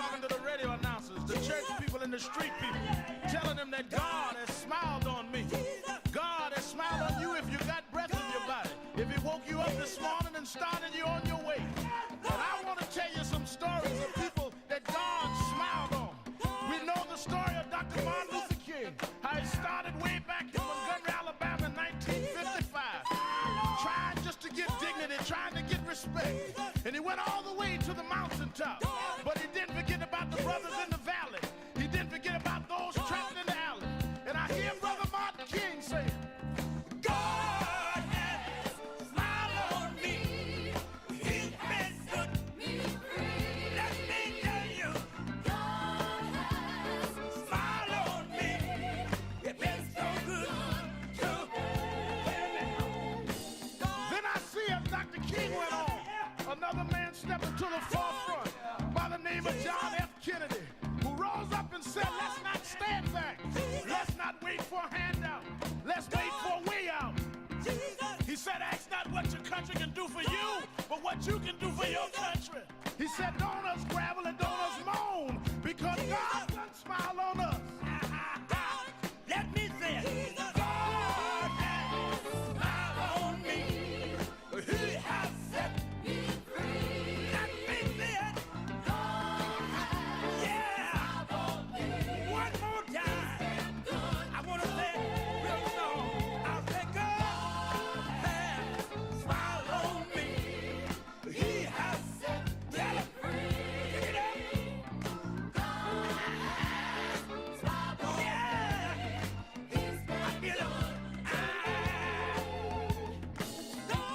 talking to the radio announcers, the church people and the street people, telling them that God has smiled on me. God has smiled on you if you got breath in your body. If he woke you up this morning and started you on your way. And I want to tell you some stories of people that God smiled on. We know the story of Dr. Martin Luther King, how he started way back in Montgomery, Alabama in 1955, trying just to get dignity, trying to get respect. And he went all the way to the mountaintop. But he didn't forget about the brothers in the valley. He didn't forget about those trapped in the alley. And I hear Brother Martin King say, God has smiled on me. He's been good to me. Let me tell you, God has smiled on me. It's been so good to me. Then I see as Dr. King went on, another man stepped into the forefront by the name of John F. Kennedy, who rose up and said, let's not stand back. Let's not wait for a handout. Let's wait for a way out. He said, ask not what your country can do for you, but what you can do for your country. He said, don't us gravel and don't us moan, because God done smile on us. Let me say it. God has smiled on me. He has set me free. Let me say it. God has smiled on me. One more time. I want to say it real slow. I'll say God has smiled on me. He has set me free. Pick it up. God has smiled on me. I feel it.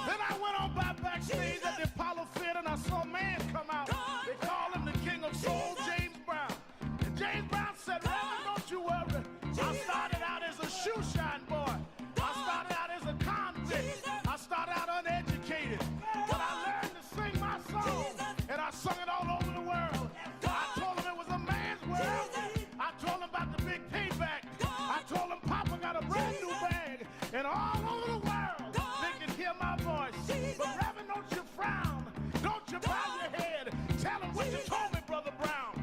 Then I went on by backstage at the Apollo Theater and I saw a man come out. They call him the King of Soul, James Brown. And James Brown said, Reverend, don't you worry. I started out as a shoe shine boy. I started out as a convict. I started out uneducated. But I learned to sing my song. And I sung it all over the world. I told him it was a man's world. I told him about the big payback. I told him Papa got a brand new bag. And all over the world, they can hear my voice. But Reverend, don't you frown. Don't you bow your head. Tell him what you told me, Brother Brown.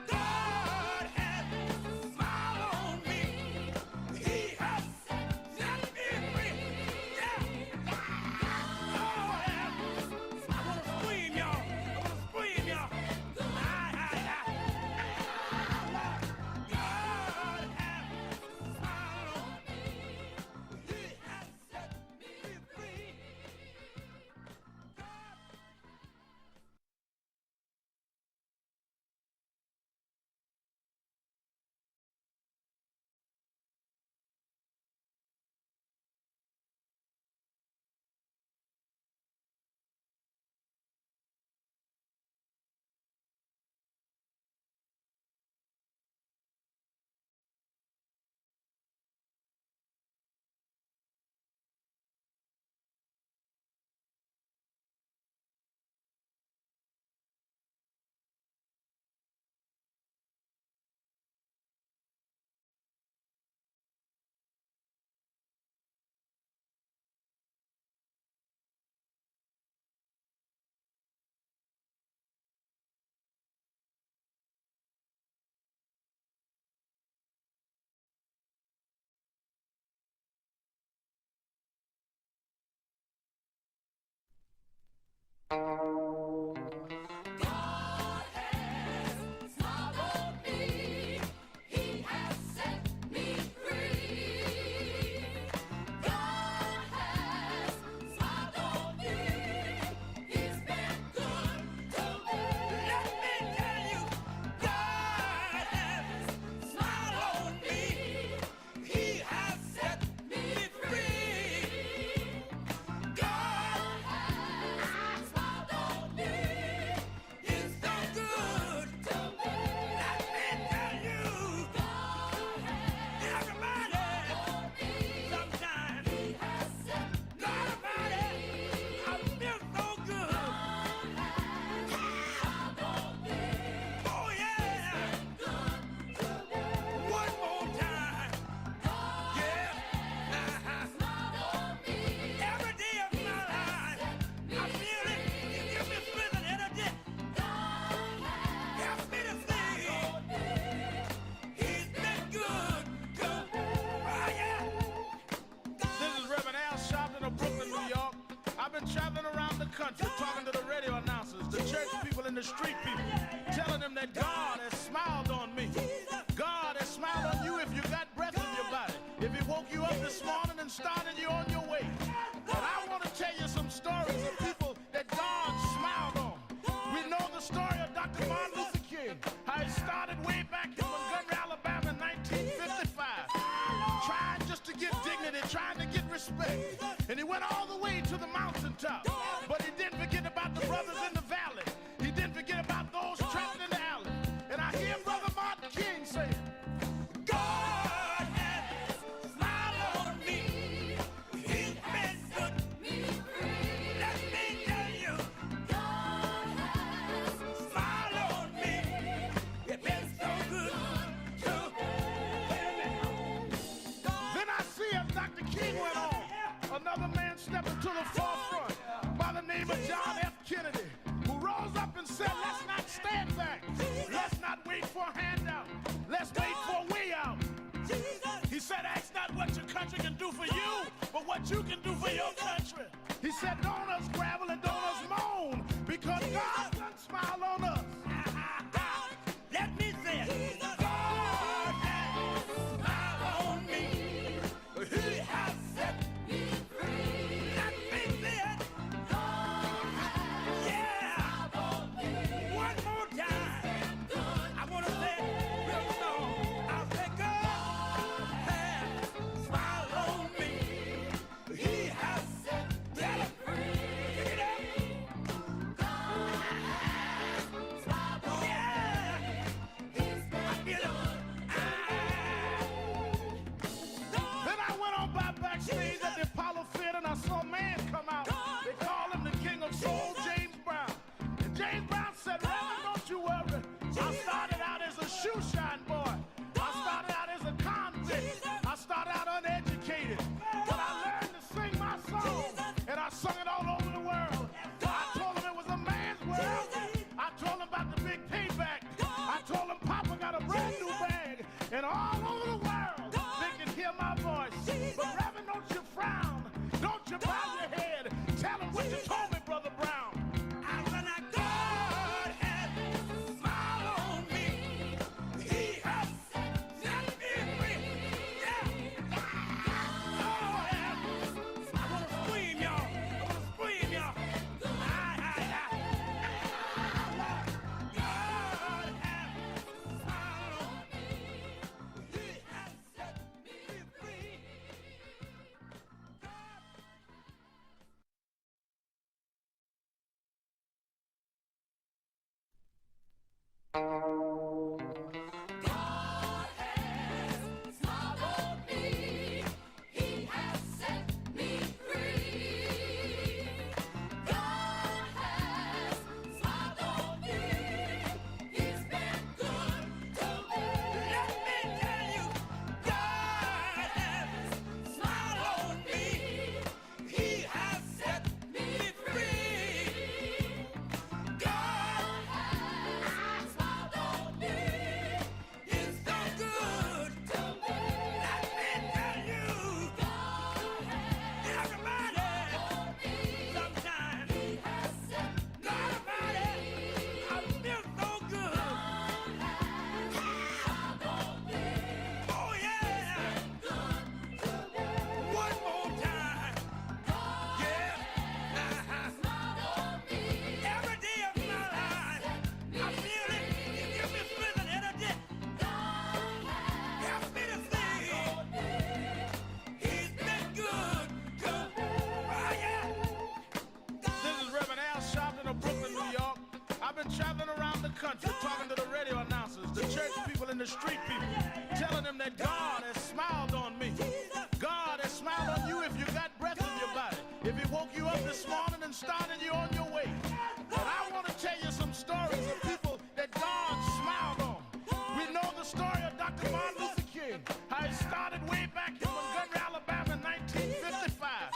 God has smiled on me. He has set me free. Yeah. Oh, yeah. I want to scream, y'all. I want to scream, y'all. God has smiled on me. He has set me free. God has smiled on me. He has set me free. God has smiled on me. He's been good to me. Let me tell you, God has smiled on me. He has set me free. God has smiled on me. country, talking to the radio announcers, the church people and the street people, telling them that God has smiled on me. God has smiled on you if you got breath in your body. If he woke you up this morning and started you on your way. But I want to tell you some stories of people that God smiled on. We know the story of Dr. Martin Luther King, how it started way back in Montgomery, Alabama in 1955, trying just to get dignity, trying to get respect. And he went all the way to the mountaintop. But he didn't forget about the brothers in the valley. He didn't forget about those trapped in the alley. And I hear Brother Martin King saying, God has smiled on me. He's been good to me. Let me tell you, God has smiled on me. It's been so good to me. Then I see as Dr. King went on, another man stepping to the forefront by the name of John F. Kennedy, who rose up and said, let's not stand back. Let's not wait for a handout. Let's wait for a way out. He said, ask not what your country can do for you, but what you can do for your country. He said, don't us gravel and don't us moan, because God done smile on us. Let me say it. God has smiled on me. He has set me free. Let me say it. God has smiled on me. One more time. I want to say it real slow. I'll say God has smiled on me. He has set me free. Pick it up. God has smiled on me. I feel it. Then I went on by backstage at the Apollo Theater and I saw a man come out. They call him the King of Soul, James Brown. And James Brown said, Reverend, don't you worry. I started out as a shoe shine boy. I started out as a convict. I started out uneducated. But I learned to sing my song. And I sung it all over the world. I told him it was a man's world. I told him about the big payback. I told him Papa got a brand new bag. And all over the world, they can hear my voice. But Reverend, don't you frown. Don't you bow your head. Tell him what you told me, Brother Brown. God has smiled on me. He has set me free. Yeah. Oh, yeah. I want to scream, y'all. I want to scream, y'all. God has smiled on me. He has set me free. God has smiled on me. He has set me free. God has smiled on me. He's been good to me. Let me tell you, God has smiled on me. He has set me free. God has smiled on me. He's so good to me. Let me tell you, God has smiled on me. Sometimes He has set me free. I feel so good. God has smiled on me. Oh yeah. Good to me. One more time. God has smiled on me. Every day of my life, I feel it. You give me strength and energy. God help me to sing. He's been good to me. Oh, yeah. This is Reverend Al Sharpton of Brooklyn, New York. I've been traveling around the country talking to the radio announcers, the church people and the street people, telling them that God has smiled on me. God has smiled on you if you got breath in your body. If he woke you up this morning and started you on your way. But I want to tell you some stories of people that God smiled on. We know the story of Dr. Martin Luther King, how it started way back in Montgomery, Alabama in 1955,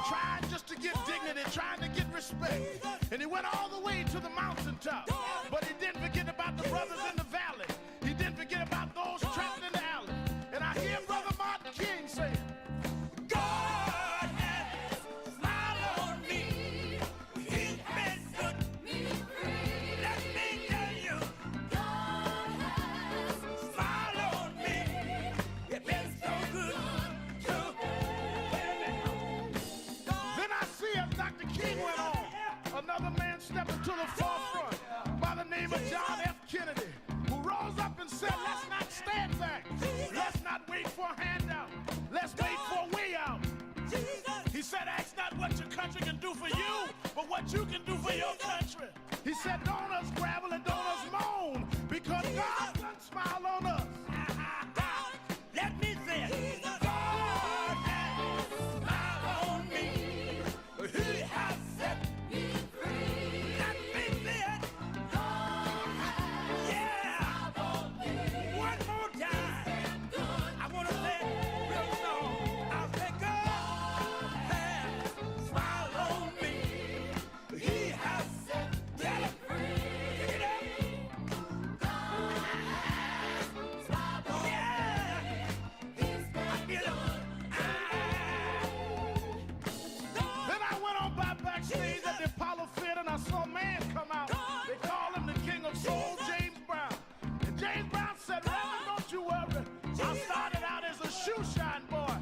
trying just to get dignity, trying to get respect. And he went all the way to the mountaintop. But he didn't forget about the brothers in the valley. He didn't forget about those trapped in the alley. And I hear Brother Martin King saying, God has smiled on me. He wait for a handout. Let's wait for a way out. He said, ask not what your country can do for you, but what you can do for your country. He said, don't us gravel and don't us moan, because God done smile on us. Let me say it. God has smiled on me. He has set me free. Let me say it. God has smiled on me. One more time. I want to say it real slow. I'll say God has smiled on me. He has set me free. Pick it up. God has smiled on me. Then I went on by backstage at the Apollo Theater and I saw a man come out. They call him the King of Soul, James Brown. And James Brown said, Reverend, don't you worry. I started out as a shoe shine boy.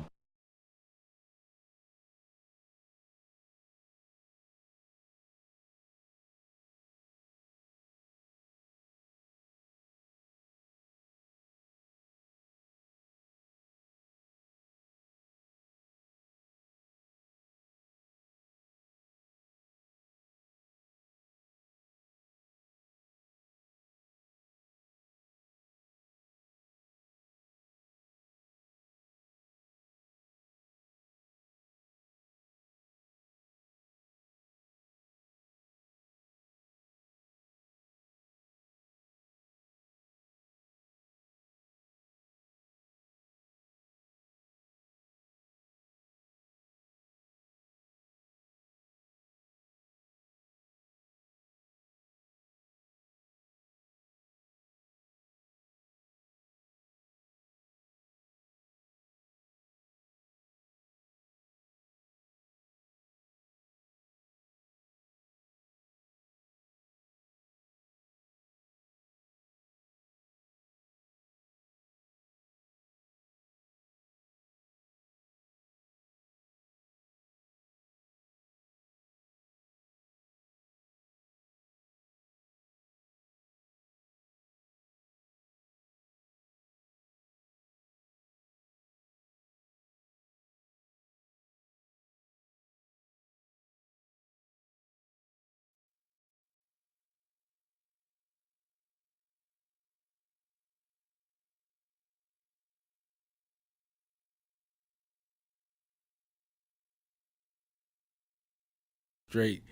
Straight.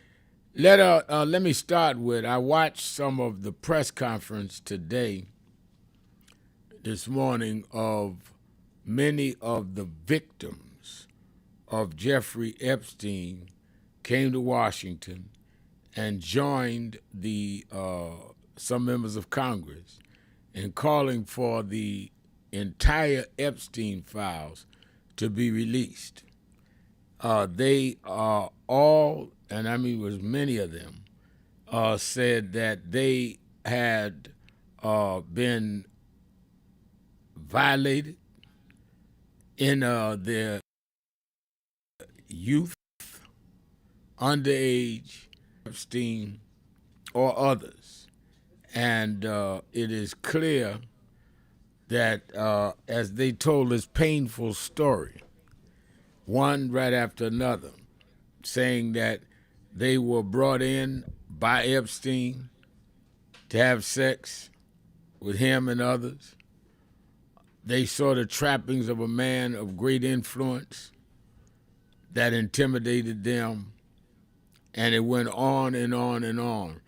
Let me start with, I watched some of the press conference today, this morning, of many of the victims of Jeffrey Epstein came to Washington and joined the some members of Congress in calling for the entire Epstein files to be released. They are all, and I mean, it was many of them, said that they had been violated in their youth, underage, Epstein, or others. And it is clear that as they told this painful story, one right after another, saying that they were brought in by Epstein to have sex with him and others. They saw the trappings of a man of great influence that intimidated them, and it went on and on and on.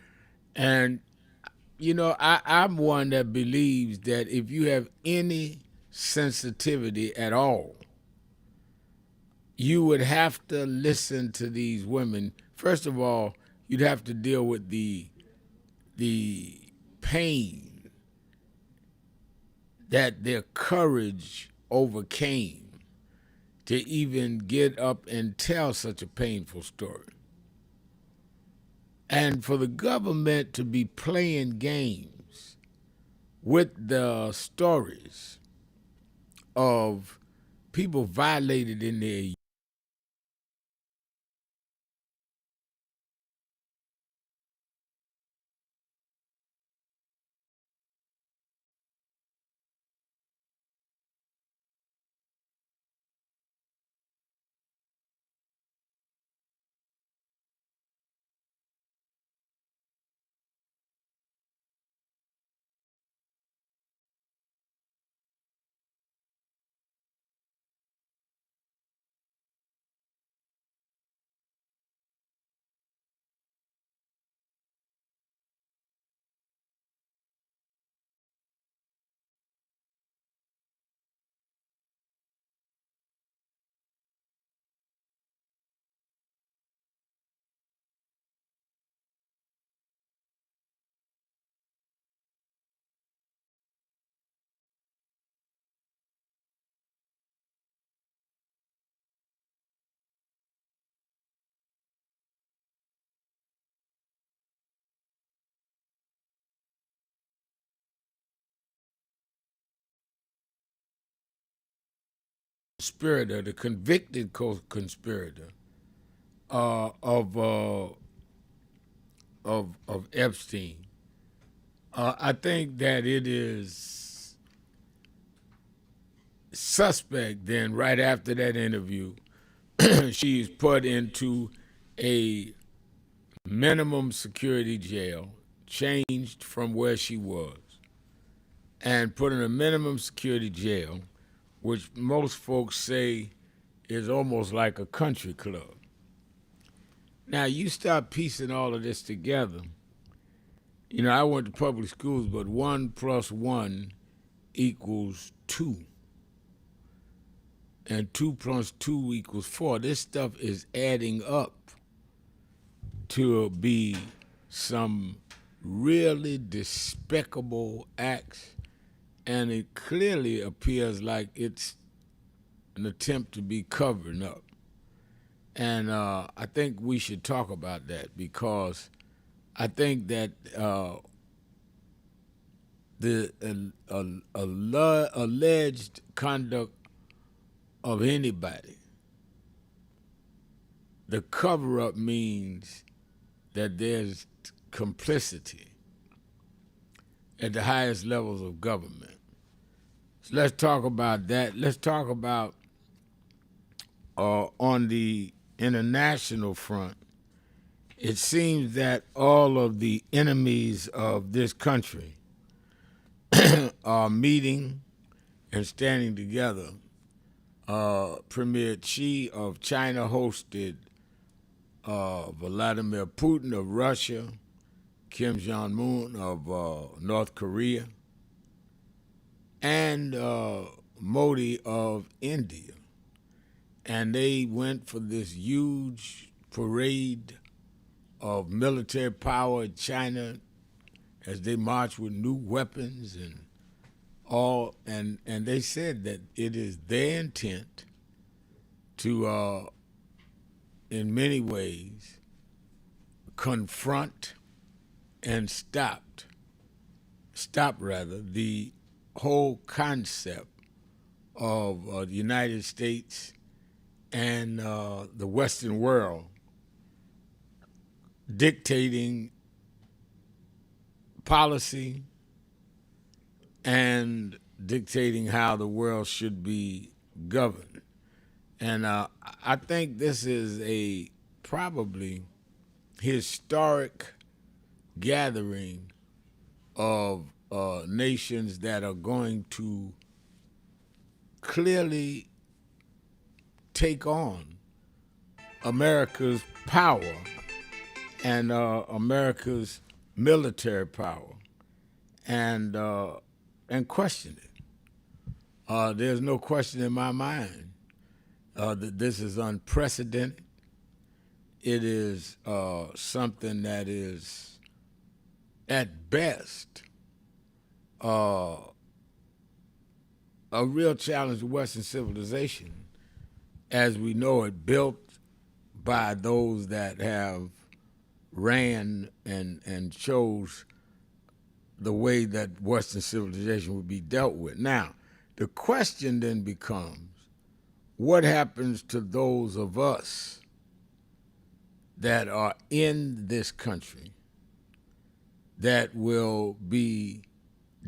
And, you know, I'm one that believes that if you have any sensitivity at all, you would have to listen to these women. First of all, you'd have to deal with the pain that their courage overcame to even get up and tell such a painful story. And for the government to be playing games with the stories of people violated in their co-conspirator, the convicted co-conspirator of Epstein, I think that it is suspect. Then right after that interview, she's put into a minimum security jail, changed from where she was, and put in a minimum security jail, which most folks say is almost like a country club. Now, you start piecing all of this together. You know, I went to public schools, but 1 + 1 equals 2. And 2 + 2 equals 4. This stuff is adding up to be some really despicable acts, and it clearly appears like it's an attempt to be covering up. And I think we should talk about that, because I think that the alleged conduct of anybody, the cover-up means that there's complicity at the highest levels of government. So let's talk about that. Let's talk about on the international front. It seems that all of the enemies of this country are meeting and standing together. Premier Xi of China hosted Vladimir Putin of Russia, Kim Jong-un of North Korea, and Modi of India. And they went for this huge parade of military power in China as they marched with new weapons and all. And they said that it is their intent to, in many ways, confront and stop the whole concept of the United States and the Western world dictating policy and dictating how the world should be governed. And I think this is a probably historic gathering of nations that are going to clearly take on America's power and America's military power and question it. There's no question in my mind that this is unprecedented. It is something that is, at best, a real challenge to Western civilization as we know it, built by those that have ran and chose the way that Western civilization would be dealt with. Now, the question then becomes, what happens to those of us that are in this country that will be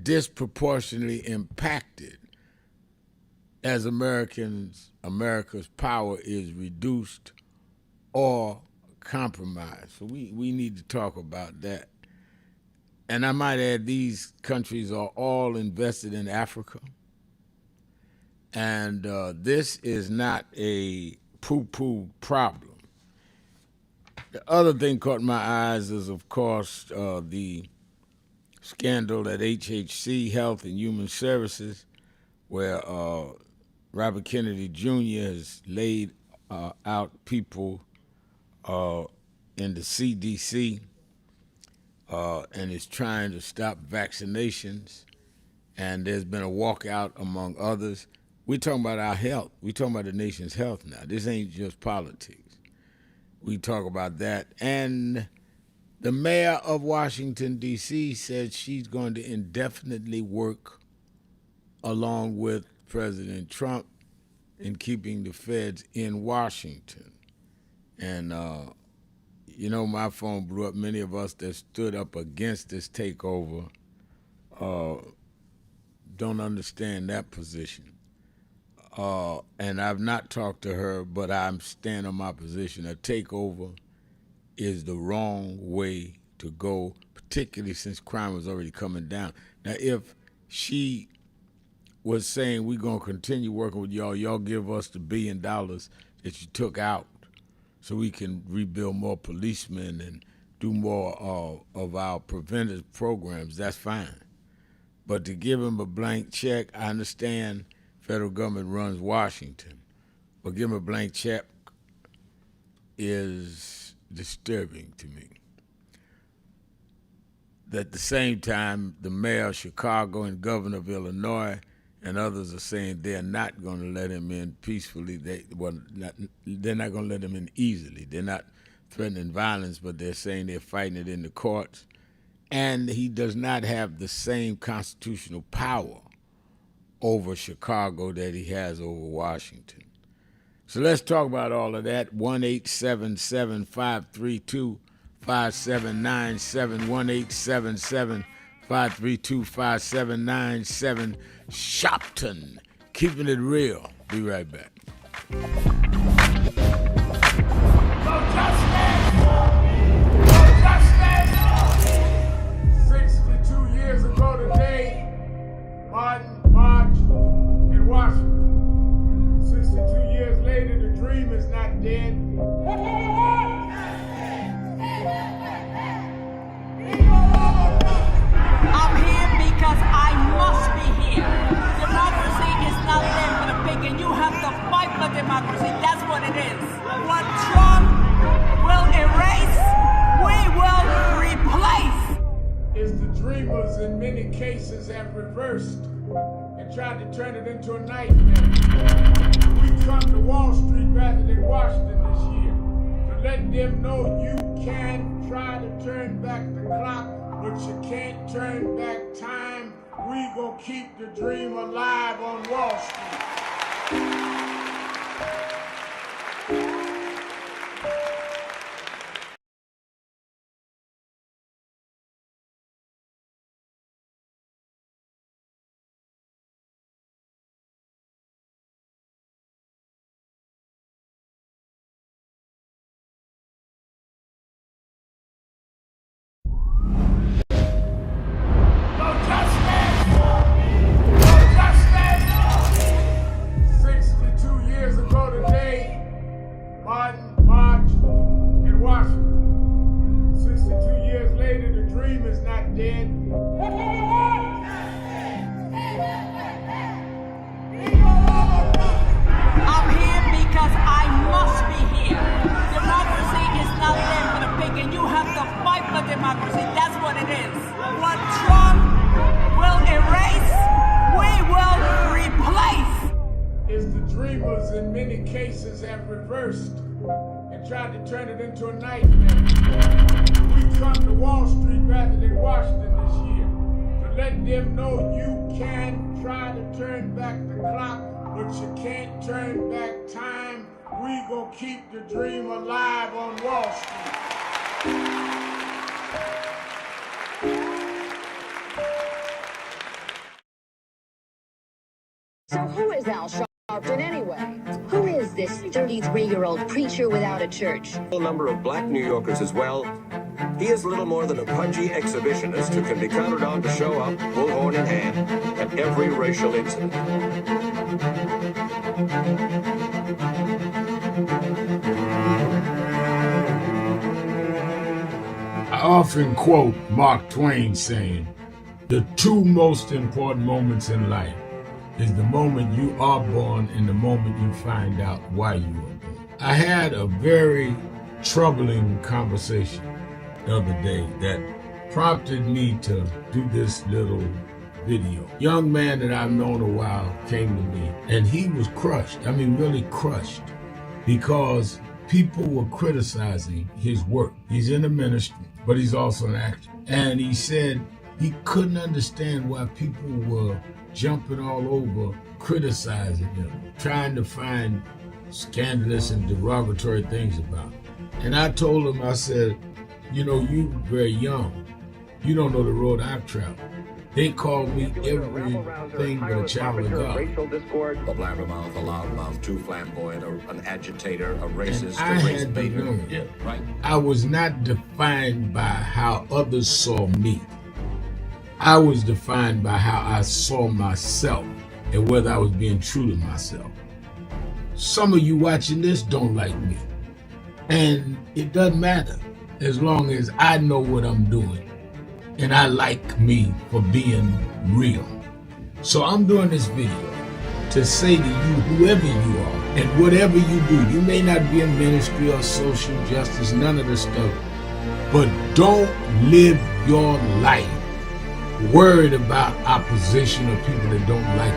disproportionately impacted as America's power is reduced or compromised? So we need to talk about that. And I might add, these countries are all invested in Africa. And this is not a poo-poo problem. The other thing caught my eyes is, of course, the scandal at HHC, Health and Human Services, where Robert Kennedy Jr. has laid out people in the CDC and is trying to stop vaccinations. And there's been a walkout among others. We're talking about our health. We're talking about the nation's health now. This ain't just politics. We talk about that. And the mayor of Washington, D.C. said she's going to indefinitely work along with President Trump in keeping the feds in Washington. And, my phone blew up. Many of us that stood up against this takeover don't understand that position. And I've not talked to her, but I'm standing on my position. A takeover is the wrong way to go, particularly since crime was already coming down. Now, if she was saying we're going to continue working with y'all give us the $1 billion that you took out so we can rebuild more policemen and do more of our preventive programs, that's fine. But to give him a blank check, I understand federal government runs Washington, but give him a blank check is disturbing to me. At the same time, the mayor of Chicago and governor of Illinois and others are saying they're not going to let him in peacefully. They're not going to let him in easily. They're not threatening violence, but they're saying they're fighting it in the courts. And he does not have the same constitutional power over Chicago that he has over Washington. So let's talk about all of that. 1-877-532-5797, 1-877-532-5797. Sharpton, keeping it real. Be right back. No justice! No justice! 62 years ago today, Martin marched in Washington. 62 years later, the dream is not dead. I'm here because I must be here. Democracy is not there for the pig, and you have to fight for democracy. That's what it is. What Trump will erase, we will replace. Is the dreamers in many cases have reversed and tried to turn it into a nightmare. We come to Wall Street rather than Washington this year to let them know you can try to turn back the clock, but you can't turn back time. We gonna keep the dream alive on Wall Street. No justice! No justice! 62 years ago today, Martin marched in Washington. 62 years later, the dream is not dead. I'm here because I must be here. Democracy is not there for the pig, and you have to fight for democracy. That's what it is. What Trump will erase, we will replace. Is the dreamers in many cases have reversed and tried to turn it into a nightmare. We come to Wall Street rather than Washington this year to let them know you can try to turn back the clock, but you can't turn back time. We gonna keep the dream alive on Wall Street. So who is Al Sharpton anyway? Who is this 33-year-old preacher without a church? A number of black New Yorkers as well. He is little more than a pudgy exhibitionist who can be counted on to show up, bullhorn in hand, at every racial incident. I often quote Mark Twain saying, the two most important moments in life is the moment you are born and the moment you find out why you were born. I had a very troubling conversation the other day that prompted me to do this little video. Young man that I've known a while came to me and he was crushed. I mean, really crushed, because people were criticizing his work. He's in the ministry, but he's also an actor. And he said he couldn't understand why people were jumping all over, criticizing him, trying to find scandalous and derogatory things about him. And I told him, I said, you know, you very young. You don't know the road I've traveled. They call me everything but a child of God. A blabbermouth, a loudmouth, too flamboyant, an agitator, a racist, I a race had to baiter. learn. Yeah, right. I was not defined by how others saw me. I was defined by how I saw myself and whether I was being true to myself. Some of you watching this don't like me. And it doesn't matter as long as I know what I'm doing. And I like me for being real. So I'm doing this video to say to you, whoever you are, and whatever you do, you may not be in ministry or social justice, none of this stuff, but don't live your life worried about opposition or people that don't like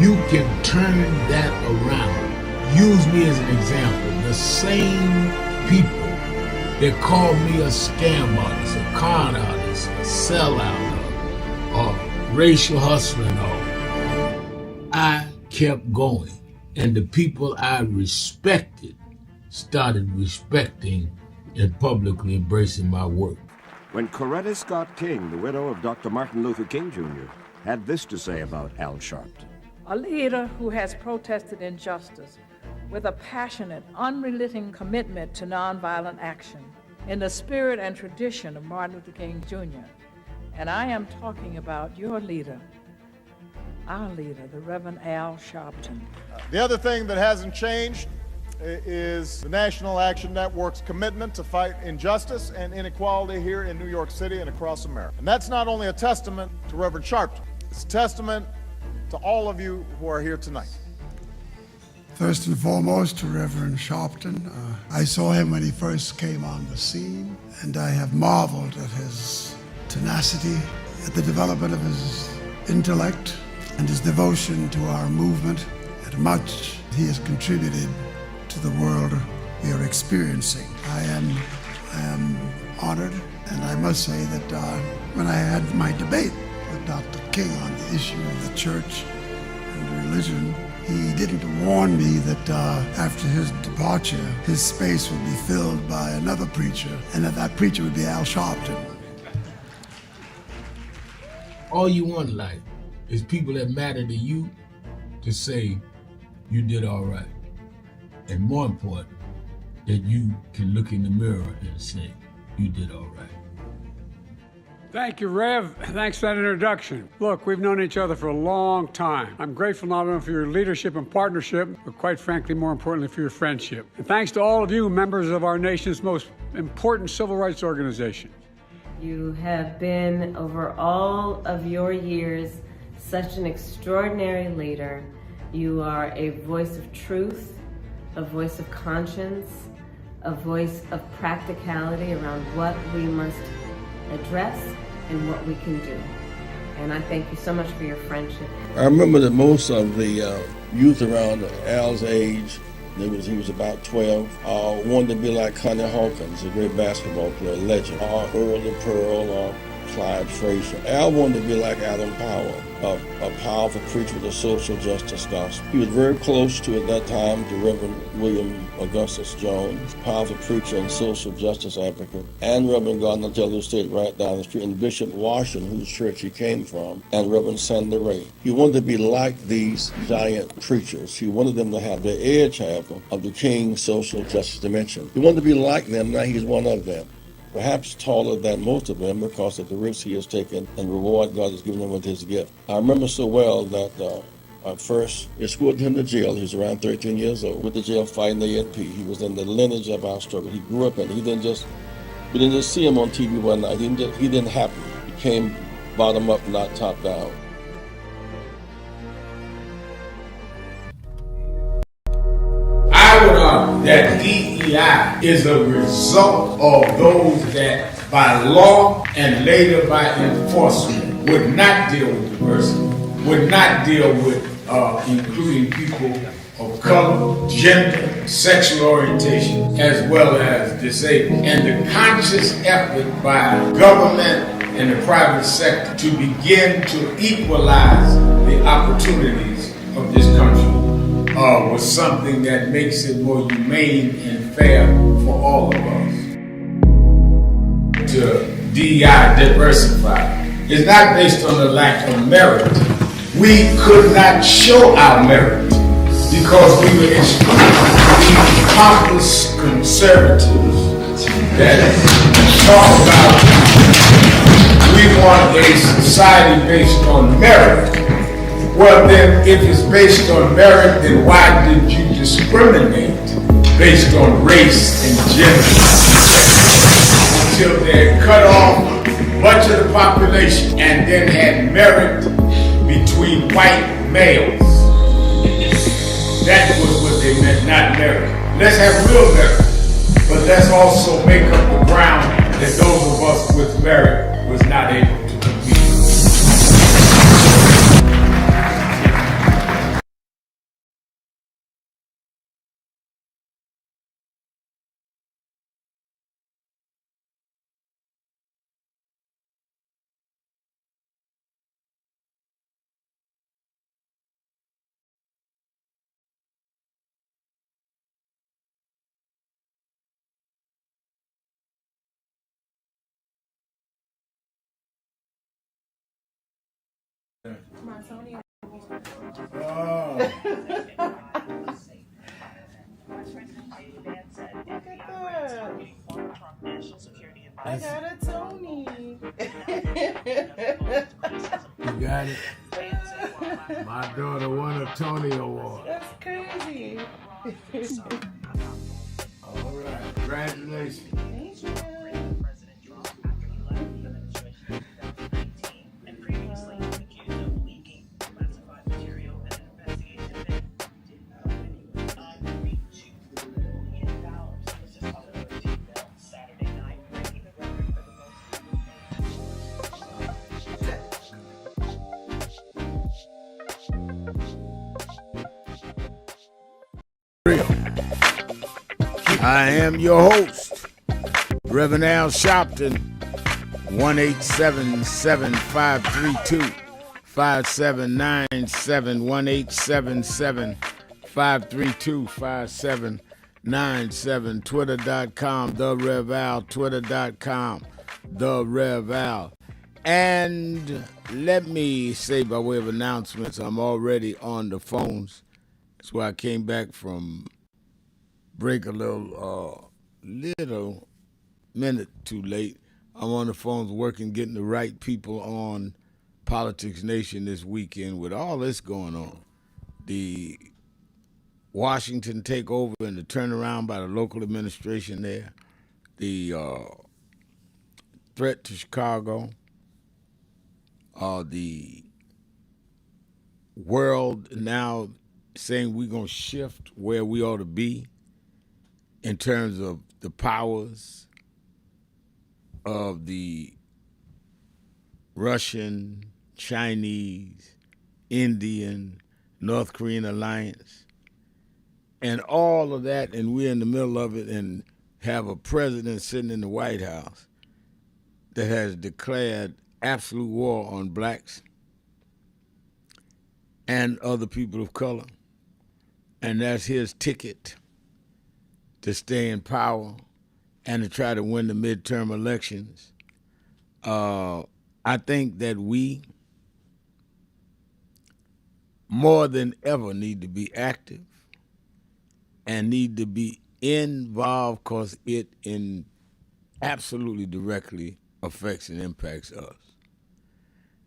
you. You can turn that around. Use me as an example. The same people that called me a scam artist, a con artist, a sellout, or racial hustler and all, I kept going. And the people I respected started respecting and publicly embracing my work. When Coretta Scott King, the widow of Dr. Martin Luther King Jr., had this to say about Al Sharpton. A leader who has protested injustice with a passionate, unrelenting commitment to nonviolent action in the spirit and tradition of Martin Luther King Jr. And I am talking about your leader, our leader, the Reverend Al Sharpton. The other thing that hasn't changed is the National Action Network's commitment to fight injustice and inequality here in New York City and across America. And that's not only a testament to Reverend Sharpton, it's a testament to all of you who are here tonight. First and foremost, to Reverend Sharpton. I saw him when he first came on the scene, and I have marveled at his tenacity, at the development of his intellect, and his devotion to our movement, and much he has contributed to the world we are experiencing. I am honored, and I must say that when I had my debate with Dr. King on the issue of the church and religion, he didn't warn me that after his departure, his space would be filled by another preacher, and that preacher would be Al Sharpton. All you want in life is people that matter to you to say you did all right. And more important, that you can look in the mirror and say you did all right. Thank you, Rev. Thanks for that introduction. Look, we've known each other for a long time. I'm grateful not only for your leadership and partnership, but quite frankly, more importantly, for your friendship. And thanks to all of you, members of our nation's most important civil rights organization. You have been, over all of your years, such an extraordinary leader. You are a voice of truth, a voice of conscience, a voice of practicality around what we must address and what we can do. And I thank you so much for your friendship. I remember that most of the youth around Al's age, he was about 12, wanted to be like Connie Hawkins, a great basketball player, legend, or Earl the Pearl, or Clyde Frazier. Al wanted to be like Adam Powell, a powerful preacher with a social justice gospel. He was very close to, at that time, to Reverend William Augustus Jones, powerful preacher and social justice advocate, and Reverend Gardner Taylor State right down the street, and Bishop Washington, whose church he came from, and Reverend Sandy Ray. He wanted to be like these giant preachers. He wanted them to have the edge, however, of the King's social justice dimension. He wanted to be like them, now he's one of them. Perhaps taller than most of them because of the risks he has taken and the reward God has given him with his gift. I remember so well that I first escorted him to jail. He was around 13 years old. With the jail fighting the ANP. He was in the lineage of our struggle. He grew up in it. We didn't just see him on TV one night. He didn't happen. He came bottom up, not top down. I would argue that DEI is a result of those that by law and later by enforcement would not deal with diversity, would not deal with including people of color, gender, sexual orientation, as well as disabled. And the conscious effort by government and the private sector to begin to equalize the opportunities of this country was something that makes it more humane and fair for all of us. To DEI, diversify, is not based on the lack of merit. We could not show our merit because we were pompous conservatives that talk about we want a society based on merit. Well then, if it's based on merit, then why did you discriminate based on race and gender? Until they cut off much of the population and then had merit between white males. That was what they meant, not merit. Let's have real merit, but let's also make up the ground that those of us with merit was not able to compete. I got a Tony. You got it? My daughter won a Tony Award. That's crazy. All right, congratulations. Thank you. I am your host, Reverend Al Sharpton, 1-877-532-5797, 1-877-532-5797, Twitter.com, The Rev Al, Twitter.com, The Rev Al. And let me say by way of announcements, I'm already on the phones. That's why I came back from break a little minute too late. I'm on the phones working, getting the right people on Politics Nation this weekend with all this going on. The Washington takeover and the turnaround by the local administration there, the threat to Chicago, the world now saying we're going to shift where we ought to be in terms of the powers of the Russian, Chinese, Indian, North Korean alliance, and all of that, and we're in the middle of it and have a president sitting in the White House that has declared absolute war on blacks and other people of color, and that's his ticket to stay in power and to try to win the midterm elections. I think that we more than ever need to be active and need to be involved because it absolutely directly affects and impacts us.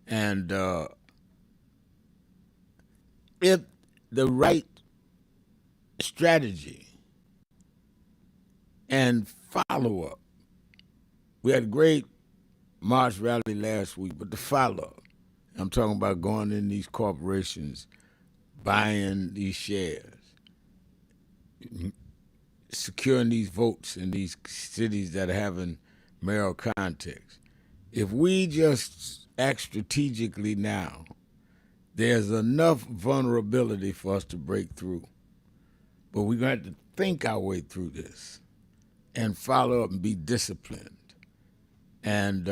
And if the right strategy and follow-up. We had a great March rally last week, but the follow-up, I'm talking about going in these corporations, buying these shares, securing these votes in these cities that are having mayoral contests. If we just act strategically now, there's enough vulnerability for us to break through. But we're going to have to think our way through this and follow up and be disciplined. And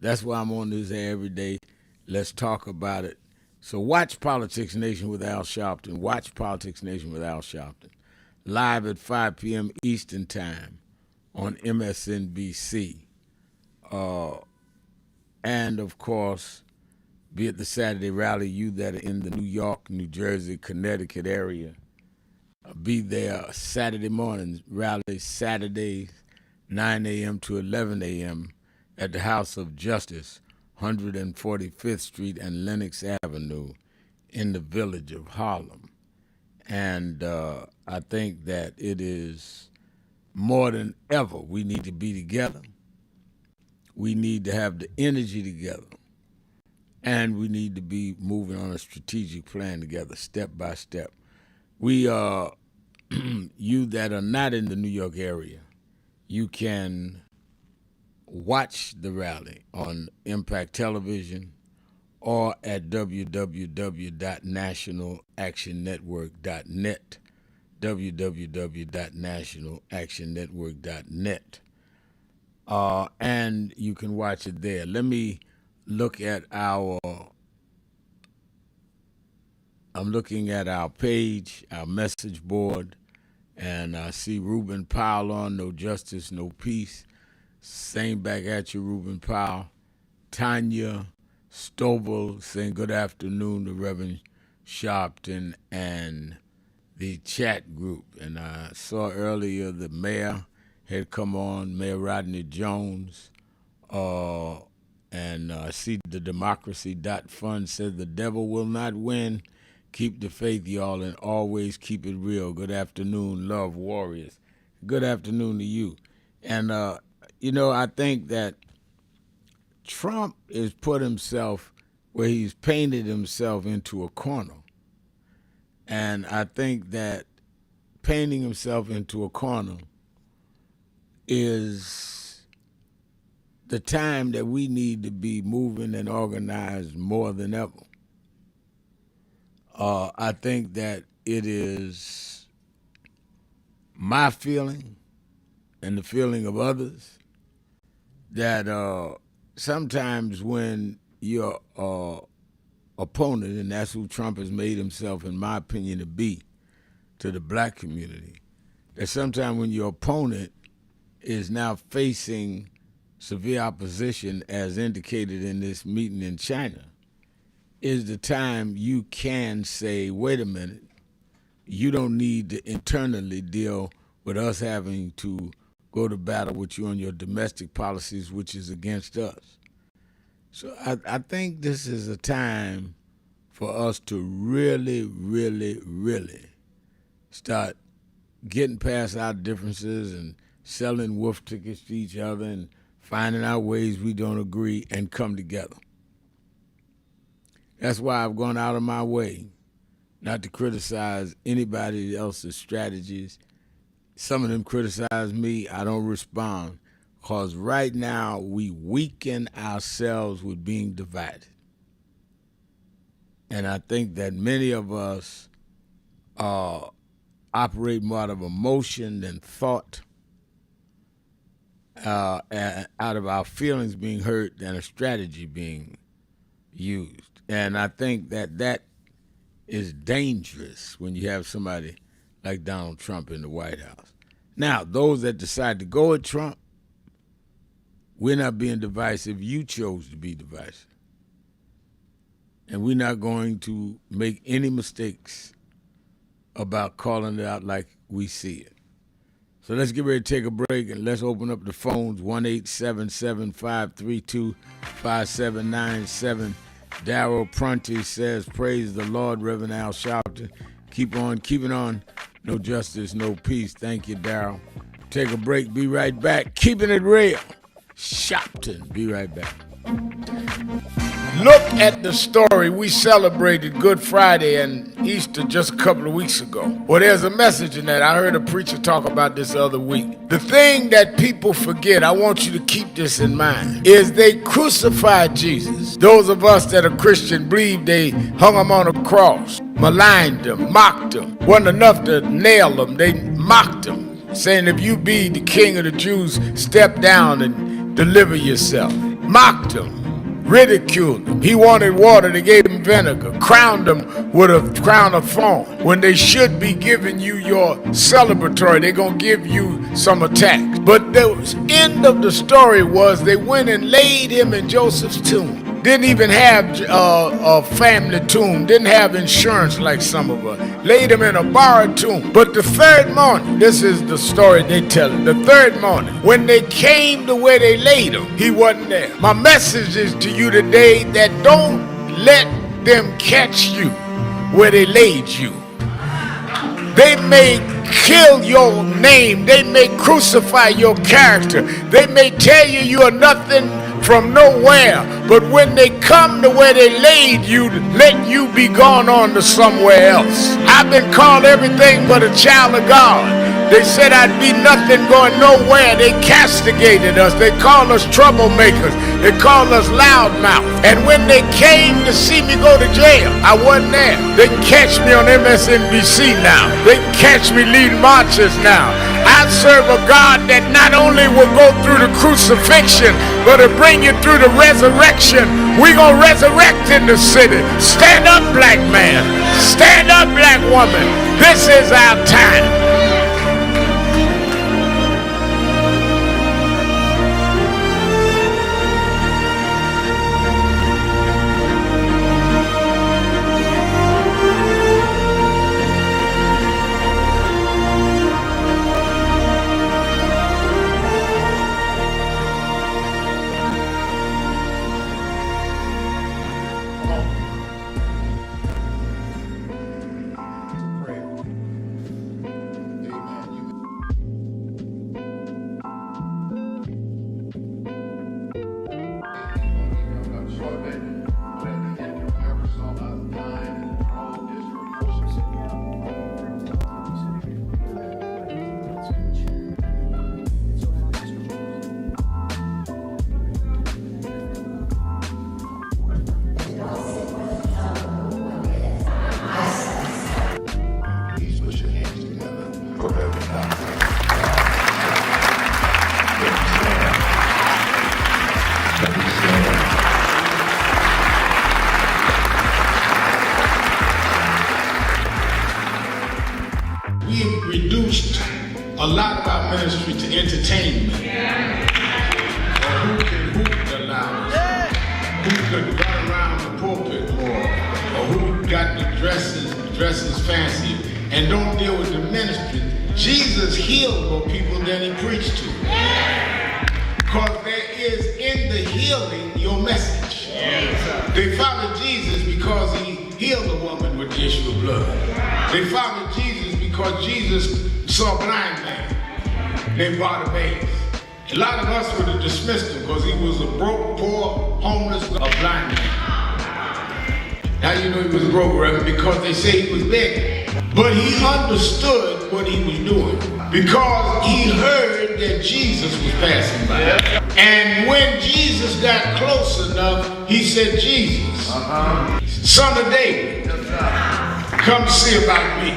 that's why I'm on this air every day. Let's talk about it. So watch Politics Nation with Al Sharpton. Watch Politics Nation with Al Sharpton. Live at 5 p.m. Eastern Time on MSNBC. And, of course, be at the Saturday rally, you that are in the New York, New Jersey, Connecticut area. Be there Saturday morning, rally Saturdays, 9 a.m. to 11 a.m. at the House of Justice, 145th Street and Lenox Avenue in the village of Harlem. And I think that it is more than ever we need to be together. We need to have the energy together. And we need to be moving on a strategic plan together, step by step. We are, you that are not in the New York area, you can watch the rally on Impact Television or at www.nationalactionnetwork.net, www.nationalactionnetwork.net. And you can watch it there. Let me look at I'm looking at our page, our message board, and I see Reuben Powell on, No Justice, No Peace. Same back at you, Reuben Powell. Tanya Stovall saying good afternoon to Reverend Sharpton and the chat group. And I saw earlier the mayor had come on, Mayor Rodney Jones. And I see the democracy.fund said the devil will not win. Keep the faith, y'all, and always keep it real. Good afternoon, love warriors. Good afternoon to you. And, I think that Trump has put himself where he's painted himself into a corner. And I think that painting himself into a corner is the time that we need to be moving and organized more than ever. I think that it is my feeling and the feeling of others that sometimes when your opponent, and that's who Trump has made himself, in my opinion, to be to the black community, that sometimes when your opponent is now facing severe opposition, as indicated in this meeting in China, is the time you can say, wait a minute, you don't need to internally deal with us having to go to battle with you on your domestic policies, which is against us. So I think this is a time for us to really, really, really start getting past our differences and selling wolf tickets to each other and finding out ways we don't agree and come together. That's why I've gone out of my way not to criticize anybody else's strategies. Some of them criticize me. I don't respond because right now we weaken ourselves with being divided. And I think that many of us operate more out of emotion than thought, out of our feelings being hurt than a strategy being used. And I think that that is dangerous when you have somebody like Donald Trump in the White House. Now, those that decide to go at Trump, we're not being divisive. You chose to be divisive. And we're not going to make any mistakes about calling it out like we see it. So let's get ready to take a break and let's open up the phones, 1-877-532-5797. Darrell Prunty says, praise the Lord, Reverend Al Sharpton. Keep on keeping on. No justice, no peace. Thank you, Darrell. Take a break. Be right back. Keeping it real. Sharpton. Be right back. Look at the story. We celebrated Good Friday and Easter just a couple of weeks ago. Well, there's a message in that. I heard a preacher talk about this the other week. The thing that people forget, I want you to keep this in mind, is they crucified Jesus. Those of us that are Christian believe they hung him on a cross, maligned him, mocked him. Wasn't enough to nail him. They mocked him, saying, if you be the king of the Jews, step down and deliver yourself. Mocked him. ridiculed him. He wanted water, they gave him vinegar, crowned him with a crown of thorns. When they should be giving you your celebratory, they're going to give you some attacks. But the end of the story was they went and laid him in Joseph's tomb. Didn't even have a family tomb. Didn't have insurance like some of us. Laid him in a borrowed tomb. But the third morning, this is the story they tell it. The third morning, when they came to where they laid him, he wasn't there. My message is to you today that don't let them catch you where they laid you. They may kill your name. They may crucify your character. They may tell you you are nothing from nowhere, but when they come to where they laid you, let you be gone on to somewhere else. I've been called everything but a child of God. They said I'd be nothing going nowhere. They castigated us. They called us troublemakers. They called us loudmouth. And when they came to see me go to jail, I wasn't there. They can catch me on MSNBC now. They can catch me leading marches now. I serve a God that not only will go through the crucifixion, but to bring you through the resurrection. We're going to resurrect in the city. Stand up, black man. Stand up, black woman. This is our time. We've reduced a lot of our ministry to entertainment. Or who can hoop the loudest? Who could run around the pulpit more? Or who got the dresses fancy and don't deal with the ministry. Jesus healed more people than he preached to. Because there is in the healing your message. They followed Jesus because he healed a woman with the issue of blood. They followed Jesus because Jesus saw a blind man named Bartimaeus. A lot of us would have dismissed him because he was a broke, poor, homeless, a blind man. How you know he was broke, Reverend? Because they say he was begging. But he understood what he was doing because he heard that Jesus was passing by. And when Jesus got close enough, he said, Jesus, son of David, come see about me.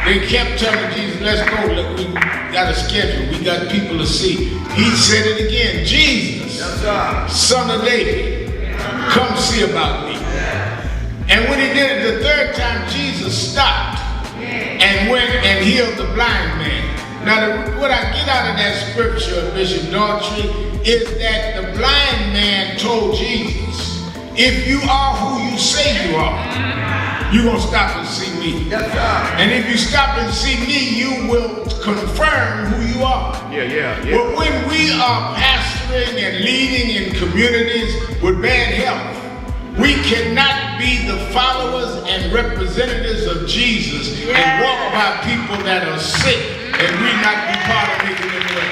They kept telling Jesus, let's go, look, we got a schedule, we got people to see. He said it again, Jesus, son of David, come see about me. And when he did it the third time, Jesus stopped and went and healed the blind man. Now, what I get out of that scripture, Bishop Daughtry, is that the blind man told Jesus, if you are who you say you are, you're going to stop and see me. And if you stop and see me, you will confirm who you are. But when we are pastoring and leading in communities with bad health, we cannot be the followers and representatives of Jesus and walk by people that are sick and we not be part of making them well.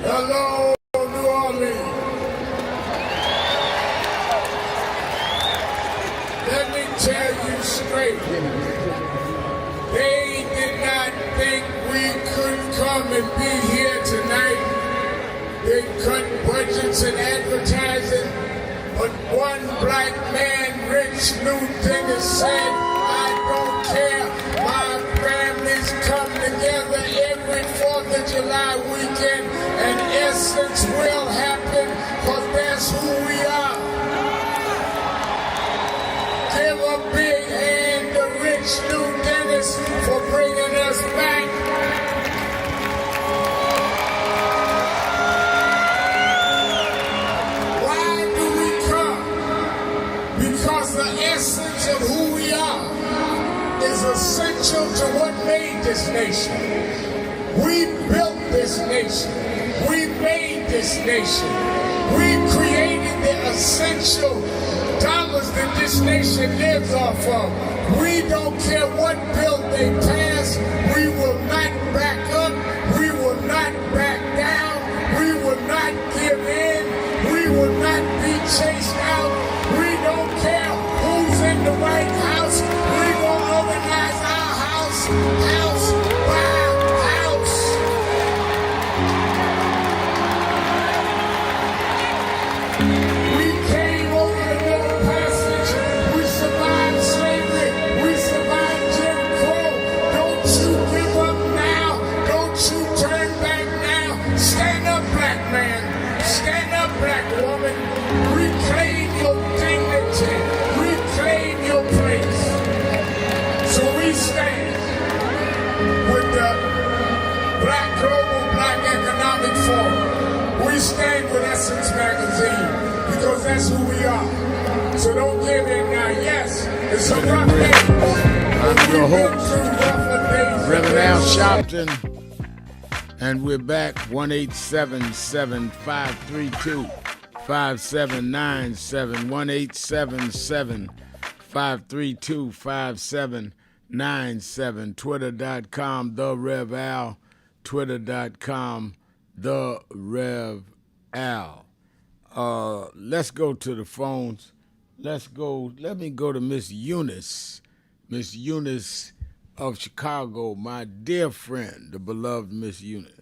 Hello, New Orleans. say, they did not think we could come and be here tonight. They cut budgets and advertising, but one black man, Rich Dennis, said, I don't care. My families come together every 4th of July weekend, and Essence will happen, because that's who we are. Give a big hand to Rich Dennis for bringing us back. Because the essence of who we are is essential to what made this nation. We built this nation. We made this nation. We created the essential dollars that this nation lives off of. We don't care what bill they pass. We will not back up. We will not back down. We will not give in. We will not be chased out. We don't care who's in the White House. We will organize our house by house. We came over the Middle Passage. We survived slavery. We survived Jim Crow. Don't you give up now. Don't you turn back now. Stand up, black man. Stand up, black woman. Reclaim your dignity. Reclaim your place. So we stand with the Global Black Economic Forum. We stand with Essence Magazine because that's who we are. So don't give in now. Yes, it's a rough day. I'm your host, Reverend Al Sharpton, and we're back 1-877-532-5797, 1-877-532-5797, Twitter.com, The Rev Al, Twitter.com, The Rev Al. Let's go to the phones. Let me go to Miss Eunice. Miss Eunice of Chicago, my dear friend, the beloved Miss Eunice.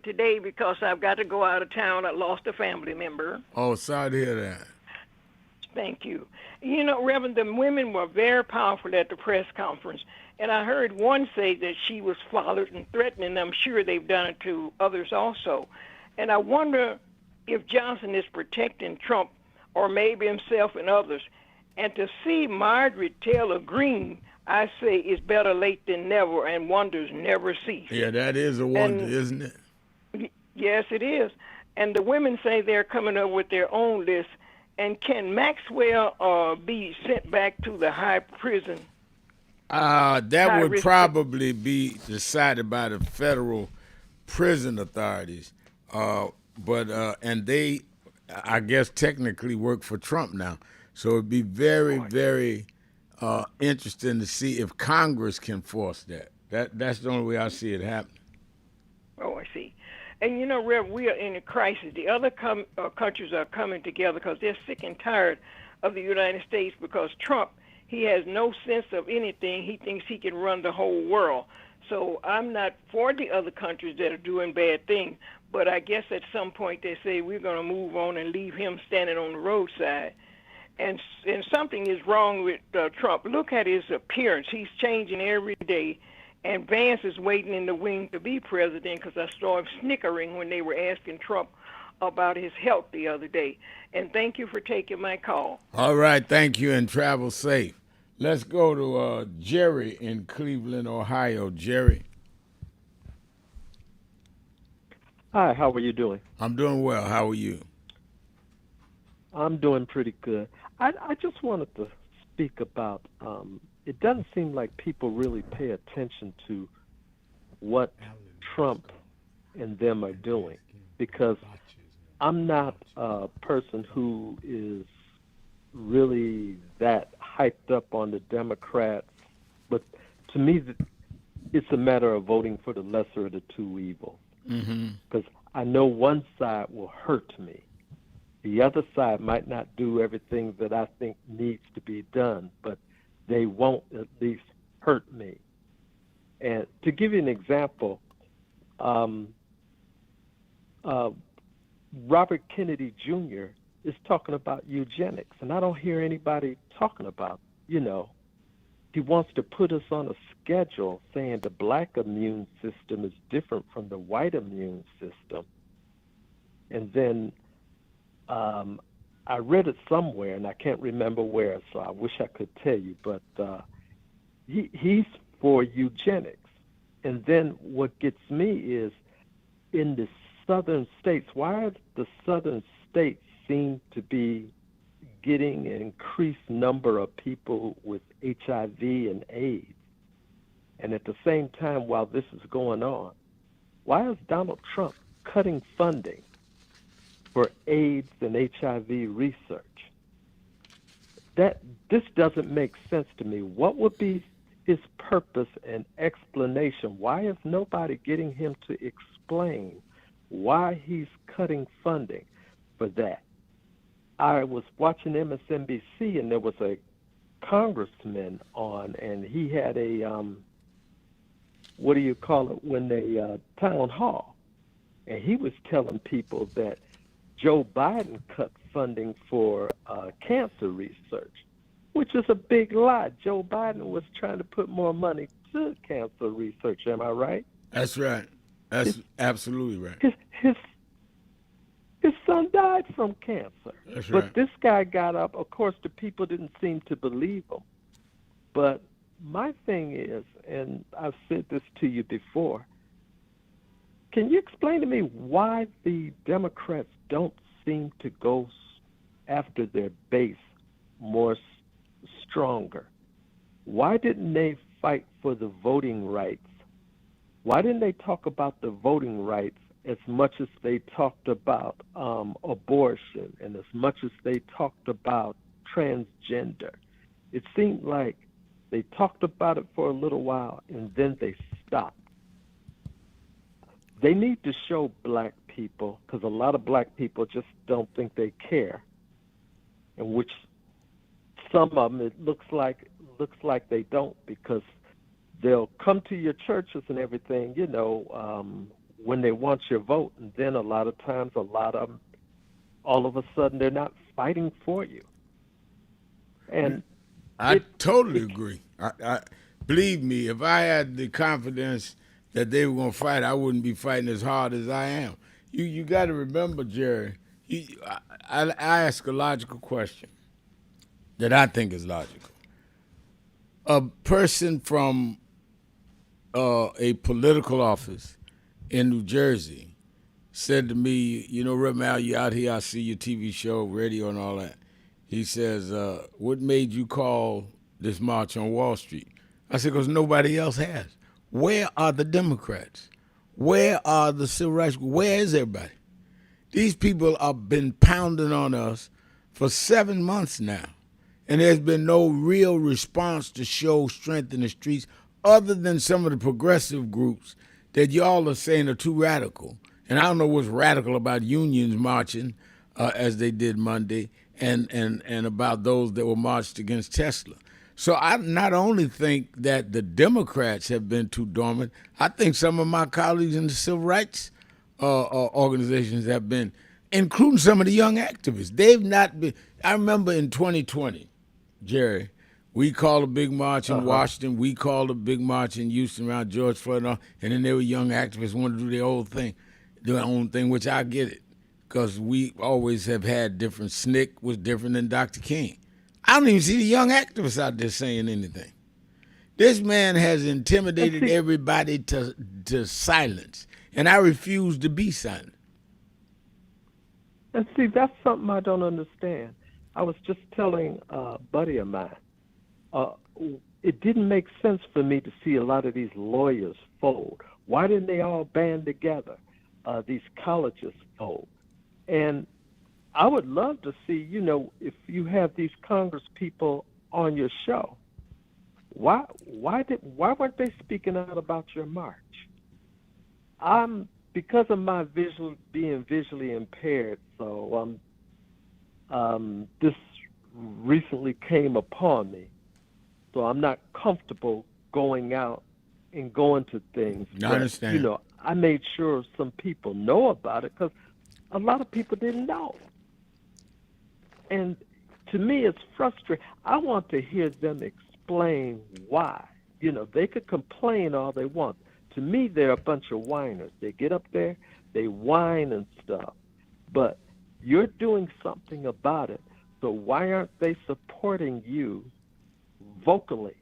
Today because I've got to go out of town. I lost a family member. Oh, sorry to hear that. Thank you. You know, Reverend, the women were very powerful at the press conference, and I heard one say that she was followed and threatened, and I'm sure they've done it to others also. And I wonder if Johnson is protecting Trump or maybe himself and others. And to see Marjorie Taylor Greene, I say, is better late than never, and wonders never cease. Yeah, that is a wonder, isn't it? Yes, it is. And the women say they're coming up with their own list. And can Maxwell be sent back to the high prison? That would probably be decided by the federal prison authorities. And they, I guess, technically work for Trump now. So it'd be very, very interesting to see if Congress can force that. That's the only way I see it happening. Oh, I see. And, you know, Rev, we are in a crisis. The other countries are coming together because they're sick and tired of the United States because Trump, he has no sense of anything. He thinks he can run the whole world. So I'm not for the other countries that are doing bad things, but I guess at some point they say we're going to move on and leave him standing on the roadside. And something is wrong with Trump. Look at his appearance. He's changing every day. And Vance is waiting in the wing to be president because I saw him snickering when they were asking Trump about his health the other day. And thank you for taking my call. All right, thank you, and travel safe. Let's go to Jerry in Cleveland, Ohio. Jerry. Hi, how are you doing? I'm doing well. How are you? I'm doing pretty good. I just wanted to speak about, it doesn't seem like people really pay attention to what Trump and them are doing, because I'm not a person who is really that hyped up on the Democrats, but to me, it's a matter of voting for the lesser of the two evils. Because I know one side will hurt me, The other side might not do everything that I think needs to be done, but they won't at least hurt me. And to give you an example, Robert Kennedy Jr. is talking about eugenics, and I don't hear anybody talking about, he wants to put us on a schedule saying the black immune system is different from the white immune system. And then I read it somewhere, and I can't remember where, so I wish I could tell you, but he's for eugenics. And then what gets me is in the southern states, why are the southern states seem to be getting an increased number of people with HIV and AIDS? And at the same time, while this is going on, why is Donald Trump cutting funding for AIDS and HIV research? This doesn't make sense to me. What would be his purpose and explanation? Why is nobody getting him to explain why he's cutting funding for that? I was watching MSNBC, and there was a congressman on, and he had a, what do you call it, when they, town hall. And he was telling people that Joe Biden cut funding for cancer research, which is a big lie. Joe Biden was trying to put more money to cancer research. Am I right? That's right. That's absolutely right. His son died from cancer. That's but right. This guy got up. Of course, the people didn't seem to believe him. But my thing is, and I've said this to you before, can you explain to me why the Democrats don't seem to go after their base more stronger? Why didn't they fight for the voting rights? Why didn't they talk about the voting rights as much as they talked about abortion and as much as they talked about transgender? It seemed like they talked about it for a little while and then they stopped. They need to show black people, because a lot of black people just don't think they care, in which some of them it looks like they don't, because they'll come to your churches and everything, when they want your vote, and then a lot of times, a lot of them, all of a sudden, they're not fighting for you. And I totally agree. I believe me, if I had the confidence that they were going to fight, I wouldn't be fighting as hard as I am. You got to remember, Jerry, I ask a logical question that I think is logical. A person from a political office in New Jersey said to me, Reverend Al, you out here, I see your TV show, radio and all that. He says, what made you call this march on Wall Street? I said, because nobody else has. Where are the Democrats? Where are the civil rights? Where is everybody? These people have been pounding on us for 7 months now, and there's been no real response to show strength in the streets other than some of the progressive groups that y'all are saying are too radical. And I don't know what's radical about unions marching as they did Monday and about those that were marched against Tesla. So I not only think that the Democrats have been too dormant, I think some of my colleagues in the civil rights organizations have been, including some of the young activists. They've not been. I remember in 2020, Jerry, we called a big march in Washington. We called a big march in Houston around George Floyd, and then there were young activists who wanted to do their own thing, which I get it, because we always have had different. SNCC was different than Dr. King. I don't even see the young activists out there saying anything. This man has intimidated everybody to silence, and I refuse to be silent. And see, that's something I don't understand. I was just telling a buddy of mine, it didn't make sense for me to see a lot of these lawyers fold. Why didn't they all band together? These colleges fold. And I would love to see, if you have these Congress people on your show, why weren't they speaking out about your march? Because of my being visually impaired, so this recently came upon me, so I'm not comfortable going out and going to things. I understand. You know, I made sure some people know about it because a lot of people didn't know. And to me, it's frustrating. I want to hear them explain why. You know, they could complain all they want. To me, they're a bunch of whiners. They get up there, they whine and stuff. But you're doing something about it. So why aren't they supporting you vocally?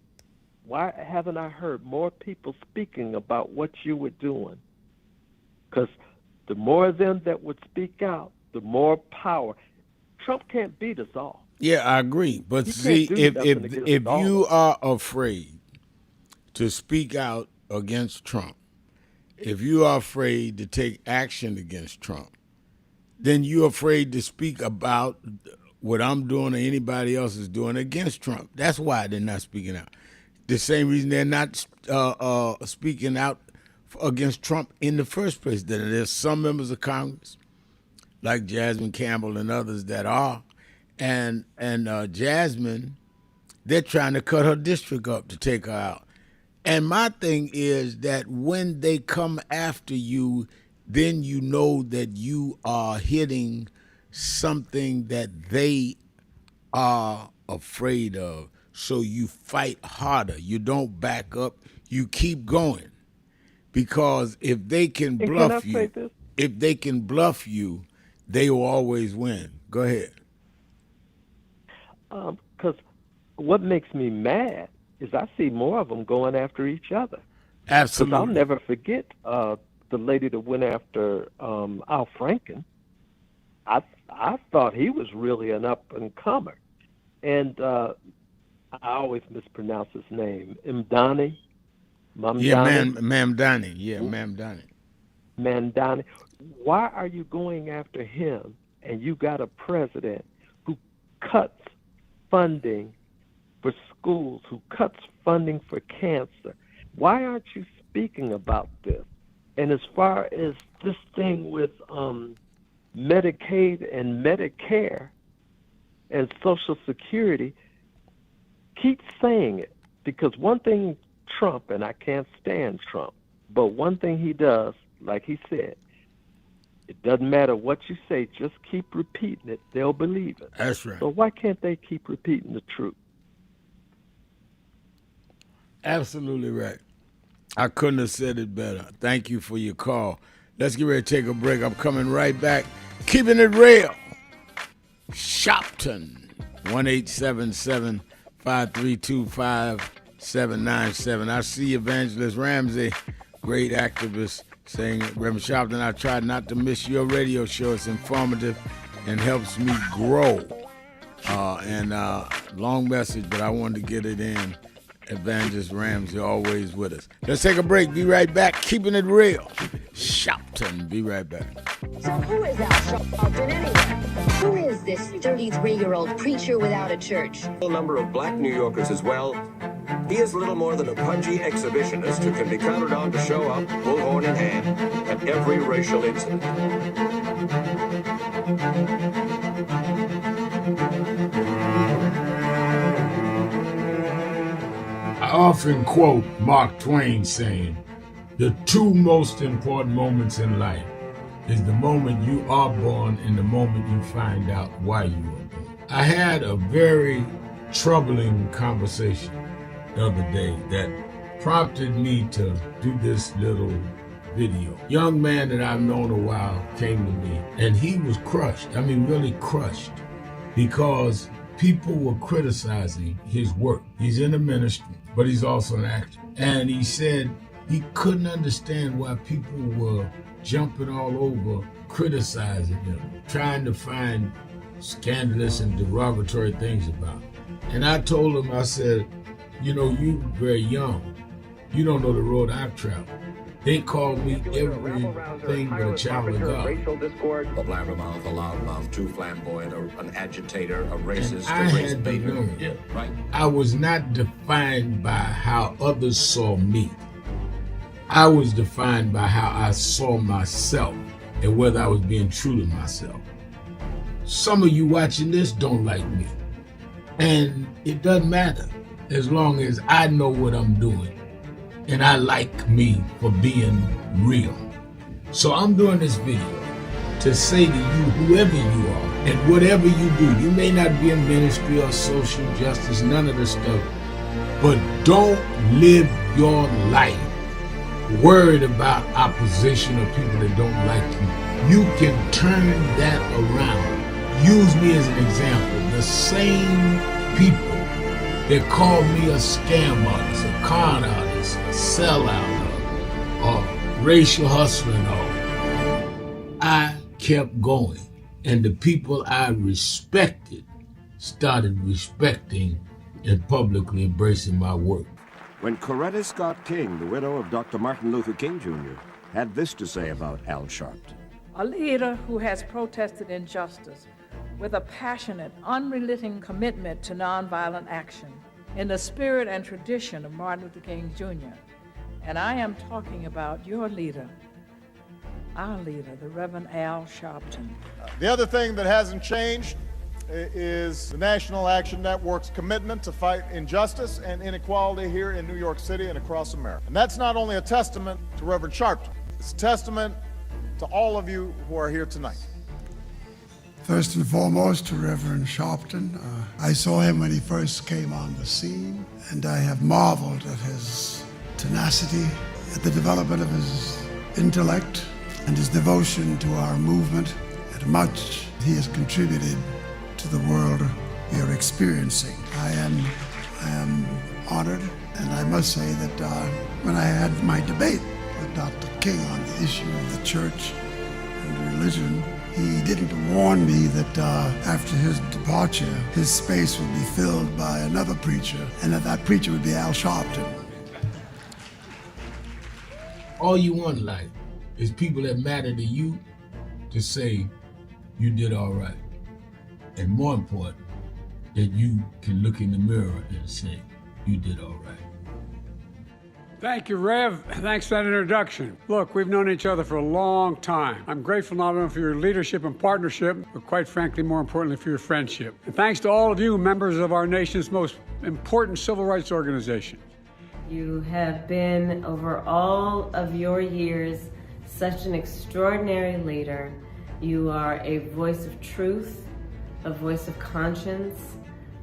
Why haven't I heard more people speaking about what you were doing? Because the more of them that would speak out, the more power. Trump can't beat us all. Yeah, I agree. But He see, can't do nothing against if all you of us. are afraid to speak out against Trump, if you are afraid to take action against Trump, then you're afraid to speak about what I'm doing or anybody else is doing against Trump. That's why they're not speaking out. The same reason they're not speaking out against Trump in the first place. There's some members of Congress, like Jasmine Campbell and others, that are. And Jasmine, they're trying to cut her district up to take her out. And my thing is that when they come after you, then you know that you are hitting something that they are afraid of. So you fight harder. You don't back up. You keep going. Because if they can bluff you, they will always win. Go ahead. Because what makes me mad is I see more of them going after each other. Absolutely. Because I'll never forget the lady that went after Al Franken. I thought he was really an up-and-comer. And I always mispronounce his name. Mamdani? Mamdani. Yeah, Mamdani. Mamdani. Why are you going after him and you got a president who cuts funding for schools, who cuts funding for cancer? Why aren't you speaking about this? And as far as this thing with Medicaid and Medicare and Social Security, keep saying it. Because one thing Trump, and I can't stand Trump, but one thing he does, like he said, it doesn't matter what you say, just keep repeating it. They'll believe it. That's right. So why can't they keep repeating the truth? Absolutely right. I couldn't have said it better. Thank you for your call. Let's get ready to take a break. I'm coming right back. Keeping it real. Sharpton, 1-877-532-5797. I see Evangelist Ramsey, great activist, saying, Reverend Sharpton, I tried not to miss your radio show. It's informative and helps me grow. Long message, but I wanted to get it in. Evangelist Ramsey, always with us. Let's take a break. Be right back. Keeping it real. Sharpton. Be right back. So who is Al Sharpton anyway? Who is this 33-year-old preacher without a church? A number of black New Yorkers as well. He is little more than a pudgy exhibitionist who can be counted on to show up, bullhorn in hand, at every racial incident. I often quote Mark Twain saying, the two most important moments in life is the moment you are born and the moment you find out why you were born. I had a very troubling conversation the other day that prompted me to do this little video. Young man that I've known a while came to me and he was crushed. I mean, really crushed, because people were criticizing his work. He's in the ministry, but he's also an actor. And he said he couldn't understand why people were jumping all over, criticizing him, trying to find scandalous and derogatory things about him. And I told him, I said, you know, you're very young. You don't know the road I've traveled. They called me everything but a child of God. Racial discord, a blabbermouth, a loudmouth, too flamboyant, an agitator, a racist, I a race had to baiter. know. Yeah, right. I was not defined by how others saw me. I was defined by how I saw myself and whether I was being true to myself. Some of you watching this don't like me. And it doesn't matter as long as I know what I'm doing. And I like me for being real. So I'm doing this video to say to you, whoever you are, and whatever you do, you may not be in ministry or social justice, none of this stuff, but don't live your life worried about opposition or people that don't like you. You can turn that around. Use me as an example. The same people that call me a scam artist, a con artist, a sellout, or racial hustler and all, I kept going. And the people I respected started respecting and publicly embracing my work. When Coretta Scott King, the widow of Dr. Martin Luther King Jr., had this to say about Al Sharpton. A leader who has protested injustice with a passionate, unrelenting commitment to nonviolent action in the spirit and tradition of Martin Luther King Jr. And I am talking about your leader, our leader, the Reverend Al Sharpton. The other thing that hasn't changed is the National Action Network's commitment to fight injustice and inequality here in New York City and across America. And that's not only a testament to Reverend Sharpton, it's a testament to all of you who are here tonight. First and foremost, to Reverend Sharpton. I saw him when he first came on the scene, and I have marveled at his tenacity, at the development of his intellect, and his devotion to our movement, and much he has contributed to the world we are experiencing. I am honored, and I must say that when I had my debate with Dr. King on the issue of the church and religion, he didn't warn me that after his departure, his space would be filled by another preacher, and that preacher would be Al Sharpton. All you want in life is people that matter to you to say you did all right. And more important, that you can look in the mirror and say you did all right. Thank you, Rev. Thanks for that introduction. Look, we've known each other for a long time. I'm grateful not only for your leadership and partnership, but quite frankly, more importantly, for your friendship. And thanks to all of you, members of our nation's most important civil rights organization. You have been, over all of your years, such an extraordinary leader. You are a voice of truth, a voice of conscience,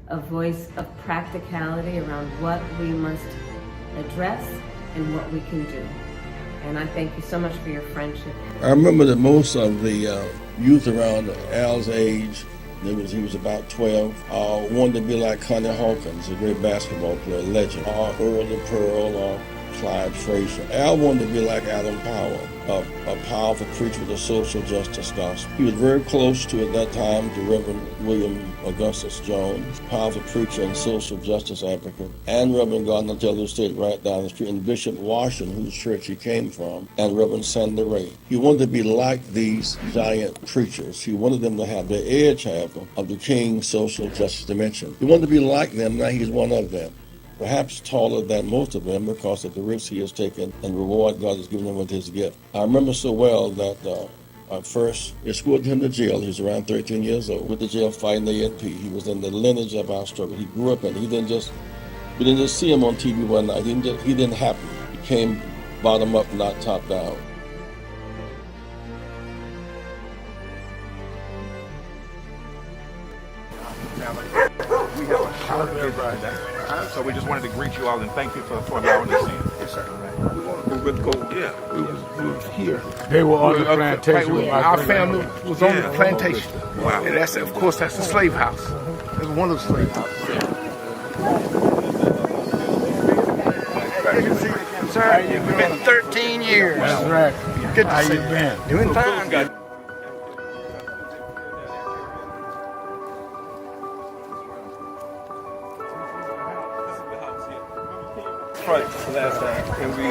a voice of practicality around what we must address and what we can do. And I thank you so much for your friendship. I remember that most of the youth around Al's age, he was about 12, wanted to be like Connie Hawkins, a great basketball player, legend, or Earl the Pearl, or Clyde Frazier. Al wanted to be like Adam Powell, a powerful preacher with a social justice gospel. He was very close to, at that time, to Reverend William Augustus Jones, powerful preacher and social justice advocate, and Reverend Gardner Taylor State right down the street, and Bishop Washington, whose church he came from, and Reverend Sandy Ray. He wanted to be like these giant preachers. He wanted them to have the edge, however, of the King's social justice dimension. He wanted to be like them, now he's one of them. Perhaps taller than most of them because of the risks he has taken and reward God has given him with his gift. I remember so well that I first escorted him to jail. He was around 13 years old, with the jail fighting the ANP. He was in the lineage of our struggle. He grew up in it. We didn't just see him on TV one night. He didn't happen. He came bottom up, not top down. We have a holiday today. So we just wanted to greet you all and thank you for allowing us in. Yes, sir. We would go, we was here. They were on the plantation. Our family was on the plantation. Wow. And that's, of course, that's the slave house. That's one of the slave houses. Good to see you, sir. It's been 13 years. That's right. Good to see you been? Doing fine. Good. Right, last time. And we,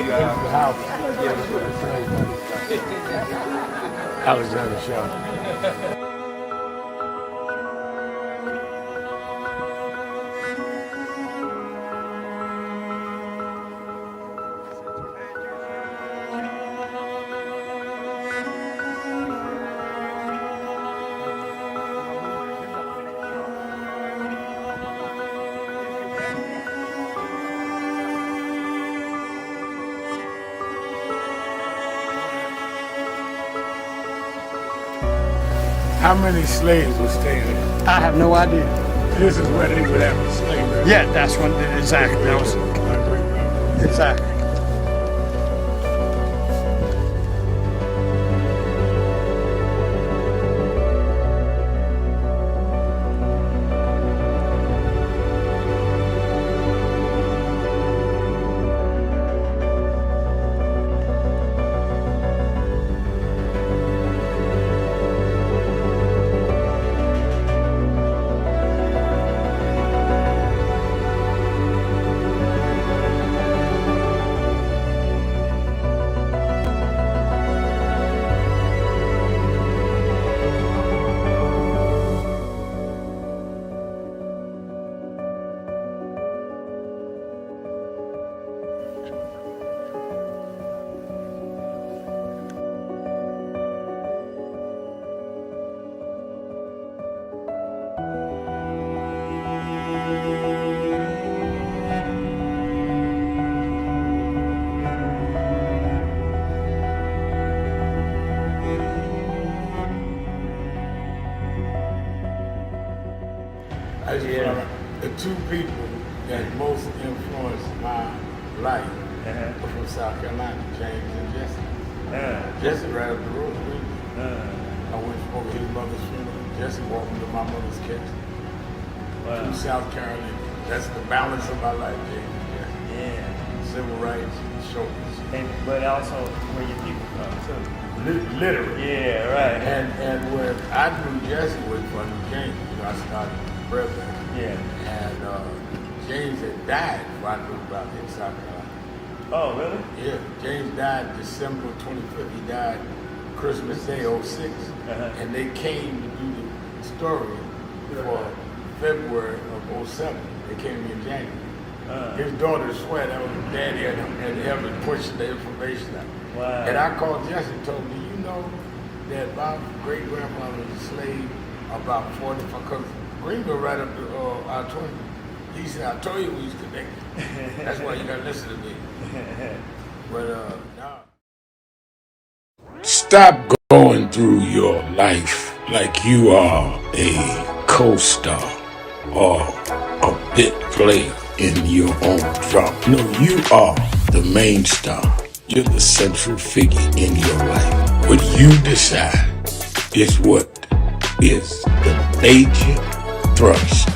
Alexander Sharpton. How many slaves were staying there? I have no idea. This is where they would have a slavery. Yeah, that's when exactly. That was exactly. The two people that most influenced my life were from South Carolina, James and Jesse. Jesse right up the road with me. I went over his mother's funeral. Jesse walked me to my mother's kitchen. From South Carolina. That's the balance of my life, James and Jesse. Yeah. Civil rights, shoulders. But also where your people from too. Literally. Yeah, right. And when I knew Jesse was from James, I started president. Yeah. And James had died before I knew about it in South Carolina. Oh, really? Yeah. James died December 25th. He died Christmas Day, 06. And they came to do the story for February of 07. They came in January. His daughter swear that was his daddy and him pushing the information out. Wow. And I called Jesse and told him, do you know that my great-grandfather was a slave about 45, because Greenville right up to I-20. He said, I told you we was connected. That's why you gotta listen to me. But nah. Stop going through your life like you are a co-star or a bit player in your own drama. No, you are the main star. You're the central figure in your life. What you decide is what is the major thrust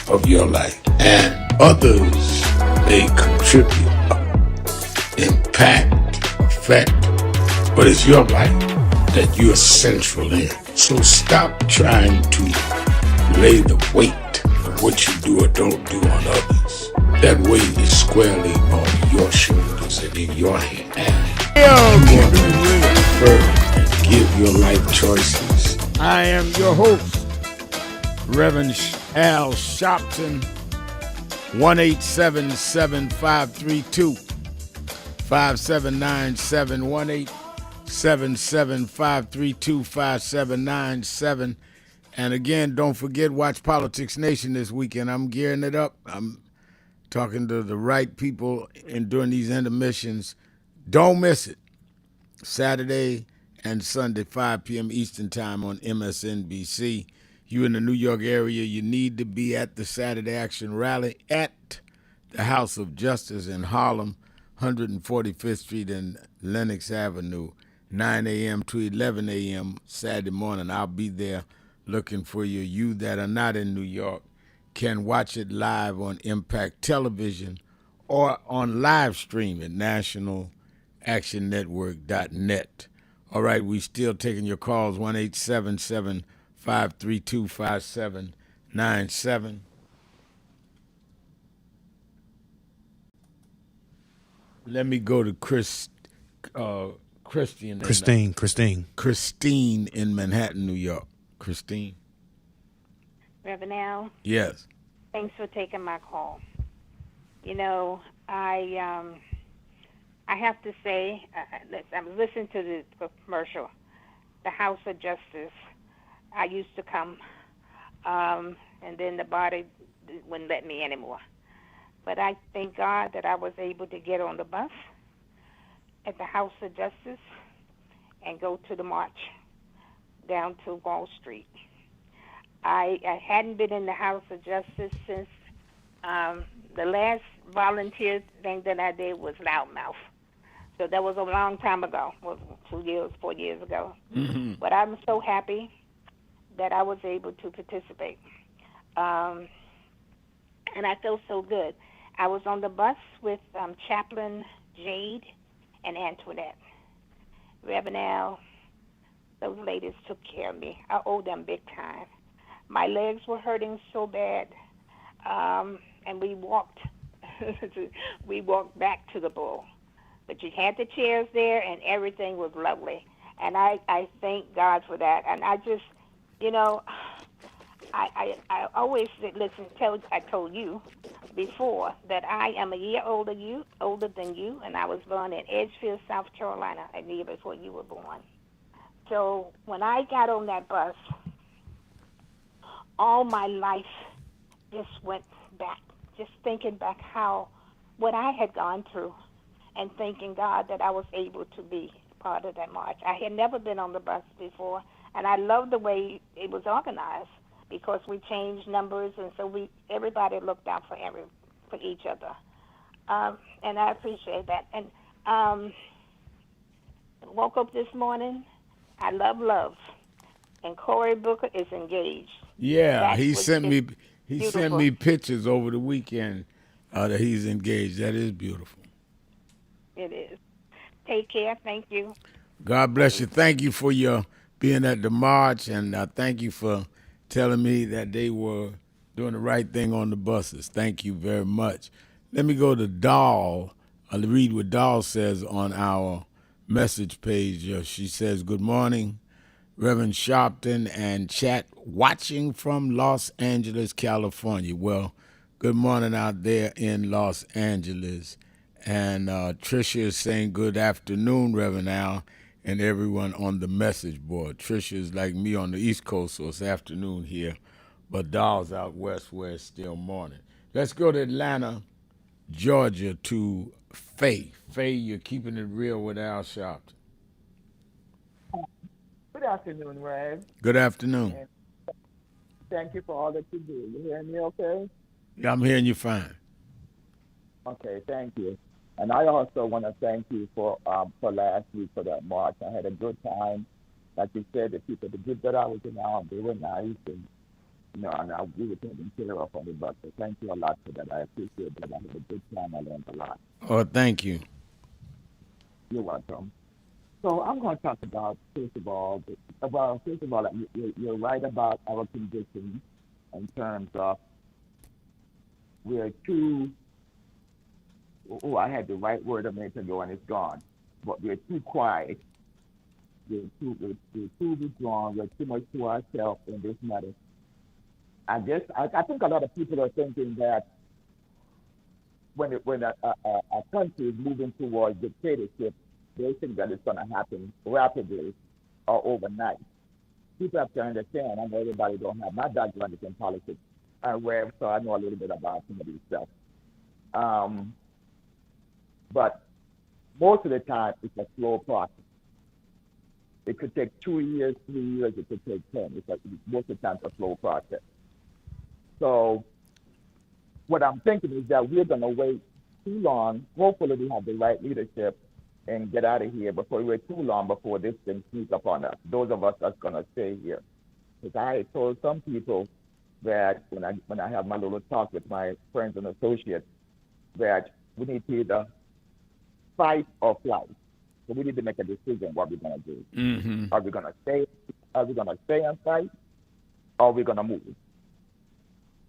of your life. And others may contribute, impact, affect, but it's your life that you're central in. So stop trying to lay the weight of what you do or don't do on others. That weight is squarely on your shoulders and in your hand. You want to be firm and give your life choices. I am your host, Reverend Al Sharpton, 1-877-532-5797, 1-877-532-5797. And again, don't forget, watch Politics Nation this weekend. I'm gearing it up. I'm talking to the right people and during these intermissions. Don't miss it. Saturday and Sunday, 5 p.m. Eastern Time on MSNBC. You in the New York area, you need to be at the Saturday Action Rally at the House of Justice in Harlem, 145th Street and Lenox Avenue, 9 a.m. to 11 a.m. Saturday morning. I'll be there looking for you. You that are not in New York can watch it live on Impact Television or on live stream at nationalactionnetwork.net. All right, we still taking your calls, 1-877-532-5797. Let me go to Christine in Manhattan, New York. Christine. Reverend Al? Yes. Thanks for taking my call. You know, I have to say, I was listening to the commercial, the House of Justice. I used to come, and then the body wouldn't let me anymore. But I thank God that I was able to get on the bus at the House of Justice and go to the march. down to Wall Street. I hadn't been in the House of Justice since the last volunteer thing that I did was loudmouth. So that was a long time ago, 4 years ago. Mm-hmm. But I'm so happy that I was able to participate. And I feel so good. I was on the bus with Chaplain Jade and Antoinette. Reverend Al, those ladies took care of me. I owe them big time. My legs were hurting so bad, and we walked back to the bull. But you had the chairs there, and everything was lovely. And I thank God for that. And I just, I always said, listen, I told you before that I am a year older than you, and I was born in Edgefield, South Carolina, a year before you were born. So when I got on that bus, all my life just went back, just thinking back what I had gone through, and thanking God that I was able to be part of that march. I had never been on the bus before, and I loved the way it was organized because we changed numbers, and so everybody looked out for each other, and I appreciate that. And woke up this morning. I love, and Cory Booker is engaged. Yeah, he That's sent me beautiful. pictures over the weekend that he's engaged. That is beautiful. It is. Take care. Thank you. God bless you. Thank you for your being at the march, and thank you for telling me that they were doing the right thing on the buses. Thank you very much. Let me go to Doll. I'll read what Doll says on our message page. She says, good morning, Reverend Sharpton and chat, watching from Los Angeles, California. Well, good morning out there in Los Angeles. And Tricia is saying good afternoon, Reverend Al, and everyone on the message board. Tricia is like me on the East Coast, so it's afternoon here. But Doll's out west where it's still morning. Let's go to Atlanta, Georgia, to Faye. Faye, you're keeping it real with Al Sharpton. Good afternoon, Rev. Good afternoon. And thank you for all that you do. You hearing me okay? Yeah, I'm hearing you fine. Okay, thank you. And I also want to thank you for last week for that march. I had a good time. Like you said, the people, the group that I was around, they were nice, and we were taken care of on the bus. So thank you a lot for that. I appreciate that. I had a good time. I learned a lot. Oh, thank you. You're welcome. So I'm going to talk about, first of all, you're right about our condition in terms of we're too, I had the right word a minute ago and it's gone, but we're too quiet. We're too withdrawn. We're too much to ourselves in this matter. I think a lot of people are thinking that when a country is moving towards dictatorship, they think that it's going to happen rapidly or overnight. People have to understand, I know everybody don't have my background in politics, so I know a little bit about some of these stuff. But most of the time, it's a slow process. It could take 2 years, 3 years, it could take 10. Most of the time, it's a slow process. So what I'm thinking is that we're going to wait too long. Hopefully, we have the right leadership and get out of here before we wait too long before this thing sneaks up on us. Those of us that's going to stay here. Because I told some people that when I have my little talk with my friends and associates, that we need to either fight or flight. So we need to make a decision what we're going to do. Mm-hmm. Are we going to stay? Are we going to stay and fight, or are we going to move?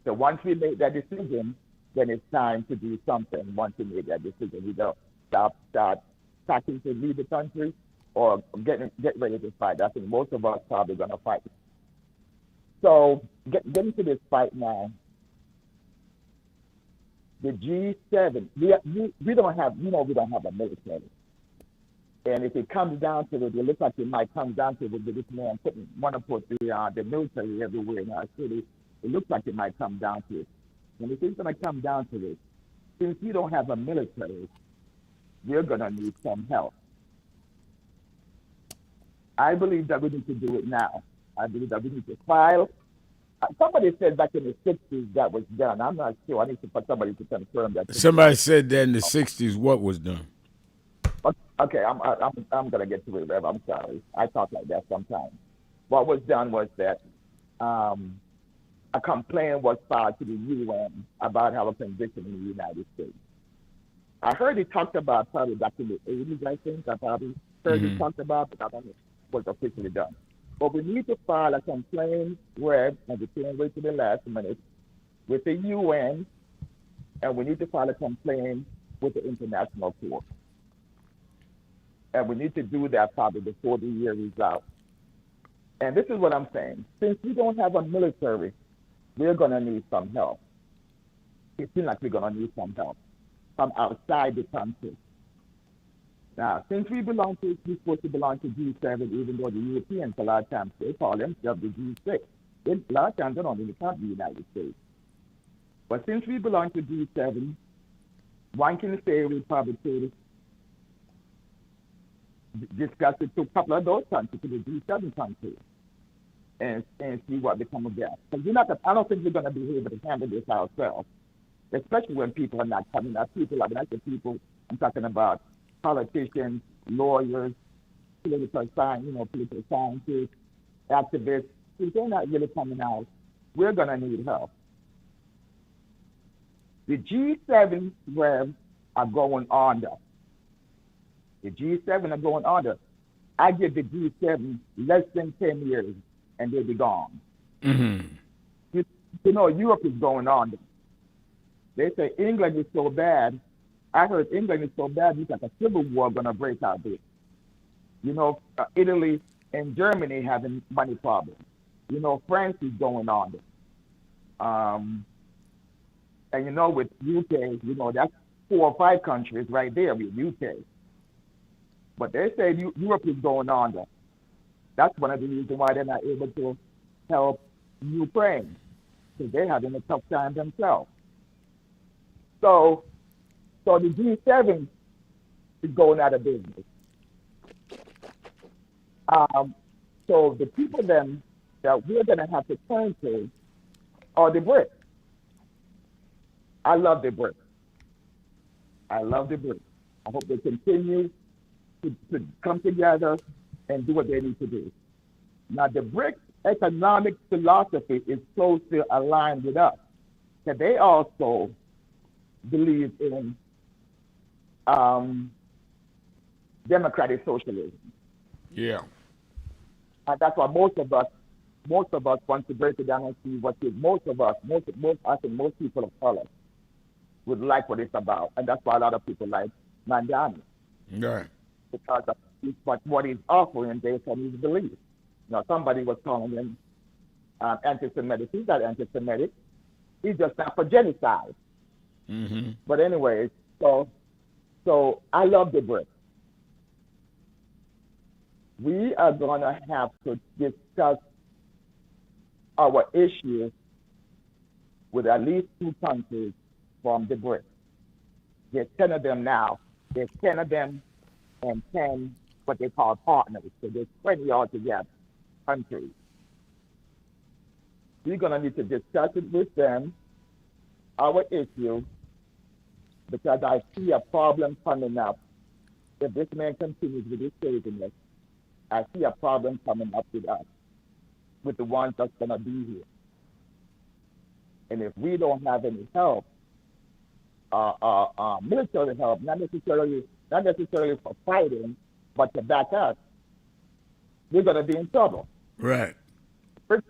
So once we make that decision, then it's time to do something. Once we make that decision, we don't start starting to leave the country or get ready to fight. I think most of us probably going to fight. So getting to this fight now, the G7, we don't have a military. And if it comes down to it, it looks like it might come down to it, this man want to put the military everywhere in our city. It looks like it might come down to it. And if it's going to come down to it, since we don't have a military, we're going to need some help. I believe that we need to do it now. I believe that we need to file. Somebody said back in the 60s that was done. I'm not sure. I need for somebody to confirm that. Somebody said that in the 60s what was done. Okay, I'm gonna get to it, Rev. I'm sorry. I talk like that sometimes. What was done was that a complaint was filed to the UN about our conviction in the United States. I heard he talked about probably back in the 80s, I think. I probably heard he talked about, but I don't know what was officially done. But we need to file a complaint, Rev, and we can't wait to the last minute, with the UN, and we need to file a complaint with the International Court. And we need to do that probably before the year is out. And this is what I'm saying. Since we don't have a military, we're going to need some help. It seems like we're going to need some help from outside the country. Now, since we're supposed to belong to G7, even though the Europeans, a lot of times, they call themselves the G6. A lot of times, they don't really count the United States. But since we belong to G7, one can say we probably could discuss it to a couple of those countries, to the G7 countries, and see what they come against. Because I don't think we're going to be able to handle this ourselves, especially when people are not coming up. People, I mean, I say people, I'm talking about politicians, lawyers, political scientists, activists. If they're not really coming out, we're going to need help. The G7 Rev are going under. The G7 are going under. I give the G7 less than 10 years and they'll be gone. Mm-hmm. You know, Europe is going under. They say England is so bad. I heard England is so bad, it's like a civil war going to break out there. You know, Italy and Germany having money problems. You know, France is going under. And you know, with UK, you know, that's 4 or 5 countries right there with UK. But they say Europe is going under. That's one of the reasons why they're not able to help Ukraine, because they're having a tough time themselves. So the G7 is going out of business. So the people then that we're going to have to turn to are the BRICS. I love the BRICS. I hope they continue to come together and do what they need to do. Now, the BRICS economic philosophy is closely aligned with us, because they also believe in democratic socialism. Yeah. And that's why most of us want to break it down and see what it, most people of color would like what it's about. And that's why a lot of people like Mandani. Right. Because of what he's offering based on his beliefs. Now, somebody was calling him anti-Semitic. He's not anti-Semitic. He's just not for genocide. Mm-hmm. But anyway, so I love the BRICS. We are going to have to discuss our issues with at least 2 countries from the BRICS. There's 10 of them now. There's 10 of them and 10 what they call partners. So there's 20 altogether countries. We're going to need to discuss it with them, our issue, because I see a problem coming up. If this man continues with his craziness, I see a problem coming up with us, with the ones that's going to be here. And if we don't have any help, military help, not necessarily for fighting, but to back us, we're going to be in trouble. Right. The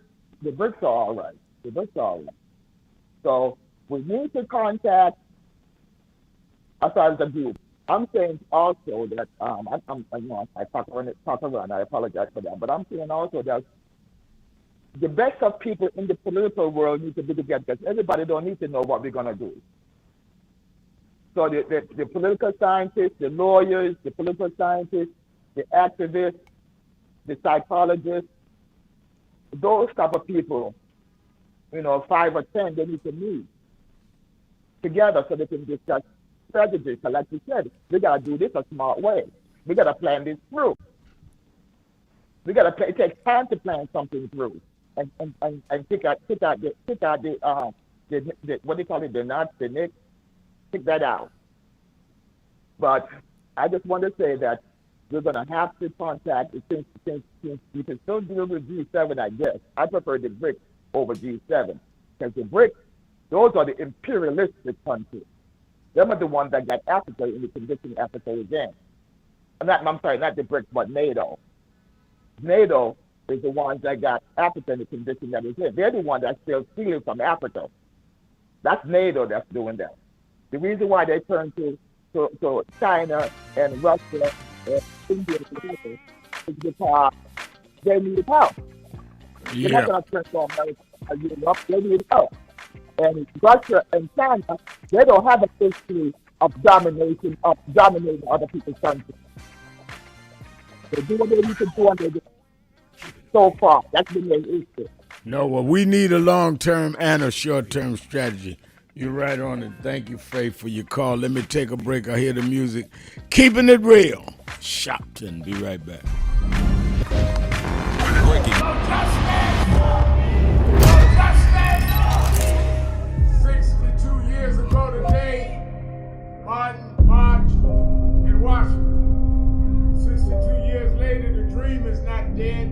BRICS are all right. So we need to contact, as far as the group. I'm saying also that I talk around. I apologize for that, but I'm saying also that the best of people in the political world need to be together, because everybody don't need to know what we're gonna do. So the political scientists, the lawyers, the political scientists, the activists, the psychologists, those type of people, 5 or 10, they need to meet together so they can discuss strategies. So like you said, we gotta do this a smart way. We gotta plan this through. It takes time to plan something through, and pick out the what they call it, the nuts, the nicks, pick that out. But I just want to say that we're going to have to contact, since we can still deal with G7, I guess. I prefer the BRICS over G7, because the BRICS, those are the imperialistic countries. Them are the ones that got Africa in the condition Africa is in. I'm sorry, not the BRICS, but NATO. NATO is the ones that got Africa in the condition that it's in. They're the ones that still steal from Africa. That's NATO that's doing that. The reason why they turn to China and Russia and India is because they need help. They're not going to turn to America or Europe. They need help. And Russia and China, they don't have a history of dominating other people's countries. They do what they need to do, and they do so far. That's the main issue. No, well, we need a long-term and a short-term strategy. You're right on it. Thank you, Faith, for your call. Let me take a break. I hear the music. Keeping it real. Sharpton. Be right back. Breaking. 62 years ago today, Martin marched in Washington. 62 years later, the dream is not dead.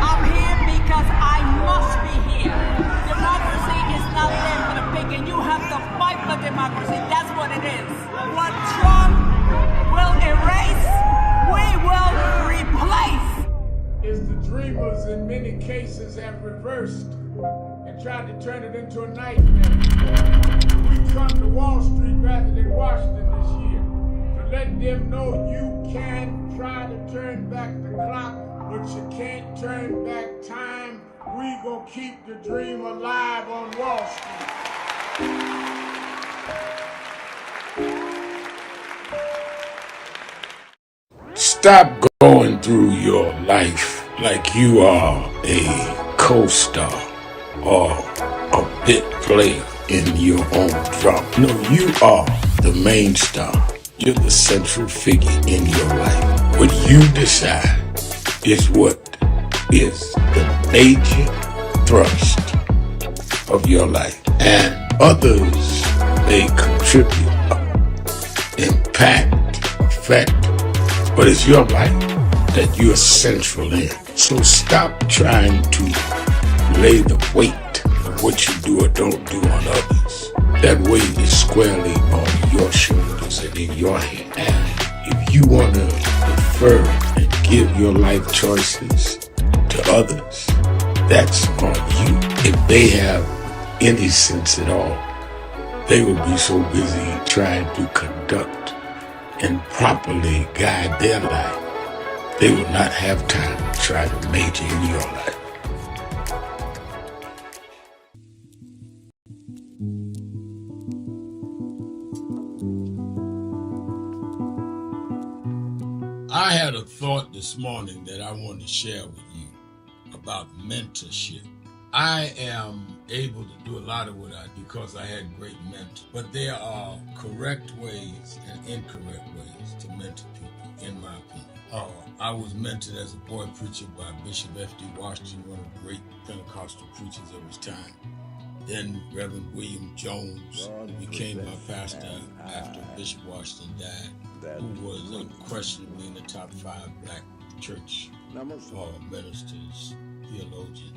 I'm here because I must be here. Democracy is not there for the pig, and you have to fight for democracy. That's what it is. What Trump will erase, we will replace. Is the dreamers in many cases have reversed and tried to turn it into a nightmare. We come to Wall Street rather than Washington this year to let them know you can try to turn back the clock, but you can't turn back time. We gonna keep the dream alive on Wall Street. Stop going through your life like you are a co-star or a bit player in your own drama. No, you are the main star. You're the central figure in your life. What you decide is what is the major thrust of your life. And others may contribute, impact, affect, but it's your life that you're central in. So stop trying to lay the weight of what you do or don't do on others. That weight is squarely on your shoulders and in your hand. And if you want to defer and give your life choices to others, that's on you. If they have any sense at all, they will be so busy trying to conduct and properly guide their life, they will not have time to try to major in your life. I had a thought this morning that I want to share with you about mentorship. I am able to do a lot of what I do because I had great mentors, but there are correct ways and incorrect ways to mentor people, in my opinion. I was mentored as a boy preacher by Bishop F.D. Washington, one of the great Pentecostal preachers of his time. Then Reverend William Jones became my pastor after Bishop Washington died, who was unquestionably in the top 5 black church ministers, theologians.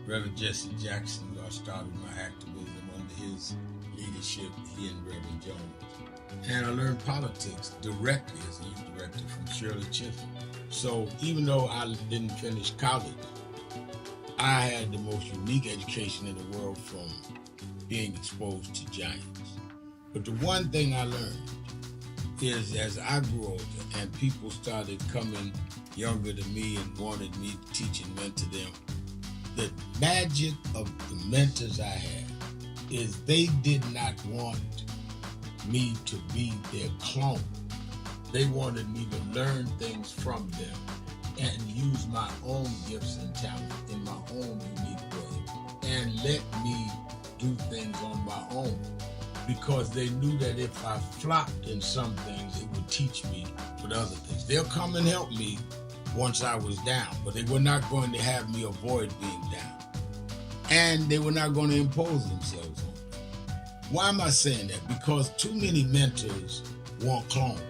Reverend Jesse Jackson, who I started my activism under his leadership, he and Reverend Jones. And I learned politics directly as a youth director from Shirley Chisholm. So even though I didn't finish college, I had the most unique education in the world from being exposed to giants. But the one thing I learned is as I grew older and people started coming younger than me and wanted me to teach and mentor them, the magic of the mentors I had is they did not want me to be their clone. They wanted me to learn things from them and use my own gifts and talent in my own unique way and let me do things on my own. because they knew that if I flopped in some things, it would teach me for the other things. They'll come and help me once I was down, but they were not going to have me avoid being down. And they were not going to impose themselves on me. Why am I saying that? Because too many mentors want clones,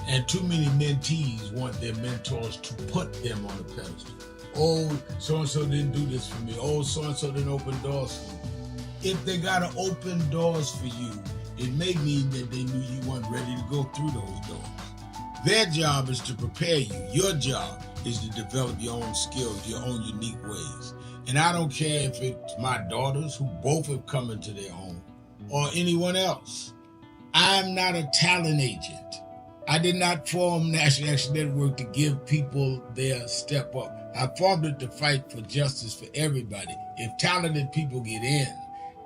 and too many mentees want their mentors to put them on a pedestal. Oh, so-and-so didn't do this for me. Oh, so-and-so didn't open doors for me. If they got to open doors for you, it may mean that they knew you weren't ready to go through those doors. Their job is to prepare you. Your job is to develop your own skills, your own unique ways. And I don't care if it's my daughters, who both have come into their home, or anyone else. I'm not a talent agent. I did not form National Action Network to give people their step up. I formed it to fight for justice for everybody. If talented people get in,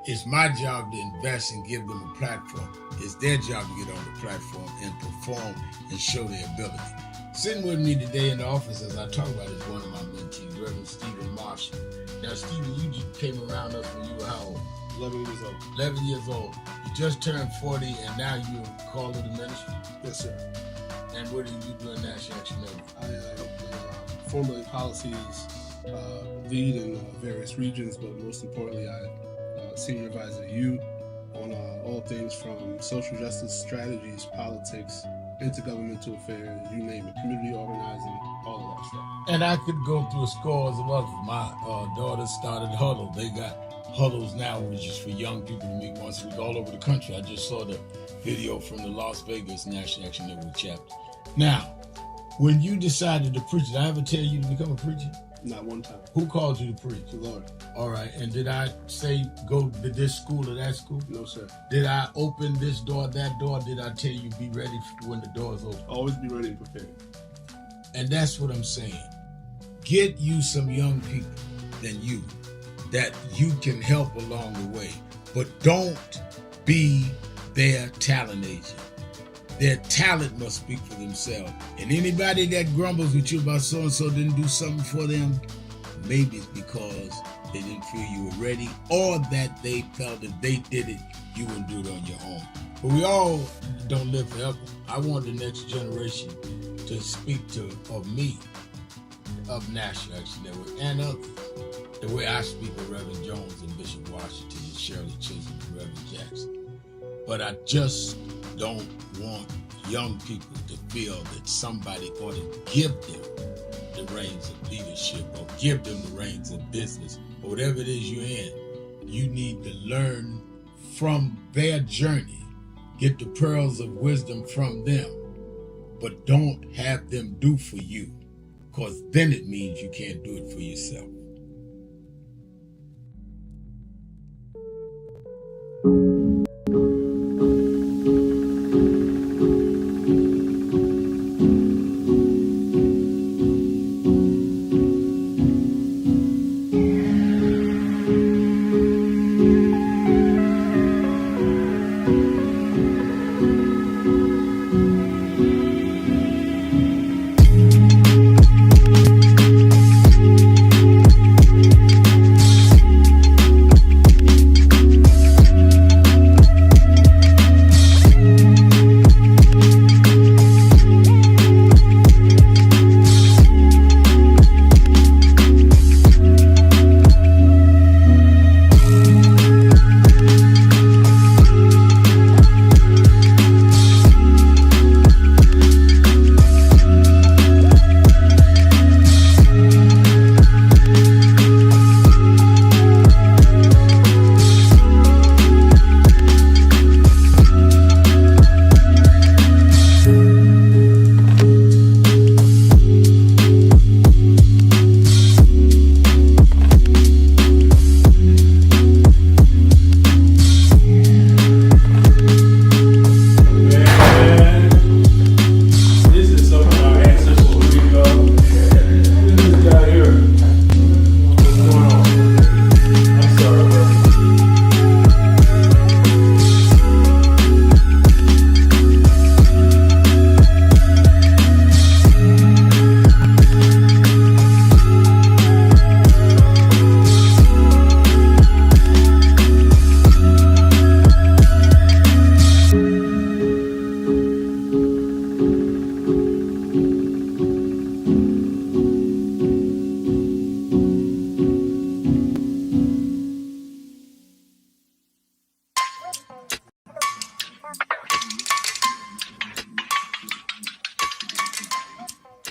it's my job to invest and give them a platform. It's their job to get on the platform and perform and show their ability. Sitting with me today in the office as I talk about is one of my mentees, Reverend Stephen Marshall. Now, Stephen, you just came around us when you were how old? 11 years old. 11 years old. You just turned 40 and now you're called to the ministry? Yes, sir. And what do you do in National Action Network? I formulate policies, lead in various regions, but most importantly, I senior advisor to you on all things from social justice strategies, politics, intergovernmental affairs, you name it, community organizing, all of that stuff. And I could go through scores of others. My daughters started Huddle. They got Huddles now, which is for young people to meet once a week all over the country. I just saw the video from the Las Vegas National Action Network chapter. Now, when you decided to preach, did I ever tell you to become a preacher? Not one time. Who called you to preach? The Lord. All right. And did I say go to this school or that school? No, sir. Did I open this door, that door? Did I tell you be ready when the doors open? Always be ready and prepared. And that's what I'm saying. Get you some young people than you that you can help along the way. But don't be their talent agent. Their talent must speak for themselves. And anybody that grumbles with you about so-and-so didn't do something for them, maybe it's because they didn't feel you were ready, or that they felt if they did it, you wouldn't do it on your own. But we all don't live forever. I want the next generation to speak of me, of National Action Network, and others, the way I speak of Reverend Jones and Bishop Washington and Shirley Chisholm and Reverend Jackson. But I just don't want young people to feel that somebody ought to give them the reins of leadership or give them the reins of business or whatever it is you're in. You need to learn from their journey, get the pearls of wisdom from them, but don't have them do for you, because then it means you can't do it for yourself.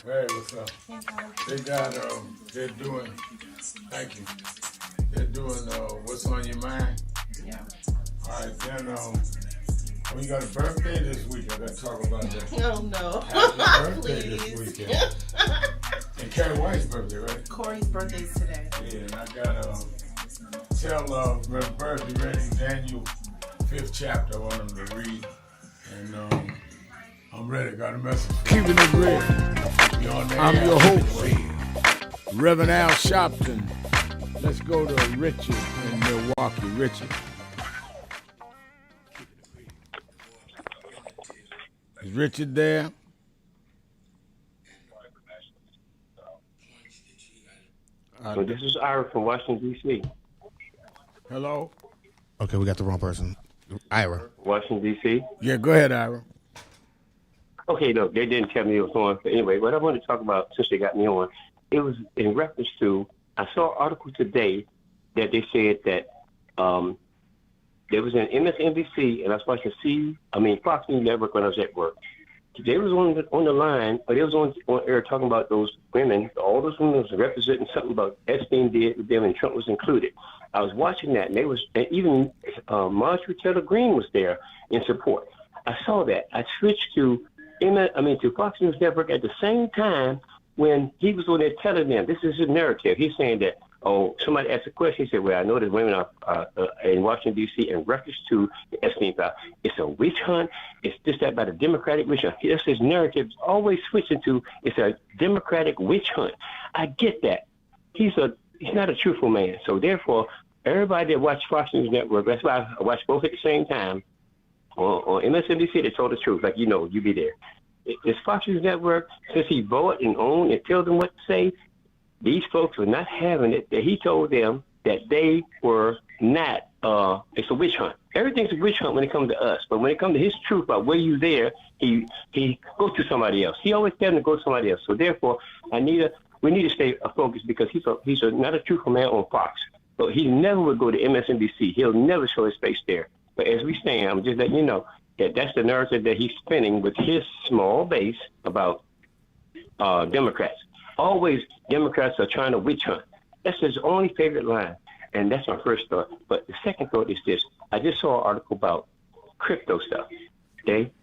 Hey, what's up? They're doing, thank you. They're doing What's on Your Mind? Yeah. All right, then, we got a birthday this week. I got to talk about that. Oh, no. Happy birthday Please. this weekend. And Carrie White's birthday, right? Corey's birthday's today. Yeah, and I got tell Reverend Bird reading Daniel 5th chapter. I want him to read. And I'm ready. Got a message. Keeping it real. I'm your host, Reverend Al Sharpton. Let's go to Richard in Milwaukee. Richard. Is Richard there? So this is Ira from Washington, D.C. Hello? Okay, we got the wrong person. Ira. Washington, D.C. Yeah, go ahead, Ira. Okay, look, they didn't tell me it was on. But anyway, what I want to talk about, since they got me on, it was in reference to, I saw an article today that they said that there was an MSNBC, and I was watching Fox News Network when I was at work. They was on the line, or they was on air talking about those women. All those women was representing something about Epstein did with them, and Trump was included. I was watching that, and even Marjorie Taylor Greene was there in support. I saw that. I switched to Fox News Network at the same time when he was on there telling them, this is his narrative. He's saying that, somebody asked a question. He said, well, I know that women are in Washington, D.C. in reference to the Epstein file. It's a witch hunt. It's this, that, by the Democratic witch hunt. That's his narrative. Always switching to, it's a Democratic witch hunt. I get that. He's not a truthful man. So therefore, everybody that watched Fox News Network, that's why I watched both at the same time. On MSNBC, they told the truth. Like, you be there. It's Fox News Network, since he bought and owned and told them what to say, these folks were not having it. That he told them that they were not, it's a witch hunt. Everything's a witch hunt when it comes to us. But when it comes to his truth about where you there, he goes to somebody else. He always tells them to go to somebody else. So therefore, we need to stay focused, because he's not a truthful man on Fox. So he never would go to MSNBC. He'll never show his face there. But as we stand, I'm just letting you know that that's the narrative that he's spinning with his small base about Democrats. Always Democrats are trying to witch hunt. That's his only favorite line. And that's my first thought. But the second thought is this. I just saw an article about crypto stuff.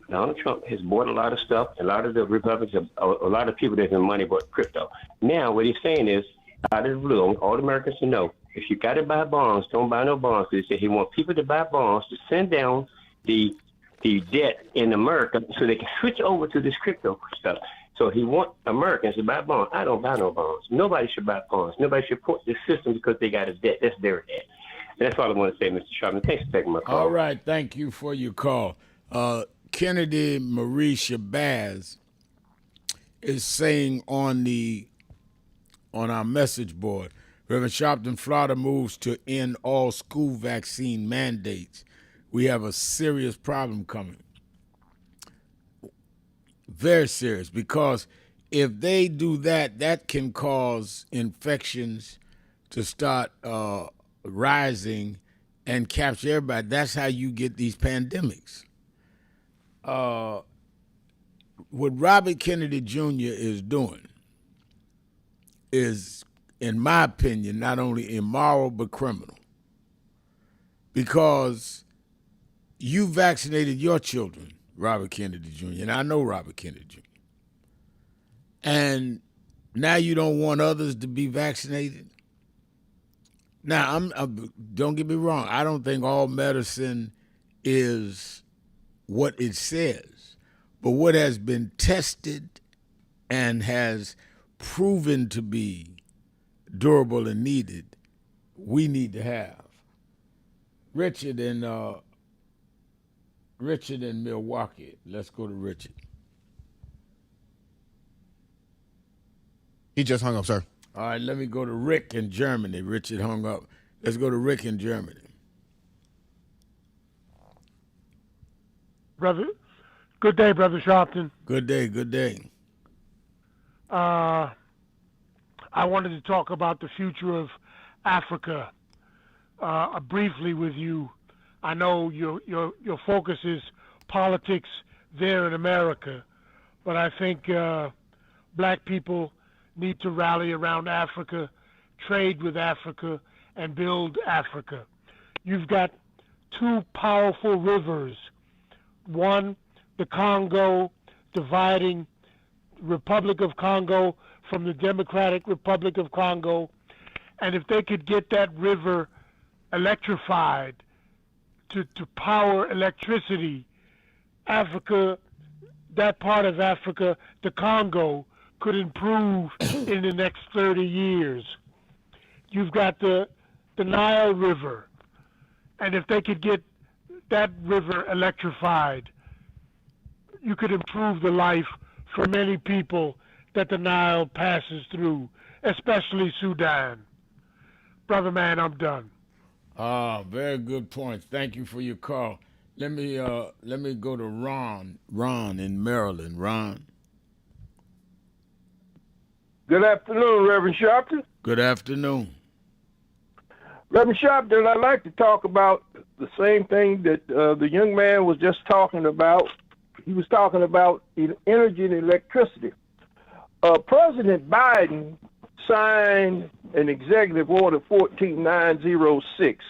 Donald Trump has bought a lot of stuff. A lot of the Republicans, a lot of people that have money bought crypto. Now, what he's saying is, out of the blue, all Americans to know, if you got to buy bonds, don't buy no bonds. Because he said he wants people to buy bonds to send down the debt in America so they can switch over to this crypto stuff. So he wants Americans to buy bonds. I don't buy no bonds. Nobody should buy bonds. Nobody should support this system because they got a debt. That's their debt. And that's all I want to say, Mr. Sharpton. Thanks for taking my call. All right. Thank you for your call. Kennedy Marie Shabazz is saying on our message board, Reverend Sharpton, Florida moves to end all school vaccine mandates. We have a serious problem coming. Very serious, because if they do that, that can cause infections to start rising and capture everybody. That's how you get these pandemics. What Robert Kennedy Jr. is doing is, in my opinion, not only immoral but criminal. Because you vaccinated your children, Robert Kennedy Jr., and I know Robert Kennedy Jr. And now you don't want others to be vaccinated? Now, don't get me wrong. I don't think all medicine is what it says. But what has been tested and has proven to be durable and needed, we need to have. Richard in Milwaukee. Let's go to Richard. He just hung up, sir. All right, let me go to Rick in Germany. Richard hung up. Let's go to Rick in Germany. Brother, good day, Brother Sharpton. Good day, good day. I wanted to talk about the future of Africa briefly with you. I know your focus is politics there in America, but I think black people need to rally around Africa, trade with Africa, and build Africa. You've got two powerful rivers. One, the Congo, dividing Republic of Congo from the Democratic Republic of Congo. And if they could get that river electrified to power electricity, Africa, that part of Africa, the Congo, could improve in the next 30 years. You've got the Nile River, and if they could get that river electrified, you could improve the life for many people that the Nile passes through, especially Sudan. Brother man, I'm done. Very good points. Thank you for your call. Let me go to Ron. Ron in Maryland. Ron. Good afternoon, Reverend Sharpton. Good afternoon. Reverend Sharpton, I'd like to talk about the same thing that the young man was just talking about. He was talking about energy and electricity. President Biden signed an executive order 14906.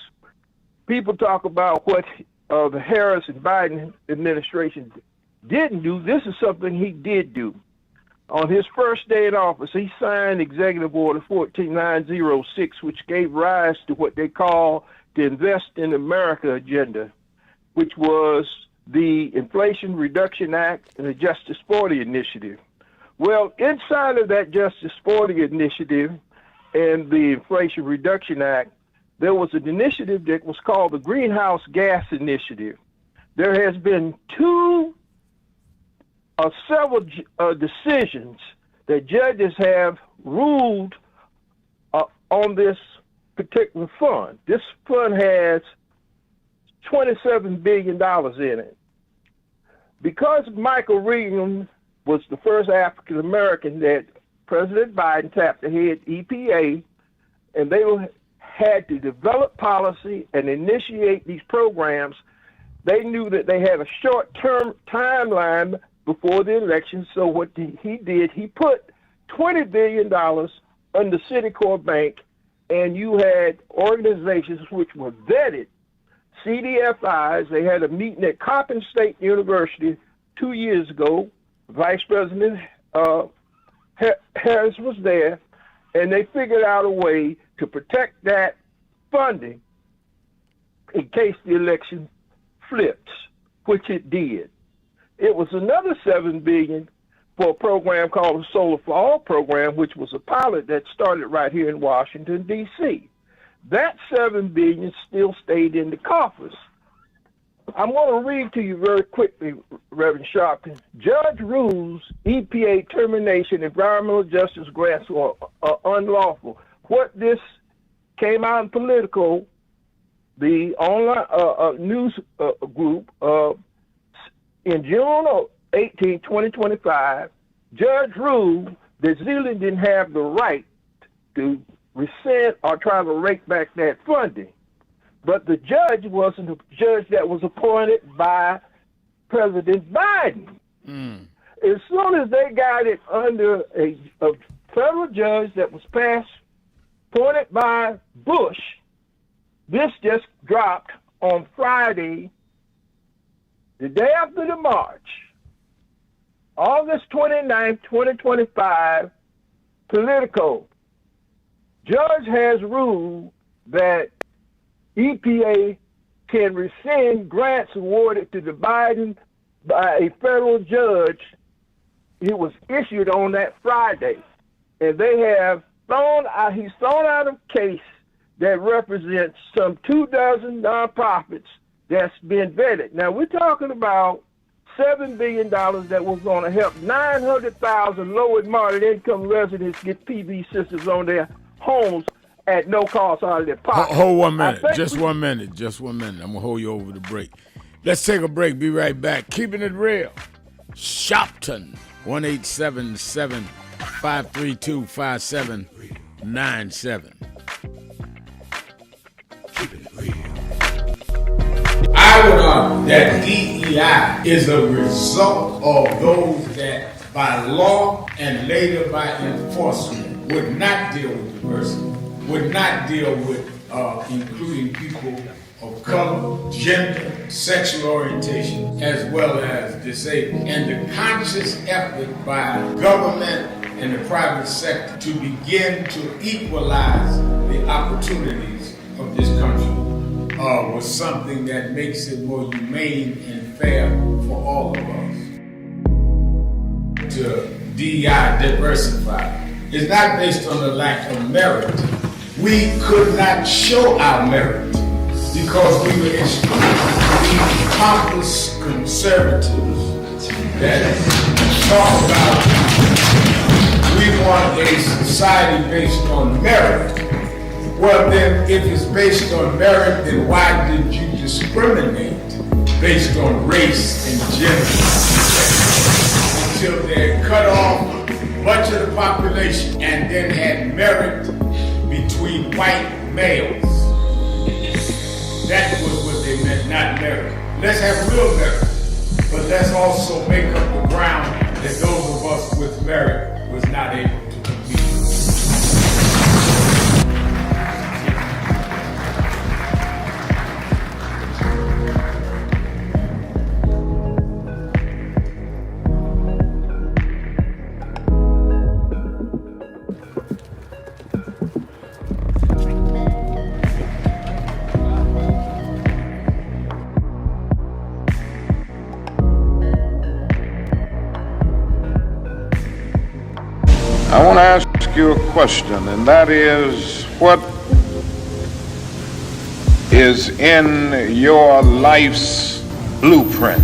People talk about what the Harris and Biden administration didn't do. This is something he did do. On his first day in office, he signed Executive Order 14906, which gave rise to what they call the Invest in America agenda, which was the Inflation Reduction Act and the Justice 40 Initiative. Well, inside of that Justice 40 Initiative and the Inflation Reduction Act, there was an initiative that was called the Greenhouse Gas Initiative. There has been several decisions that judges have ruled on this particular fund. This fund has $27 billion in it. Because Michael Regan was the first African American that President Biden tapped the head EPA, and they had to develop policy and initiate these programs, they knew that they had a short-term timeline before the election. So what he did, he put $20 billion on the Citicorp Bank, and you had organizations which were vetted, CDFIs. They had a meeting at Coppin State University 2 years ago. Vice President Harris was there, and they figured out a way to protect that funding in case the election flips, which it did. It was another $7 billion for a program called the Solar for All program, which was a pilot that started right here in Washington, D.C. That $7 billion still stayed in the coffers. I'm going to read to you very quickly, Reverend Sharpton. Judge rules EPA termination environmental justice grants are unlawful. What this came out in Politico, the online news group, in June 18, 2025, Judge ruled that Zealand didn't have the right to rescind or try to rake back that funding. But the judge wasn't a judge that was appointed by President Biden. As soon as they got it under a federal judge that was appointed by Bush, this just dropped on Friday, the day after the march, August 29th, 2025, Politico. Judge has ruled that EPA can rescind grants awarded to the Biden by a federal judge. It was issued on that Friday. And they have he's thrown out a case that represents some 24 nonprofits that's been vetted. Now, we're talking about $7 billion that was going to help 900,000 low and moderate income residents get PV systems on their homes at no cost out of their pocket. Hold 1 minute. Just 1 minute. Just 1 minute. I'm going to hold you over the break. Let's take a break. Be right back. Keeping it real. Sharpton, 1-877-532-5797. Keeping it real. I would reality that DEI is a result of those that by law and later by enforcement would not deal with diversity, would not deal with including people of color, gender, sexual orientation, as well as disabled. And the conscious effort by government and the private sector to begin to equalize the opportunities of this country was something that makes it more humane and fair for all of us. To DEI diversify is not based on the lack of merit. We could not show our merit because we were pompous conservatives that talk about we want a society based on merit. Well then, if it's based on merit, then why did you discriminate based on race and gender? Until they cut off much of the population and then had merit between white males. That was what they meant, not merit. Let's have real merit, but let's also make up the ground that those of us with merit was not able to compete. I want to ask you a question, and that is, what is in your life's blueprint?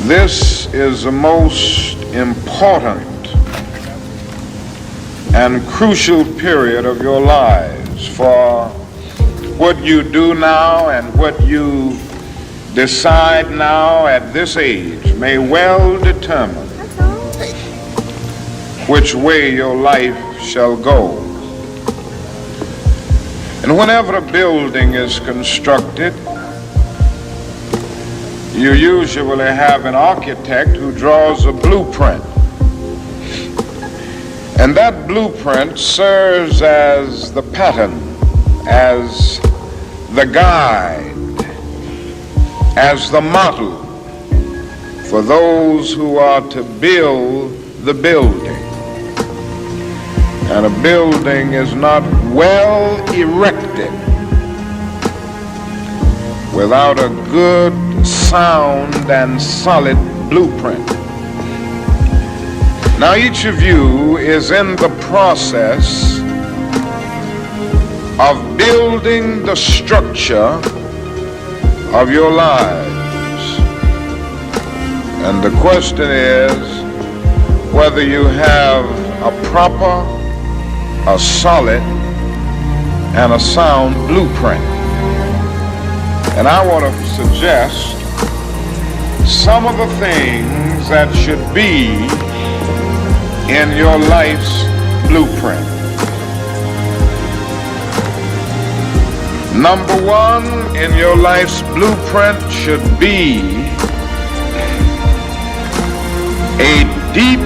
This is the most important and crucial period of your lives, for what you do now and what you decide now at this age may well determine which way your life shall go. And whenever a building is constructed, you usually have an architect who draws a blueprint. And that blueprint serves as the pattern, as the guide, as the model for those who are to build the building. And a building is not well erected without a good, sound, and solid blueprint. Now each of you is in the process of building the structure of your lives. And the question is whether you have a proper, a solid, and a sound blueprint. And I want to suggest some of the things that should be in your life's blueprint. Number one in your life's blueprint should be a deep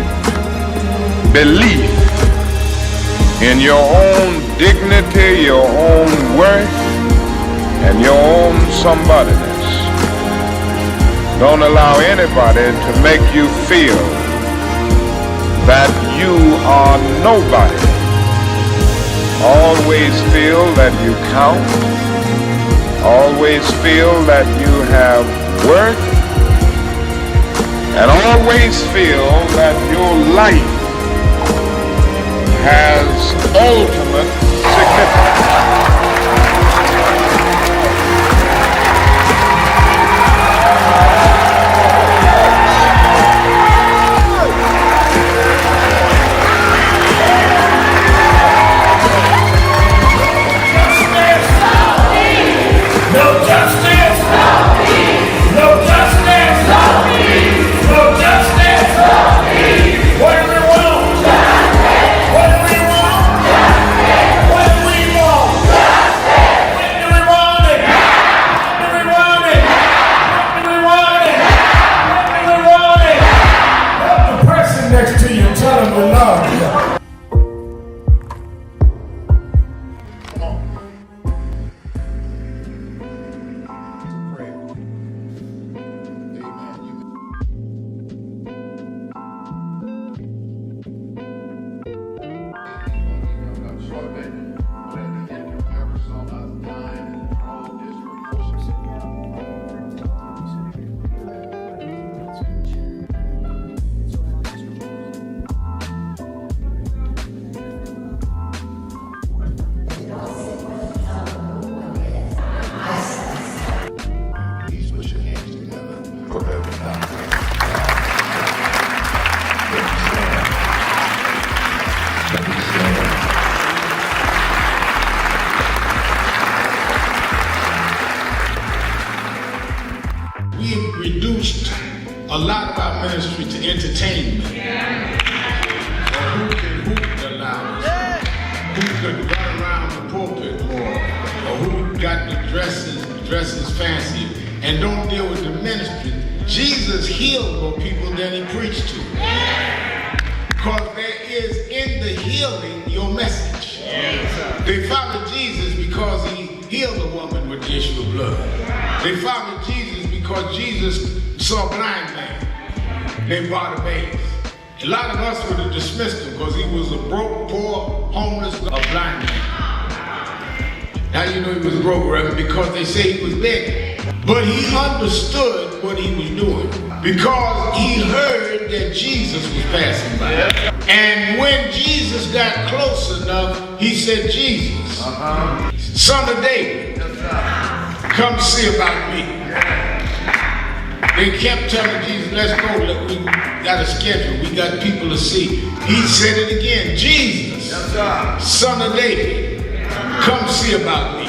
belief in your own dignity, your own worth, and your own somebodyness. Don't allow anybody to make you feel that you are nobody. Always feel that you count. Always feel that you have worth. And always feel that your life has ultimate significance. What do we want? we've reduced a lot of our ministry to entertainment. Or who can hoop the loudest? Who can run around the pulpit more? Or who got the dresses fancy and don't deal with the ministry? Jesus healed more people than he preached to. Because there is in the healing your message. They followed Jesus because he healed a woman with the issue of blood. They followed Jesus because Jesus saw a blind man named Bartimaeus. A lot of us would have dismissed him because he was a broke, poor, homeless, a blind man. How you know he was broke, Reverend? Because they say he was begging. But he understood what he was doing because he heard that Jesus was passing by. And when Jesus got close enough, he said, Jesus, son of David, come see about me. They kept telling Jesus, let's go, look, we got a schedule, we got people to see. He said it again, Jesus, son of David, come see about me.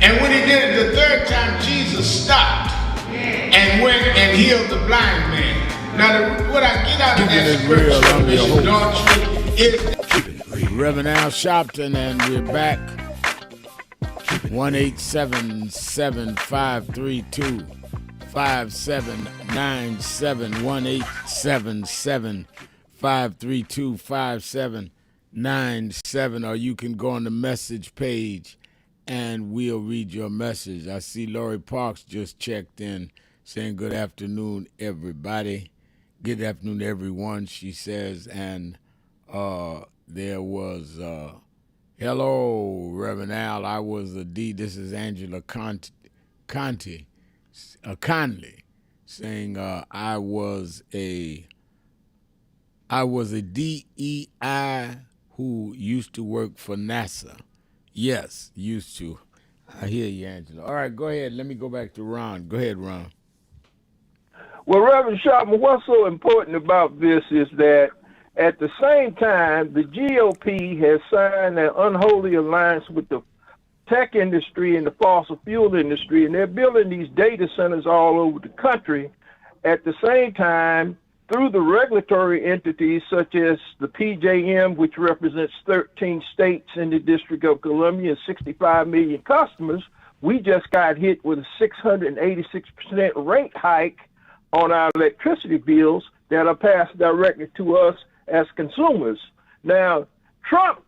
And when he did it the third time, Jesus stopped and went and healed the blind man. Now, what I get out of that scripture is Reverend Al Sharpton, and we're back. 1-877-532-5797, 1-877-532-5797, or you can go on the message page and we'll read your message. I see Lori Parks just checked in saying good afternoon, everybody. Good afternoon, everyone, she says. And there was, hello, Reverend Al. I was a D. This is Angela Conley saying I was a DEI who used to work for NASA. Yes, used to. I hear you, Angela. All right, go ahead. Let me go back to Ron. Go ahead, Ron. Well, Reverend Sharpton, what's so important about this is that at the same time, the GOP has signed an unholy alliance with the tech industry and the fossil fuel industry, and they're building these data centers all over the country. At the same time, through the regulatory entities such as the PJM, which represents 13 states in the District of Columbia and 65 million customers, we just got hit with a 686% rate hike on our electricity bills that are passed directly to us as consumers. Now, Trump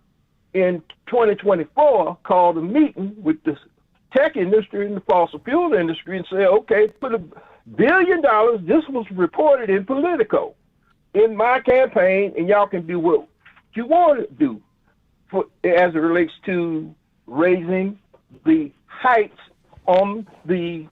in 2024 called a meeting with the tech industry and the fossil fuel industry and said, okay, put $1 billion, this was reported in Politico, in my campaign, and y'all can do what you want to do as it relates to raising the heights on the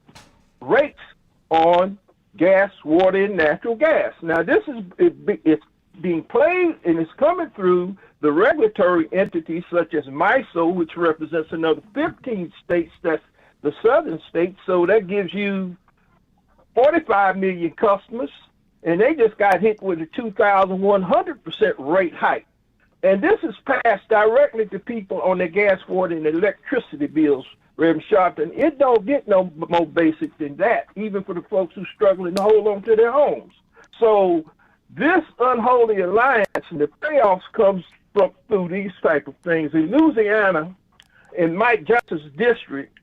rates on gas, water, and natural gas. Now, this is it's being played, and it's coming through the regulatory entities such as MISO, which represents another 15 states, that's the southern states, so that gives you 45 million customers, and they just got hit with a 2,100% rate hike. And this is passed directly to people on their gas, water, and electricity bills, Reverend Sharpton. It don't get no more basic than that, even for the folks who are struggling to hold on to their homes. So this unholy alliance and the payoffs comes through these type of things. In Louisiana, in Mike Johnson's district,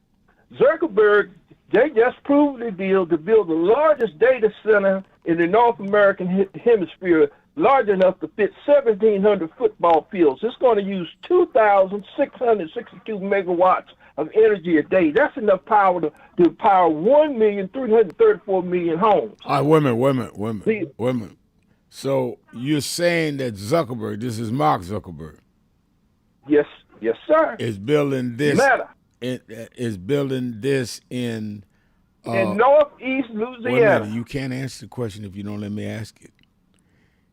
Zuckerberg, they just proved the deal to build the largest data center in the North American hemisphere, large enough to fit 1,700 football fields. It's going to use 2,662 megawatts of energy a day. That's enough power to power 1,334,000 homes. All right, wait a minute. So you're saying that Zuckerberg, this is Mark Zuckerberg. Yes, sir. Is building this. Meta. Is building this in northeast Louisiana. Wait a minute, you can't answer the question if you don't let me ask it.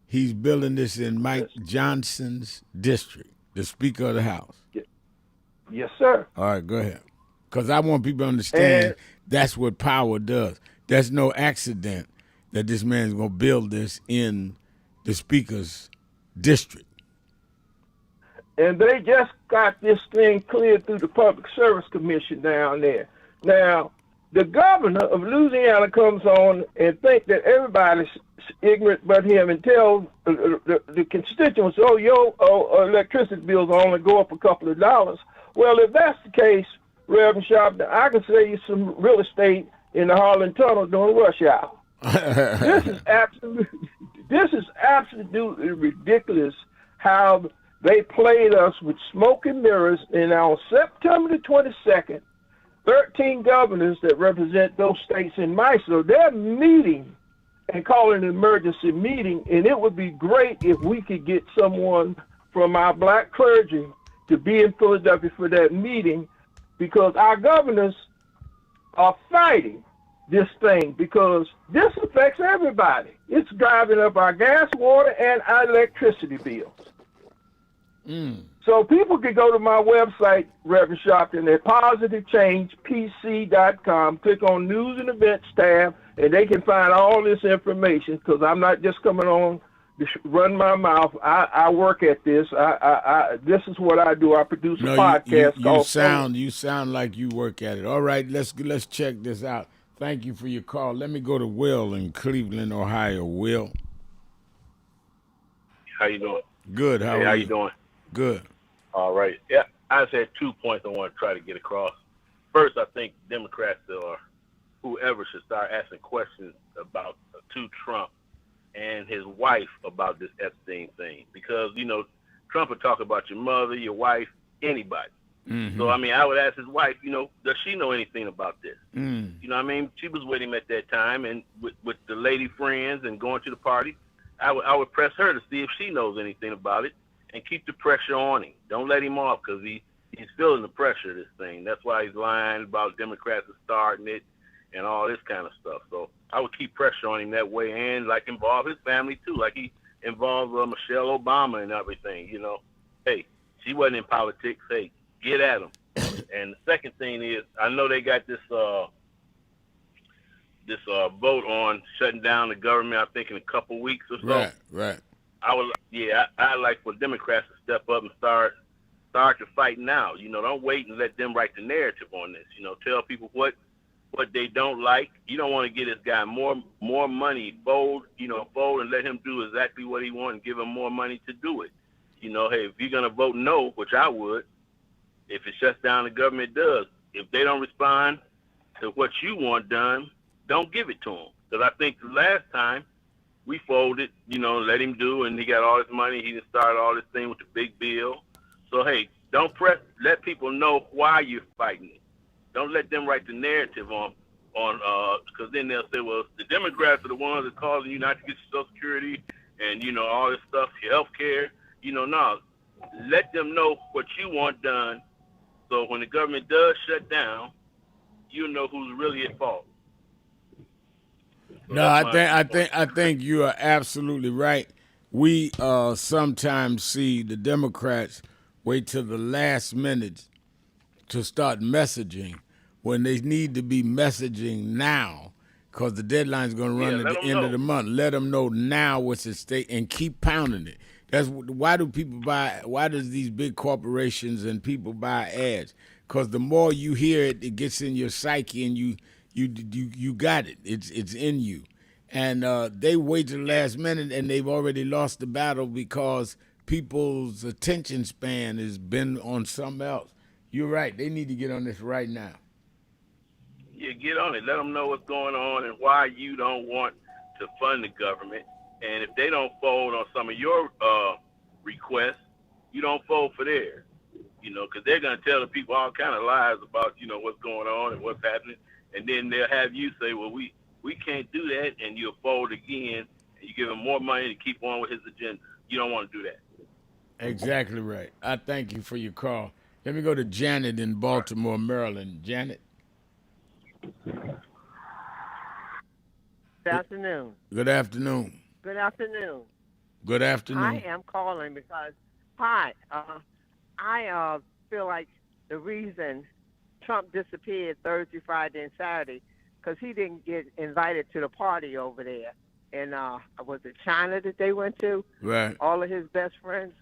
He's building this in Mike Johnson's district, the Speaker of the House. Yes, sir. All right, go ahead. Because I want people to understand that's what power does. There's no accident that this man's going to build this in the Speaker's district. And they just got this thing cleared through the Public Service Commission down there. Now, the governor of Louisiana comes on and think that everybody's ignorant but him and tells the constituents, oh, your electricity bills only go up a couple of dollars. Well, if that's the case, Reverend Sharpton, I can sell you some real estate in the Harlan Tunnel during rush hour. This is absolutely ridiculous how they played us with smoke and mirrors. And on September the 22nd, 13 governors that represent those states in MISO, they're meeting and calling an emergency meeting, and it would be great if we could get someone from our black clergy to be in Philadelphia for that meeting, because our governors are fighting this thing, because this affects everybody. It's driving up our gas, water, and our electricity bills. So people can go to my website, Reverend Sharpton, at positivechangepc.com, click on News and Events tab, and they can find all this information, because I'm not just coming on to run my mouth. I work at this. This is what I do. I produce a podcast called You sound like you work at it. All right, let's check this out. Thank you for your call. Let me go to Will in Cleveland, Ohio. Will. How you doing? Good. How you doing? Good. All right. Yeah, I just had 2 points I want to try to get across. First, I think Democrats or whoever should start asking questions about to Trump and his wife about this Epstein thing, because Trump would talk about your mother, your wife, anybody. Mm-hmm. So I mean, I would ask his wife, does she know anything about this? Mm. You know what I mean? She was with him at that time, and with the lady friends and going to the party, I would press her to see if she knows anything about it, and keep the pressure on him. Don't let him off, because he's feeling the pressure of this thing. That's why he's lying about Democrats starting it and all this kind of stuff. So I would keep pressure on him that way, and involve his family too, like he involved Michelle Obama and everything. Hey, she wasn't in politics. Hey, get at him. And the second thing is, I know they got this vote on shutting down the government, I think in a couple weeks or so. Right. I'd like for Democrats to step up and start to fight now. Don't wait and let them write the narrative on this. Tell people what they don't like. You don't want to get this guy more money, fold and let him do exactly what he wants and give him more money to do it. Hey, if you're gonna vote no, which I would, if it shuts down the government, it does. If they don't respond to what you want done, don't give it to them. Because I think the last time we folded, let him do, and he got all his money. He just started all this thing with the big bill. So, hey, don't let people know why you're fighting it. Don't let them write the narrative on, because then they'll say, well, the Democrats are the ones that causing you not to get your Social Security and, all this stuff, your health care. No, let them know what you want done. So when the government does shut down, you know who's really at fault. So no, I think you are absolutely right. We sometimes see the Democrats wait till the last minute to start messaging when they need to be messaging now, because the deadline is going to run at the end of the month. Let them know now what's at stake and keep pounding it. That's why do people buy? Why does these big corporations and people buy ads? Because the more you hear it, it gets in your psyche, and you got it. It's in you, and they wait to the last minute, and they've already lost the battle because people's attention span has been on something else. You're right. They need to get on this right now. Yeah, get on it. Let them know what's going on and why you don't want to fund the government. And if they don't fold on some of your requests, you don't fold for theirs. Because they're going to tell the people all kind of lies about, what's going on and what's happening. And then they'll have you say, well, we can't do that. And you'll fold again. And you give him more money to keep on with his agenda. You don't want to do that. Exactly right. I thank you for your call. Let me go to Janet in Baltimore, Maryland. Janet. Good afternoon. Good afternoon. Good afternoon. Good afternoon. I am calling because, I feel like the reason Trump disappeared Thursday, Friday, and Saturday, because he didn't get invited to the party over there. And was it China that they went to? Right. All of his best friends.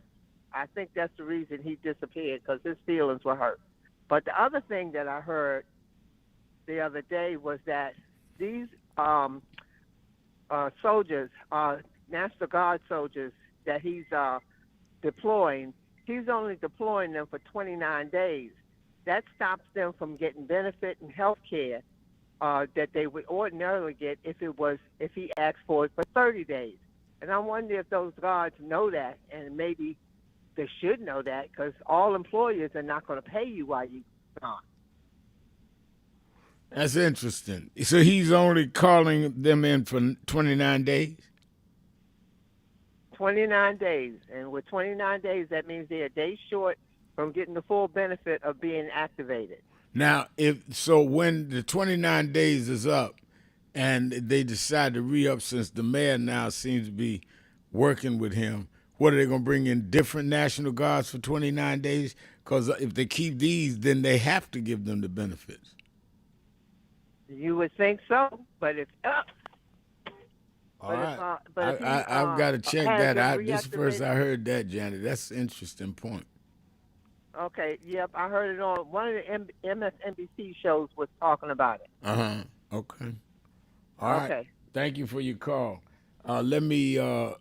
I think that's the reason he disappeared, because his feelings were hurt. But the other thing that I heard the other day was that these soldiers, National Guard soldiers that he's deploying, he's only deploying them for 29 days. That stops them from getting benefit and health care that they would ordinarily get if he asked for it for 30 days. And I wonder if those guards know that, and maybe they should know that, because all employers are not going to pay you while you're gone. That's interesting. So he's only calling them in for 29 days? 29 days. And with 29 days, that means they're a day short from getting the full benefit of being activated. Now, when the 29 days is up and they decide to re-up, since the mayor now seems to be working with him, what are they going to bring in different National Guards for 29 days? Because if they keep these, then they have to give them the benefits. You would think so, but if All right. I've got to check that out. This is the first I heard that, Janet. That's an interesting point. Okay, yep, I heard it on one of the MSNBC shows was talking about it. Okay. All right. Thank you for your call. Let me go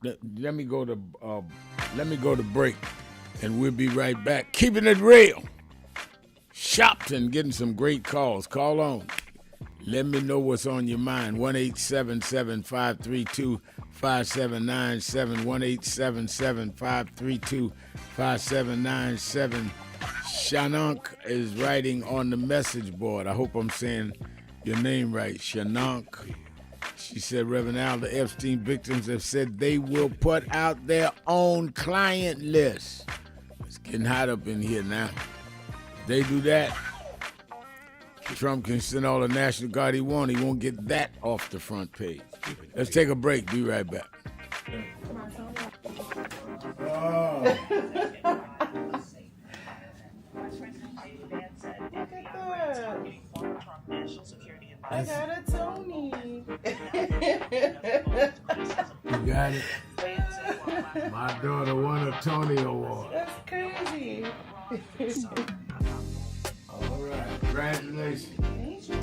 to break, and we'll be right back. Keeping it real. Sharpton getting some great calls. Call on. Let me know what's on your mind. 1-877-532-5797. 1-877-532-5797. Shanonk is writing on the message board. I hope I'm saying your name right. Shanonk. She said, Reverend Al, the Epstein victims have said they will put out their own client list. It's getting hot up in here now. They do that, Trump can send all the National Guard he wants. He won't get that off the front page. Let's take a break. Be right back. I got a Tony. You got it? My daughter won a Tony Award. That's crazy. All right. Congratulations. Thank you.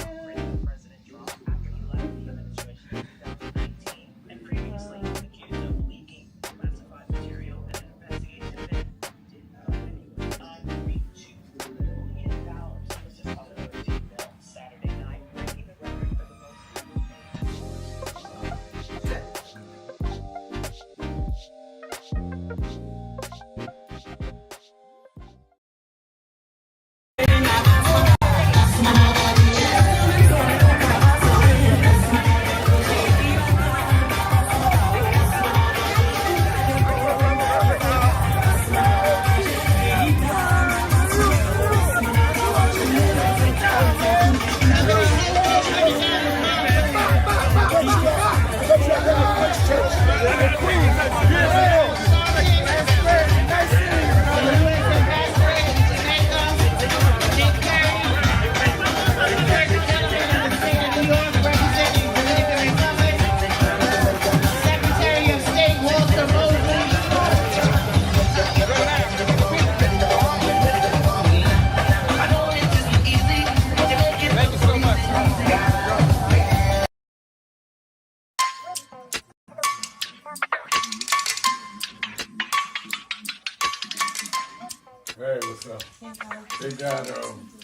Hey, what's up?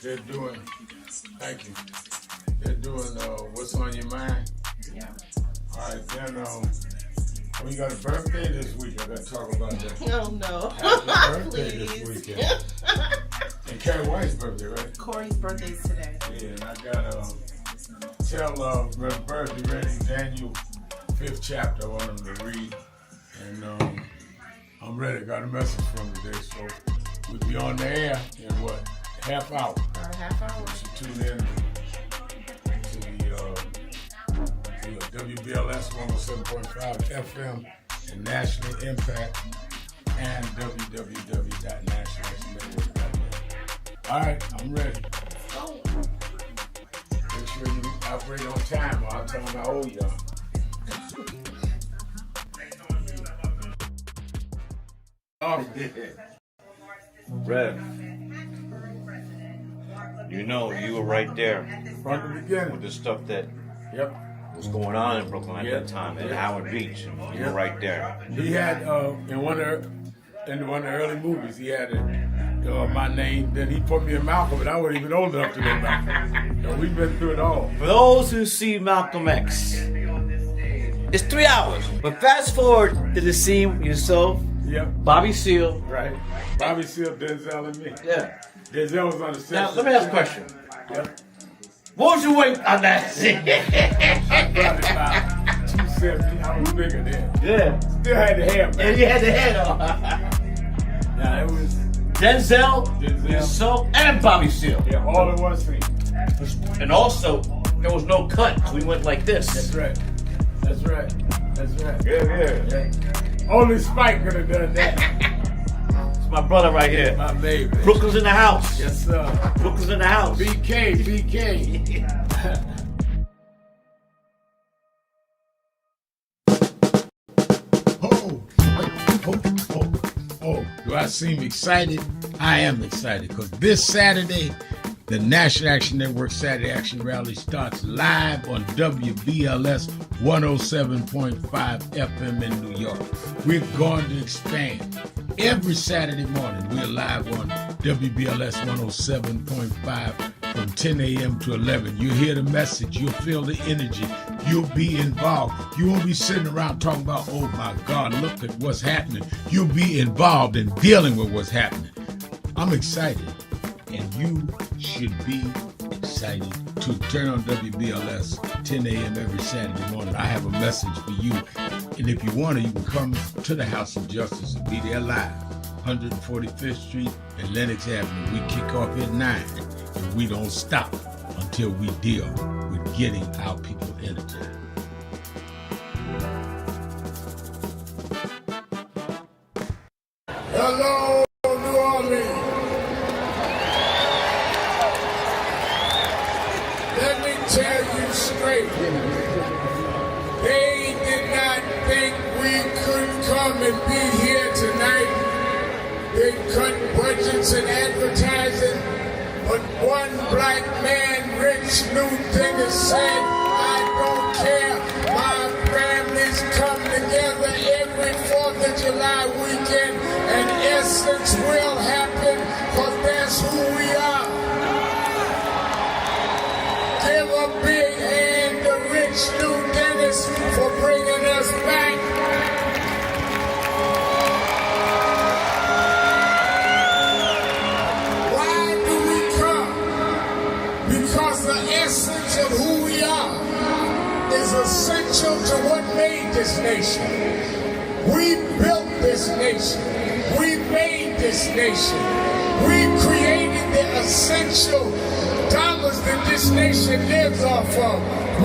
They're doing, thank you. They're doing What's on Your Mind? Yeah. All right, then, we got a birthday this week. I got to talk about that. Oh, no. Happy birthday this weekend. And Carrie White's birthday, right? Corey's birthday's today. Yeah, and I got to tell Reverend Bird to read Daniel 5th chapter. I want him to read. And I'm ready. Got a message from today, so we'll be on the air in what? Half hour. About a half hour. So tune in to the WBLS 107.5 FM and National Impact and www.nationalnetwork.net. All right, I'm ready. Oh. Make sure you operate on time, or I'll tell them how old you are. Oh, Rev, you know, you were right there From the beginning. With the stuff that Yep. was going on in Brooklyn at Yep. that time, at Yep. Howard Beach. You were right there. He had in one of the early movies, he had my name. Then he put me in Malcolm, and I wasn't even old enough to know Malcolm. So we've been through it all. For those who see Malcolm X, it's 3 hours. But fast forward to the scene with yourself, Bobby Seale. Right. Bobby Seale, Denzel, and me. Yeah. Denzel was on the set. Now, let me ask a question. Yep. What was your weight on that scene? I brought it about 270. I was bigger then. Yeah. Still had the hair, man. Yeah, you had the head on. Yeah, it was Denzel, yourself, and Bobby Seale. Yeah, all in one scene. And also, there was no cut. We went like this. That's right. That's right. That's right. Yeah. Only Spike could have done that. It's my brother right here. My baby. Brooklyn's in the house. Yes, sir. Brooklyn's in the house. BK. Oh, do I seem excited? I am excited because this Saturday, the National Action Network Saturday Action Rally starts live on WBLS 107.5 FM in New York. We're going to expand. Every Saturday morning, we're live on WBLS 107.5 from 10 a.m. to 11. You'll hear the message. You'll feel the energy. You'll be involved. You won't be sitting around talking about, oh my God, look at what's happening. You'll be involved in dealing with what's happening. I'm excited, and you should be excited too. Turn on WBLS 10 a.m. every Saturday morning. I have a message for you. And if you want to, you can come to the House of Justice and be there live. 145th Street and Lenox Avenue. We kick off at 9, and we don't stop until we deal with getting our people energy. Hello, New Orleans. Let me tell you straight. They did not think we could come and be here tonight. They cut budgets and advertising, but one black man, Rich Newton, said, I don't care. My families come together every 4th of July weekend, and Essence will happen, because that's who we are. Give a big hand to Rich New Dennis for bringing us back. Why do we come? Because the essence of who we are is essential to what made this nation. We built this nation. We made this nation. We created the essential dollars that this nation lives off of.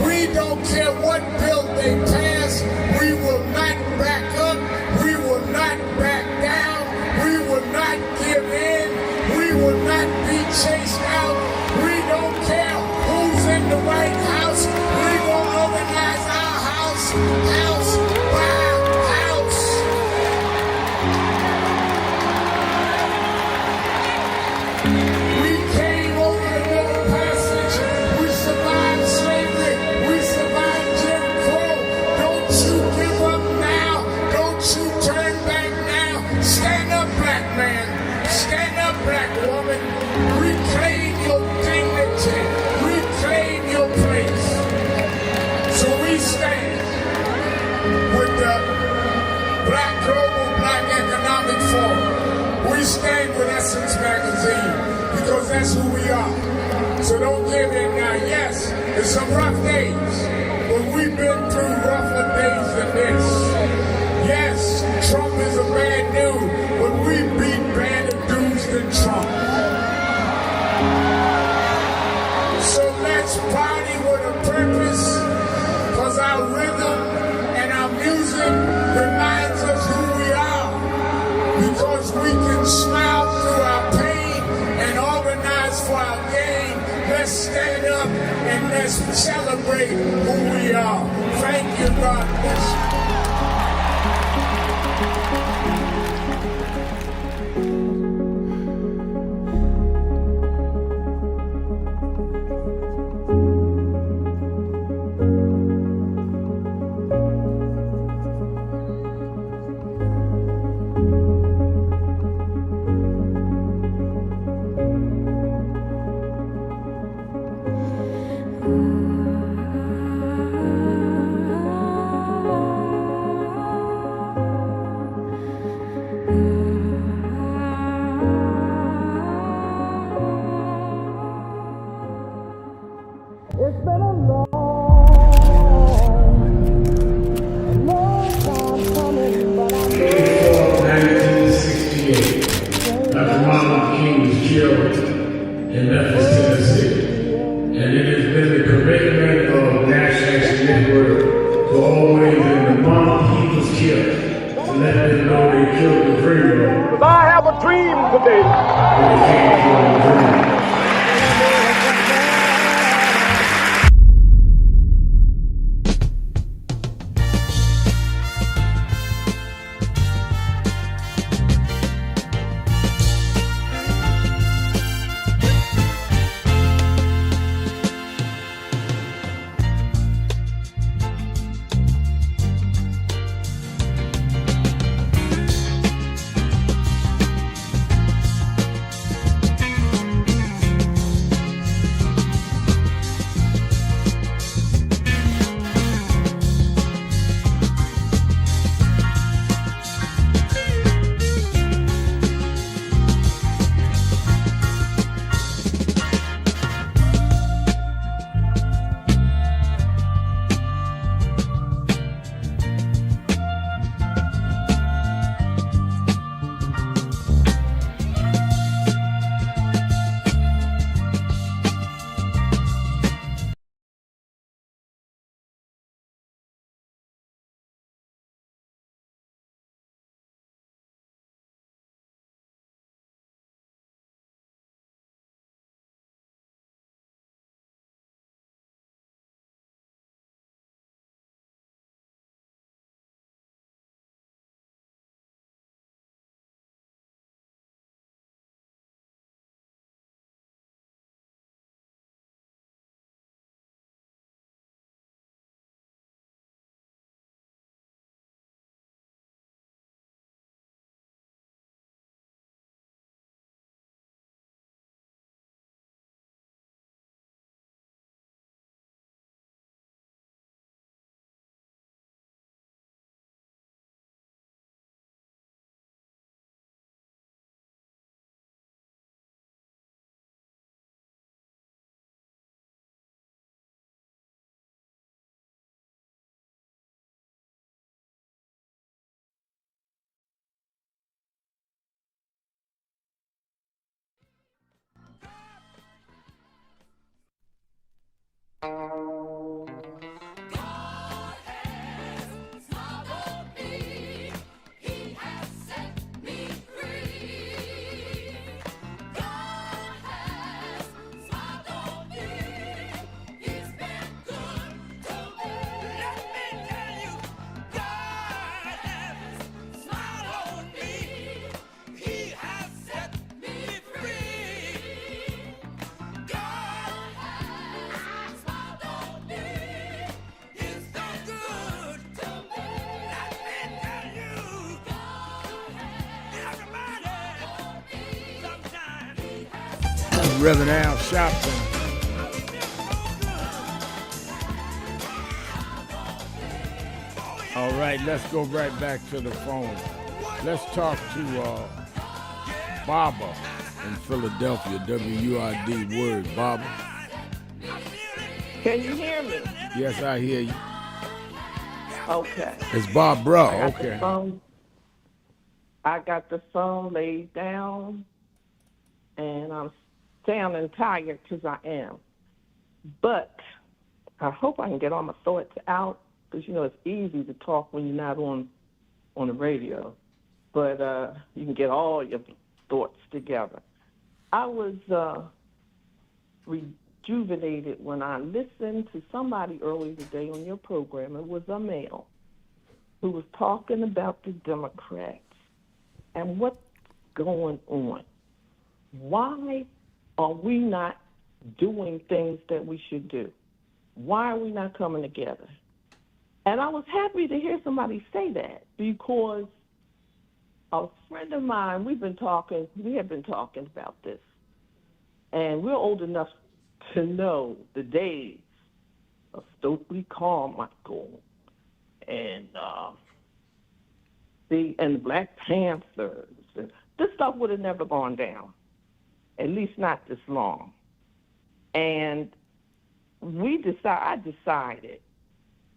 We don't care what bill they pass. We will not back up. We will not back down. We will not give in. We will not be chased out. We don't care who's in the White House. We will organize our house by house. We came over the Middle Passage. We survived slavery. We survived Jim Crow. Don't you give up now. Don't you turn back now. Stand up, black man. Stand up, black woman. Reclaim your dignity. Reclaim your place. So we stand with the Black Global Black Economic Forum. We stand with Essence Magazine because that's who we are. So don't give in now. Yes, there's some rough days, but we've been through rougher days than this. Yes, Trump is a bad dude, but we beat badder dudes than Trump. So let's party with a purpose, because our rhythm and our music reminds us who we are, because we can smile through our pain and organize for our gain. Let's stand up and let's celebrate who we are. Thank you, God bless you. in Memphis, Tennessee. And it has been the commitment of Nash Action Network to always, in the month he was killed, to let them know they killed the dreamer. Because I have a dream today. They can't kill the dreamer. Reverend Al Sharpton. All right, let's go right back to the phone. Let's talk to Barbara in Philadelphia, WURD Word. Barbara. Can you hear me? Yes, I hear you. Okay. It's Barbara. I got Okay. the phone. I got the phone laid down, and I'm sounding tired because I am. But I hope I can get all my thoughts out because, you know, it's easy to talk when you're not on the radio. But you can get all your thoughts together. I was rejuvenated when I listened to somebody earlier today on your program. It was a male who was talking about the Democrats and what's going on. Why are we not doing things that we should do? Why are we not coming together? And I was happy to hear somebody say that because a friend of mine, we have been talking about this. And we're old enough to know the days of Stokely Carmichael and the Black Panthers. And this stuff would have never gone down, at least not this long. And I decided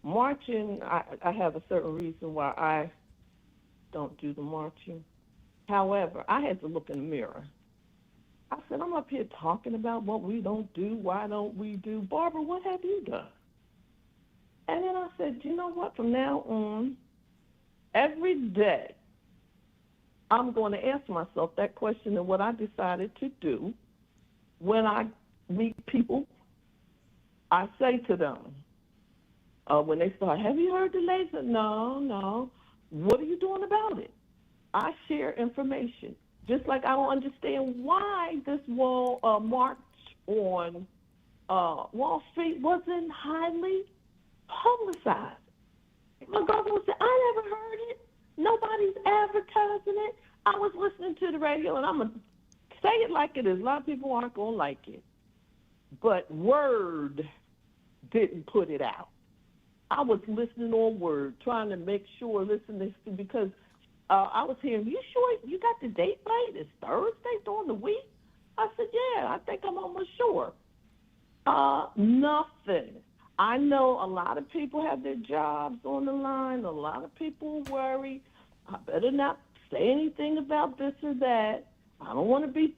marching. I have a certain reason why I don't do the marching. However, I had to look in the mirror I said, I'm up here talking about what we don't do. Why don't we do? Barbara, what have you done? And then I said, you know what? From now on, every day, I'm going to ask myself that question. And what I decided to do when I meet people, I say to them, when they start, have you heard the laser? No, no. What are you doing about it? I share information. Just like I don't understand why this march on Wall Street wasn't highly publicized. My girlfriend said, I never heard it. Nobody's advertising it. I was listening to the radio, and I'm going to say it like it is. A lot of people aren't going to like it. But Word didn't put it out. I was listening on Word, trying to make sure, because I was hearing, you sure you got the date right? It's Thursday during the week? I said, yeah, I think I'm almost sure. Nothing. I know a lot of people have their jobs on the line. A lot of people worry. I better not say anything about this or that. I don't want to be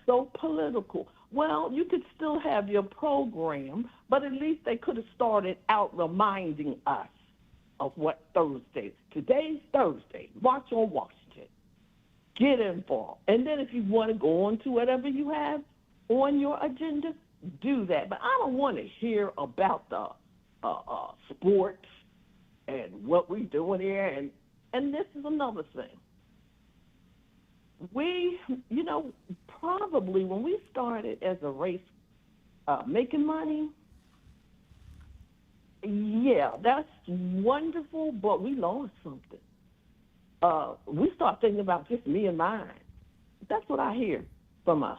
so political. Well, you could still have your program, but at least they could have started out reminding us of what Thursday. Today's Thursday. March on Washington. Get involved. And then if you want to go on to whatever you have on your agenda, do that. But I don't want to hear about the sports and what we're doing here. And this is another thing. We, probably when we started as a race making money, yeah, that's wonderful, but we lost something. We start thinking about just me and mine. That's what I hear from us.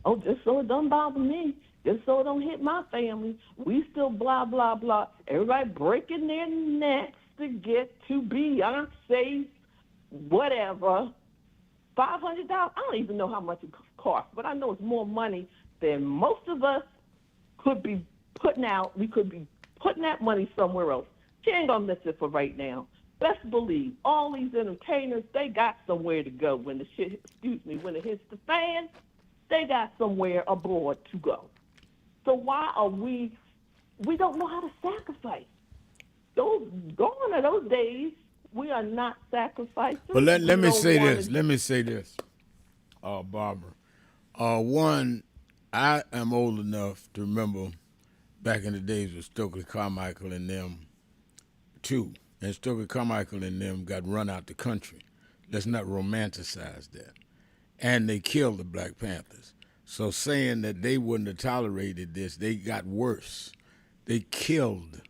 Oh, just so it don't bother me, just so it don't hit my family. We still blah, blah, blah. Everybody breaking their necks to get to Beyonce, whatever. $500, I don't even know how much it costs, but I know it's more money than most of us could be putting out. We could be putting that money somewhere else. She ain't gonna miss it for right now. Best believe all these entertainers, they got somewhere to go when it hits the fan, they got somewhere abroad to go. So why are we don't know how to sacrifice. Gone are those days. We are not sacrificing. But let me say this, Barbara. One, I am old enough to remember back in the days with Stokely Carmichael and them, too. And Stokely Carmichael and them got run out the country. Let's not romanticize that. And they killed the Black Panthers. So saying that they wouldn't have tolerated this, they got worse. They killed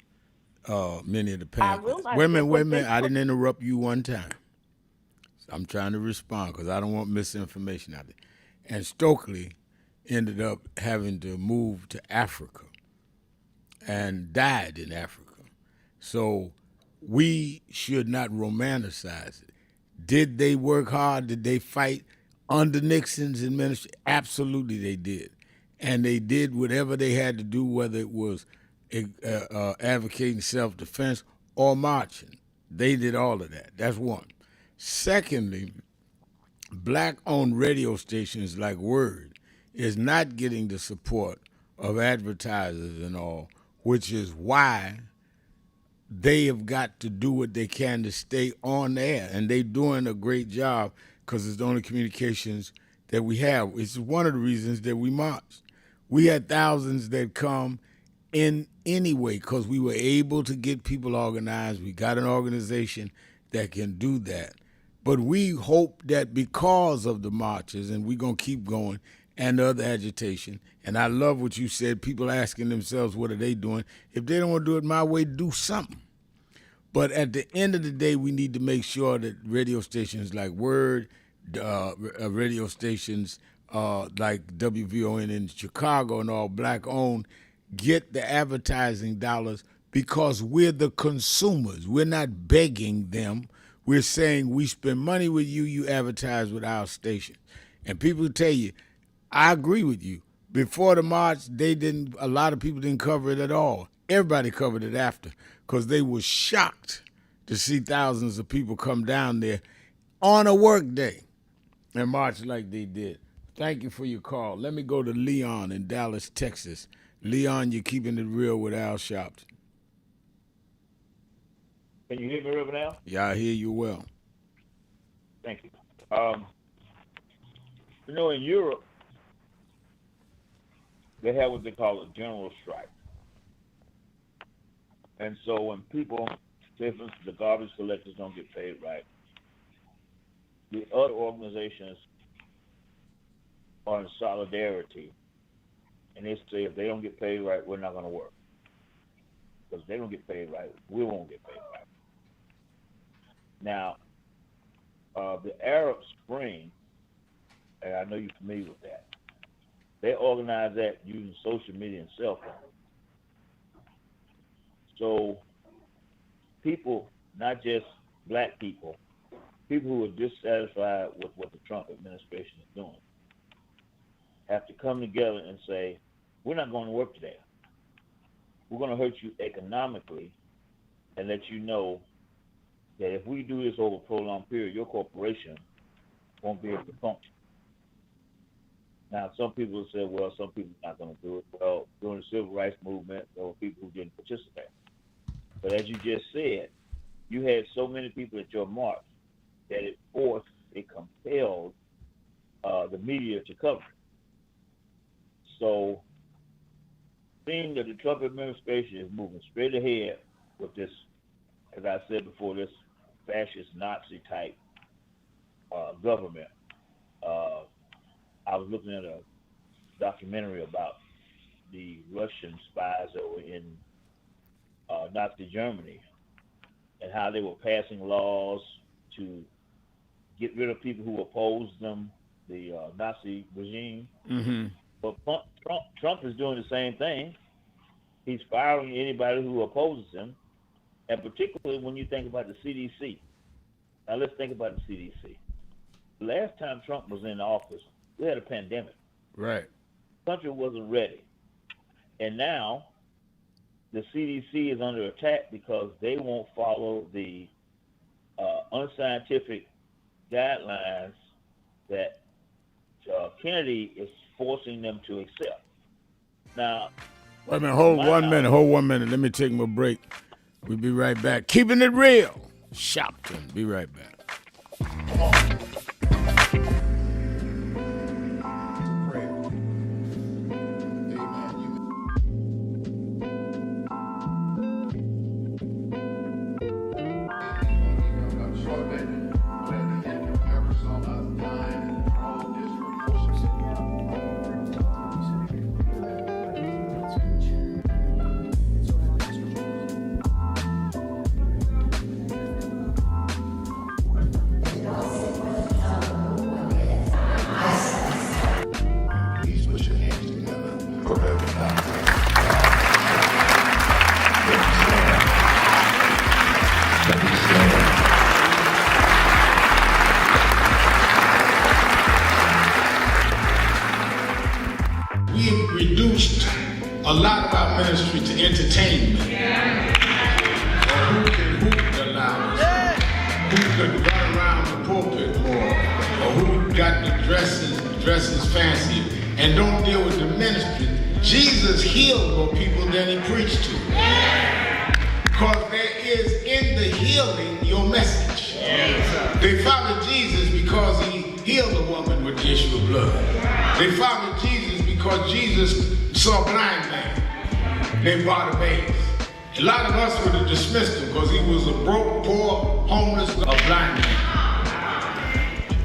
many of the Panthers. Wait a minute. I didn't interrupt you one time. I'm trying to respond because I don't want misinformation out there. And Stokely ended up having to move to Africa and died in Africa. So we should not romanticize it. Did they work hard? Did they fight under Nixon's administration? Absolutely they did. And they did whatever they had to do, whether it was advocating self-defense or marching. They did all of that. That's one. Secondly, black-owned radio stations like Word is not getting the support of advertisers and all, which is why they have got to do what they can to stay on air. And they're doing a great job because it's the only communications that we have. It's one of the reasons that we marched. We had thousands that come in anyway because we were able to get people organized. We got an organization that can do that. But we hope that because of the marches, and we're going to keep going, and the other agitation, and I love what you said, people asking themselves, what are they doing? If they don't want to do it my way, do something. But at the end of the day, we need to make sure that radio stations like Word, radio stations like WVON in Chicago and all black-owned, get the advertising dollars because we're the consumers. We're not begging them. We're saying we spend money with you, you advertise with our station. And people tell you, I agree with you. Before the march, a lot of people didn't cover it at all. Everybody covered it after because they were shocked to see thousands of people come down there on a work day and march like they did. Thank you for your call. Let me go to Leon in Dallas, Texas. Leon, you're keeping it real with Al Sharpton. Can you hear me, Reverend Al? Yeah, I hear you well. Thank you. In Europe, they have what they call a general strike. And so when people, say for instance, the garbage collectors don't get paid right, the other organizations are in solidarity, and they say if they don't get paid right, we're not going to work. Because if they don't get paid right, we won't get paid right. Now, the Arab Spring, and I know you're familiar with that, they organized that using social media and cell phones. So people, not just black people who are dissatisfied with what the Trump administration is doing, have to come together and say, we're not going to work today. We're going to hurt you economically and let you know that if we do this over a prolonged period, your corporation won't be able to function. Now, some people say, well, some people are not going to do it. Well, during the civil rights movement, there were people who didn't participate. But as you just said, you had so many people at your march that it compelled the media to cover it. So, seeing that the Trump administration is moving straight ahead with this, as I said before, this fascist Nazi type government, I was looking at a documentary about the Russian spies that were in Nazi Germany and how they were passing laws to get rid of people who opposed them, the Nazi regime. Mm-hmm. But Trump is doing the same thing. He's firing anybody who opposes him, and particularly when you think about the CDC. Now let's think about the CDC. The last time Trump was in office, we had a pandemic. Right. The country wasn't ready. And now the CDC is under attack because they won't follow the unscientific guidelines that Kennedy is forcing them to accept. Now, wait a minute, hold 1 minute. Let me take my break. We'll be right back. Keeping it real. Sharpton. Be right back. We've reduced a lot of our ministry to entertainment. Or who can hoop the loudest, who can run around the pulpit more, or who got the dresses fancy, and don't deal with the ministry. Jesus healed more people than he preached to. Because there is in the healing your message. They followed Jesus because he healed a woman with the issue of blood. They followed Jesus because Jesus saw a blind man named Bartimaeus. A lot of us would have dismissed him because he was a broke, poor, homeless, a blind man.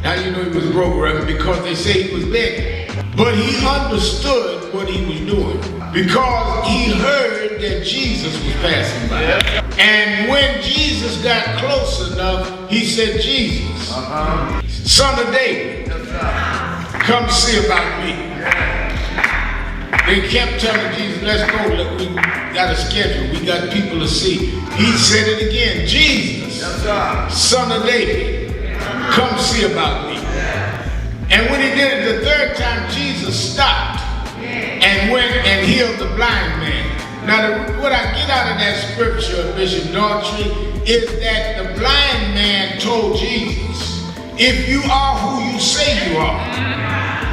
How do you know he was broke, Reverend? Because they say he was begging. But he understood what he was doing because he heard that Jesus was passing by. And when Jesus got close enough, he said, Jesus, son of David, come see about me. They kept telling Jesus, let's go, look, we got a schedule, we got people to see. He said it again, Jesus, son of David, come see about me. And when he did it the third time, Jesus stopped and went and healed the blind man. Now, what I get out of that scripture, Bishop Daughtry, is that the blind man told Jesus, if you are who you say you are,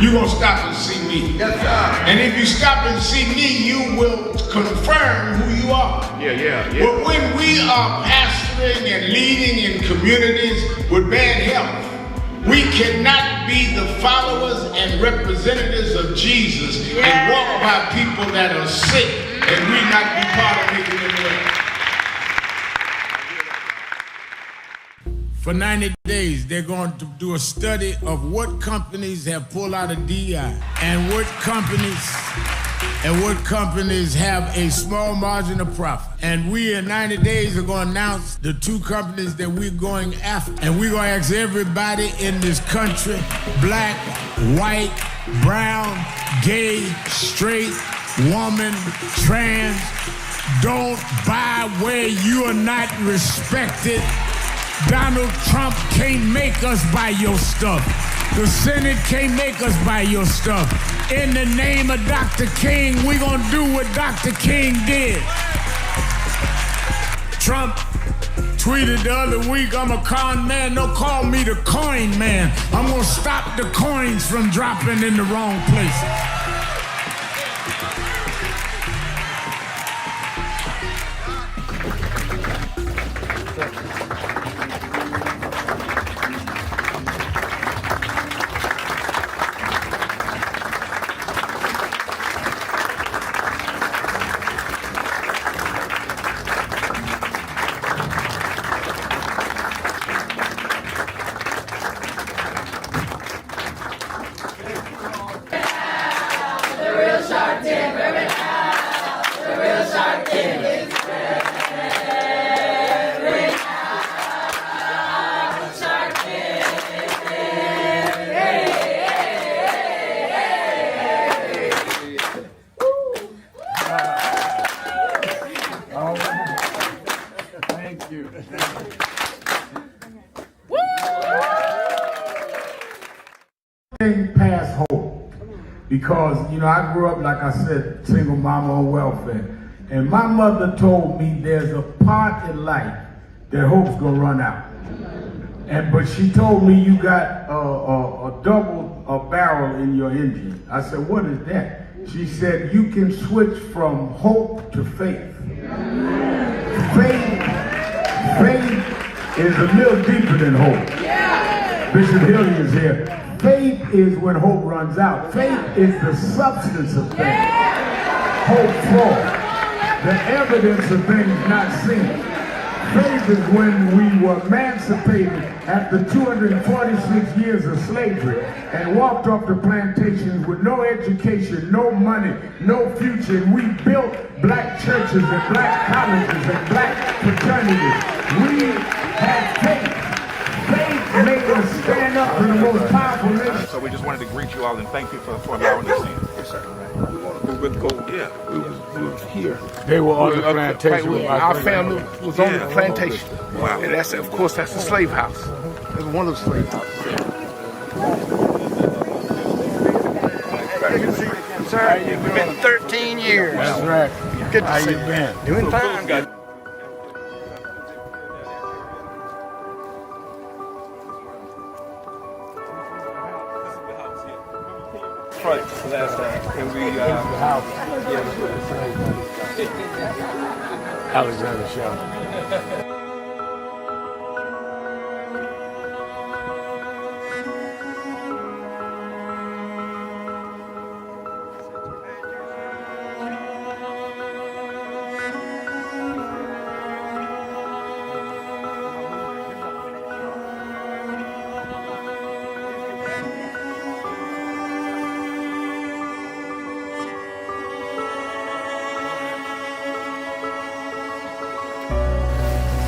you're going to stop and see me. Yes, sir. And if you stop and see me, you will confirm who you are. Yeah. But when we are pastoring and leading in communities with bad health, we cannot be the followers and representatives of Jesus and walk by people that are sick and we not be part of making them well. For 90 days, they're going to do a study of what companies have pulled out of DI and what companies have a small margin of profit. And we in 90 days are going to announce the 2 companies that we're going after. And we're going to ask everybody in this country, black, white, brown, gay, straight, woman, trans, don't buy where you are not respected. Donald Trump can't make us buy your stuff. The Senate can't make us buy your stuff. In the name of Dr. King, we're gonna do what Dr. King did. Trump tweeted the other week, I'm a con man, don't call me the coin man. I'm gonna stop the coins from dropping in the wrong place. Past hope, because I grew up, like I said, single mama on welfare, and my mother told me there's a part in life that hope's gonna run out, but she told me you got a double barrel in your engine. I said, what is that? She said you can switch from hope to faith. Faith is a little deeper than hope. Bishop Hilliard is here. Faith is when hope runs out. Faith is the substance of things. Hope for the evidence of things not seen. Faith is when we were emancipated after 246 years of slavery and walked off the plantations with no education, no money, no future. And we built black churches and black colleges and black fraternities. We had faith. Faith made us stand up for the most powerful nation. So we just wanted to greet you all and thank you for allowing us in. Yes, sir. We was here. They were on the plantation. Our family was on the plantation. Wow. And that's, of course, that's the slave house. That's one of the slave houses. Sir, you've been 13 years. That's right. Good to How see you been? Doing fine. Good. Last time, and we Alexander Sharpton.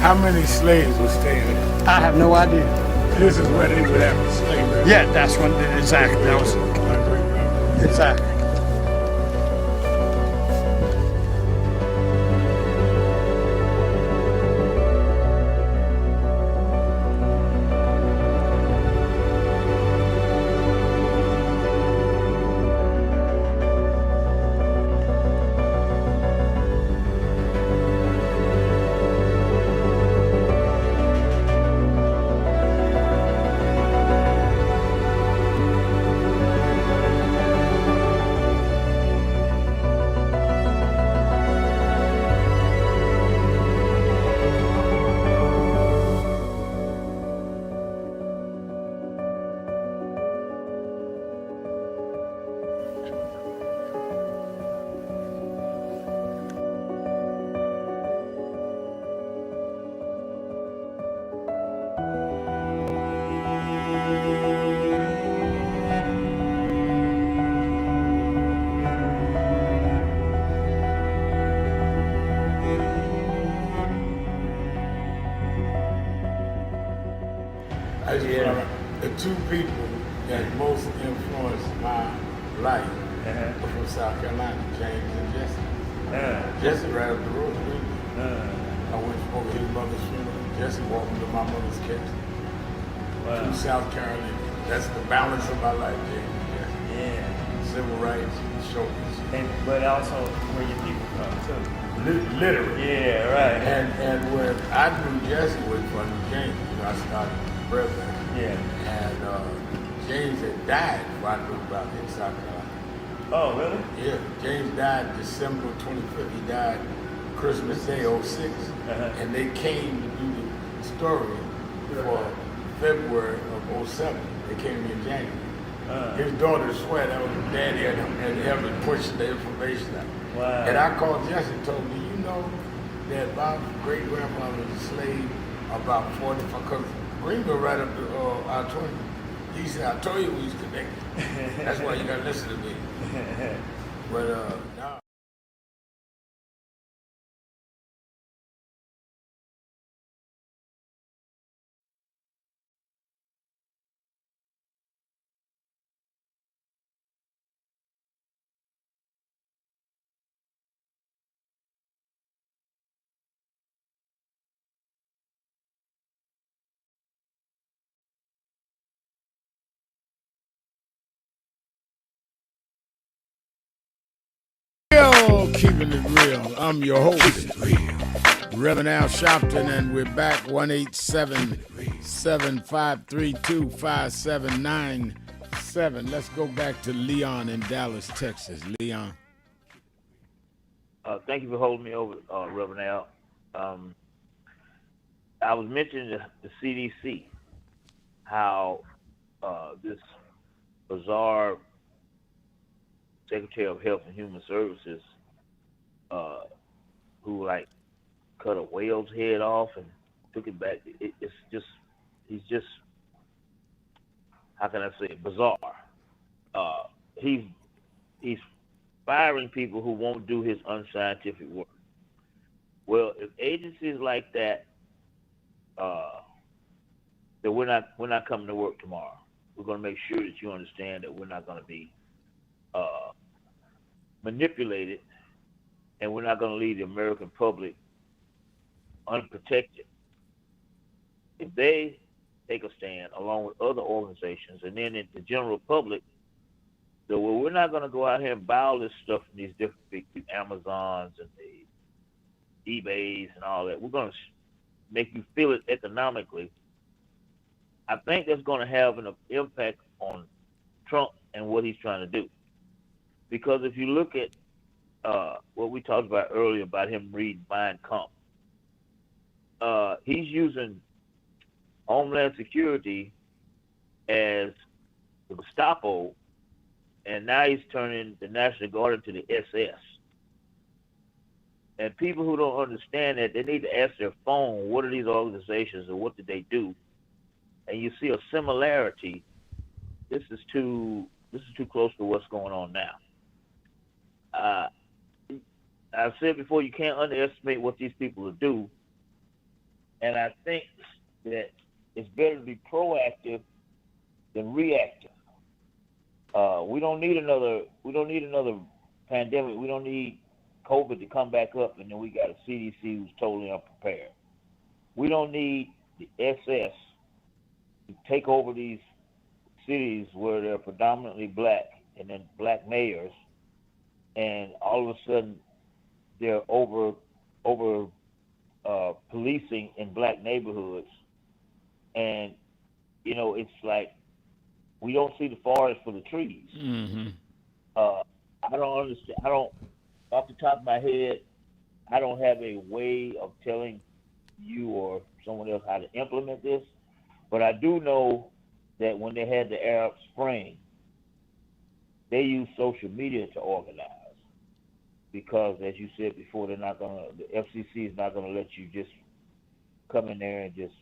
How many slaves were staying there? I have no idea. This is where they would have the slavery. Yeah, that's when exactly. That was exactly. I just feel like the two people that most influenced my life are from South Carolina, James and Jesse. Jesse right up the road with me. I went over his mother's funeral. Jesse walked me to my mother's casket. Wow. To South Carolina. That's the balance of my life, James and Jesse. Yeah. Civil rights, shoulders. But also where your people come too. Literally. Yeah, right. And when I knew Jesse was from James, I started president. Yeah. And James had died before I knew about it in South Carolina. Oh, really? Yeah. James died December 25th. He died Christmas Day, 06. And they came to do the story for February of 07. They came in January. His daughter swear that was his daddy and helped him push the information out. Wow. And I called Jesse and told him, do you know that my great-grandfather was a slave about 45, because Greenville right up to I-20. He said, I told you we was connected. That's why you got to listen to me. But now. Keeping it real. I'm your host, Reverend Al Sharpton, and we're back 1-877-532-5797. Let's go back to Leon in Dallas, Texas. Leon. Thank you for holding me over, Reverend Al. I was mentioning the CDC, how this bizarre Secretary of Health and Human Services, who cut a whale's head off and took it back. He's just, how can I say it, bizarre. He's firing people who won't do his unscientific work. Well, if agencies like that, that we're not coming to work tomorrow. We're going to make sure that you understand that we're not going to be manipulated, and we're not going to leave the American public unprotected. If they take a stand along with other organizations, and then the general public, so we're not going to go out here and buy all this stuff from these different big Amazons and the eBays and all that. We're going to make you feel it economically. I think that's going to have an impact on Trump and what he's trying to do. Because if you look at what we talked about earlier about him reading Mein Kampf, he's using Homeland Security as the Gestapo, and now he's turning the National Guard into the SS. And people who don't understand that, they need to ask their phone, what are these organizations and what did they do? And you see a similarity. This is too close to what's going on now. I've said before, you can't underestimate what these people will do. And I think that it's better to be proactive than reactive. We don't need another pandemic. We don't need COVID to come back up and then we got a CDC who's totally unprepared. We don't need the SS to take over these cities where they're predominantly black and then black mayors, and all of a sudden they're over policing in black neighborhoods. And it's like we don't see the forest for the trees. Mm-hmm. I don't understand. Off the top of my head, I don't have a way of telling you or someone else how to implement this, but I do know that when they had the Arab Spring, they used social media to organize, because, as you said before, the FCC is not gonna let you just come in there and just,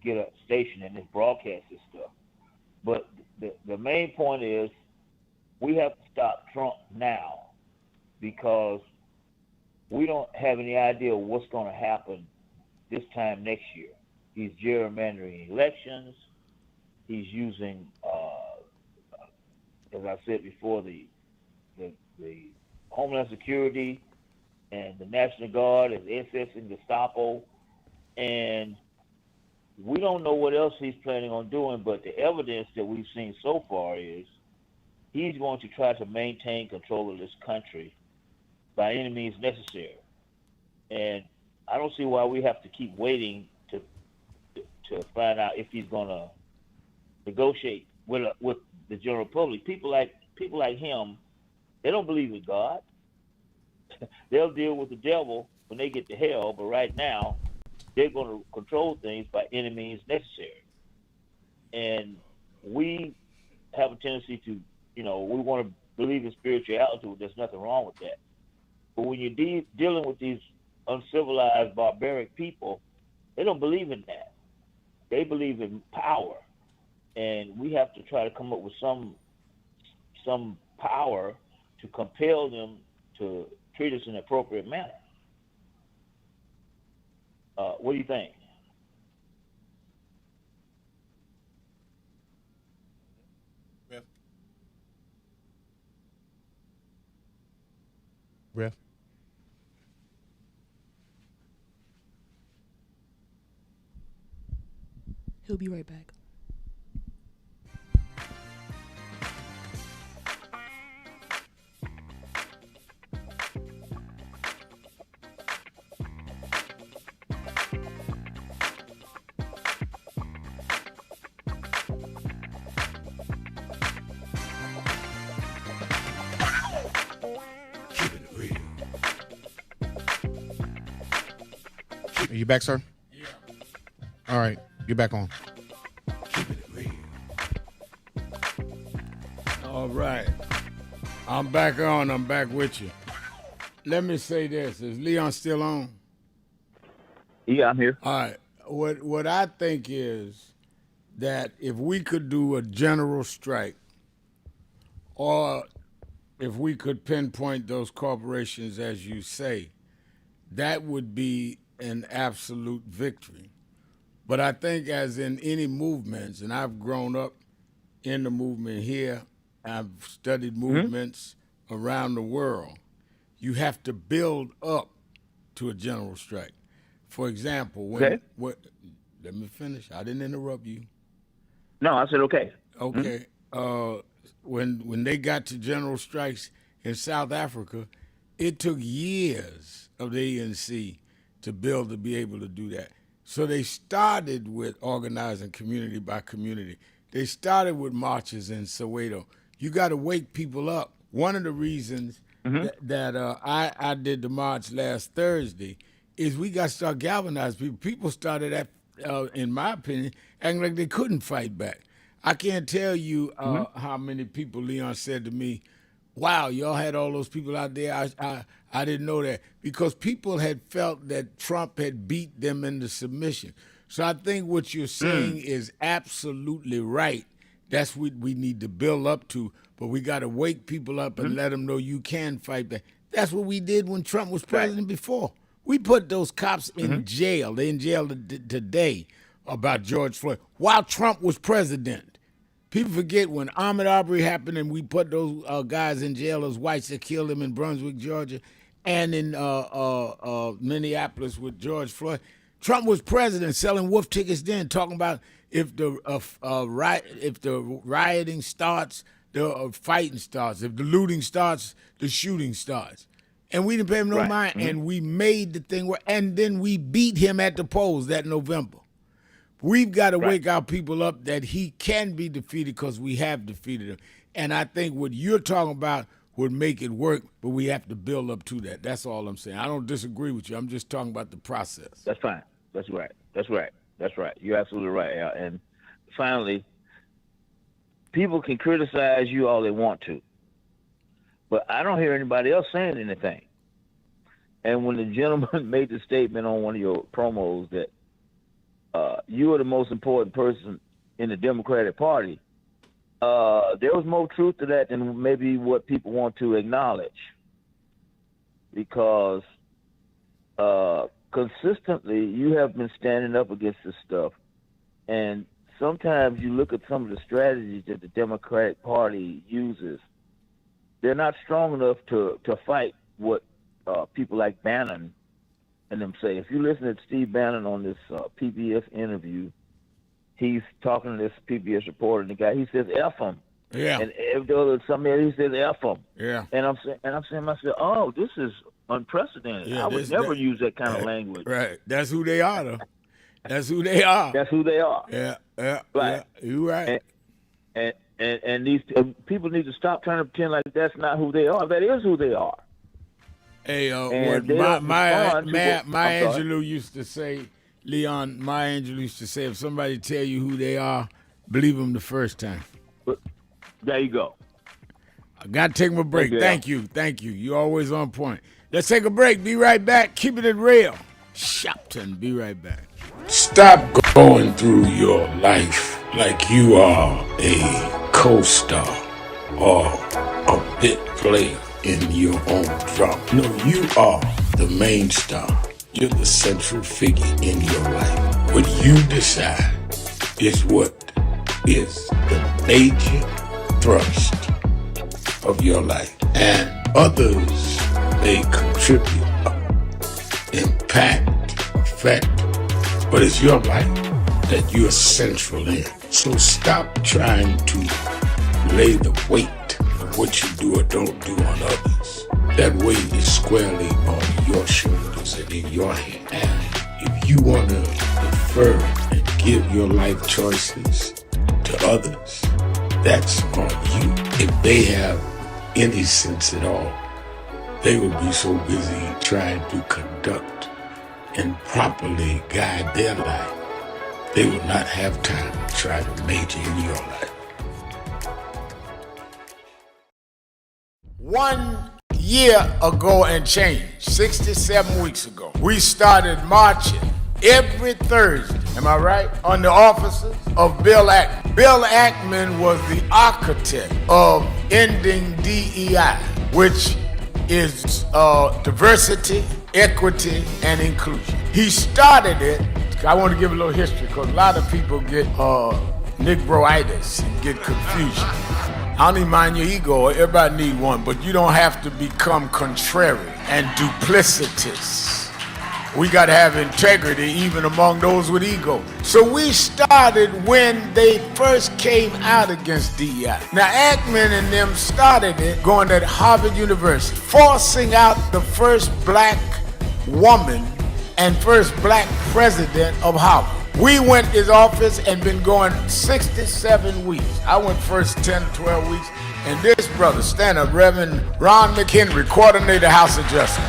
get a station and just broadcast this stuff. But the main point is we have to stop Trump now, because we don't have any idea what's going to happen this time next year. He's gerrymandering elections. He's using, as I said before, the Homeland Security and the National Guard as SS and Gestapo, and we don't know what else he's planning on doing, but the evidence that we've seen so far is he's going to try to maintain control of this country by any means necessary. And I don't see why we have to keep waiting to find out if he's going to negotiate with the general public. People like him, they don't believe in God. They'll deal with the devil when they get to hell, but right now they're going to control things by any means necessary. And we have a tendency to, we want to believe in spirituality. There's nothing wrong with that. But when you're dealing with these uncivilized, barbaric people, they don't believe in that. They believe in power. And we have to try to come up with some power to compel them to treat us in an appropriate manner. What do you think? Ref? He'll be right back. Are you back, sir? Yeah. All right, you're back on. All right. I'm back on. I'm back with you. Let me say this. Is Leon still on? Yeah, I'm here. All right. What I think is that if we could do a general strike, or if we could pinpoint those corporations, as you say, that would be an absolute victory. But I think, as in any movements, and I've grown up in the movement here, I've studied movements around the world, you have to build up to a general strike. For example, let me finish. I didn't interrupt you. No, I said okay. Okay. When they got to general strikes in South Africa, it took years of the ANC to be able to do that. So they started with organizing community by community. They started with marches in Soweto. You got to wake people up. One of the reasons that I did the march last Thursday is we got to start galvanizing people. People started, in my opinion, acting like they couldn't fight back. I can't tell you how many people Leon said to me, wow, y'all had all those people out there. I didn't know that, because people had felt that Trump had beat them into submission. So I think what you're saying is absolutely right. That's what we need to build up to, but we got to wake people up and let them know you can fight back. That's what we did when Trump was president before. We put those cops in jail. They're in jail today about George Floyd while Trump was president. People forget when Ahmaud Arbery happened and we put those guys in jail as whites that killed him in Brunswick, Georgia, and in Minneapolis with George Floyd. Trump was president, selling wolf tickets then, talking about if the rioting starts, the fighting starts. If the looting starts, the shooting starts. And we didn't pay him no mind, and we made the thing work. And then we beat him at the polls that November. We've got to wake our people up that he can be defeated, because we have defeated him. And I think what you're talking about would make it work, but we have to build up to that. That's all I'm saying. I don't disagree with you. I'm just talking about the process. That's fine. That's right. You're absolutely right, Al. And finally, people can criticize you all they want to, but I don't hear anybody else saying anything. And when the gentleman made the statement on one of your promos that you are the most important person in the Democratic Party, there was more truth to that than maybe what people want to acknowledge. Because consistently you have been standing up against this stuff, and sometimes you look at some of the strategies that the Democratic Party uses. They're not strong enough to fight what people like Bannon and them say. If you listen to Steve Bannon on this PBS interview, he's talking to this PBS reporter, and the guy, he says F them. Yeah. And if there was something else, he says F them. Yeah. And I'm saying myself, oh, this is unprecedented. Yeah, I would never use that kind of language. Right. That's who they are, though. That's who they are. That's who they are. Yeah. Right. Yeah. You're right. And these people need to stop trying to pretend like that's not who they are. That is who they are. Hey, And what Maya I'm sorry. Angelou used to say, Leon, Maya Angelou used to say, if somebody tell you who they are, believe them the first time. There you go. I got to take my break. Thank you. Thank you. You're always on point. Let's take a break. Be right back. Keeping it real. Sharpton. Be right back. Stop going through your life like you are a co-star or a bit player in your own drama. No, you are the main star. You're the central figure in your life. What you decide is what is the major thrust of your life. And others may contribute, impact, affect, but it's your life that you're central in. So stop trying to lay the weight of what you do or don't do on others. That weight is squarely on your shoulders and in your hand. And if you want to defer and give your life choices to others, that's on you. If they have any sense at all, they will be so busy trying to conduct and properly guide their life, they will not have time to try to major in your life. 1 year ago and change, 67 weeks ago, we started marching every Thursday, am I right, on the offices of Bill Ackman. Bill Ackman was the architect of ending DEI, which is diversity, equity, and inclusion. He started it. I want to give a little history because a lot of people get Negroitis and get confusion. I don't even mind your ego. Everybody need one, but you don't have to become contrary and duplicitous. We got to have integrity even among those with ego. So we started when they first came out against DEI. Now Ackman and them started it going at Harvard University, forcing out the first black woman and first black president of Harvard. We went to his office and been going 67 weeks. I went first 10 to 12 weeks. And this brother, stand up, Reverend Ron McHenry, coordinator House of Justice.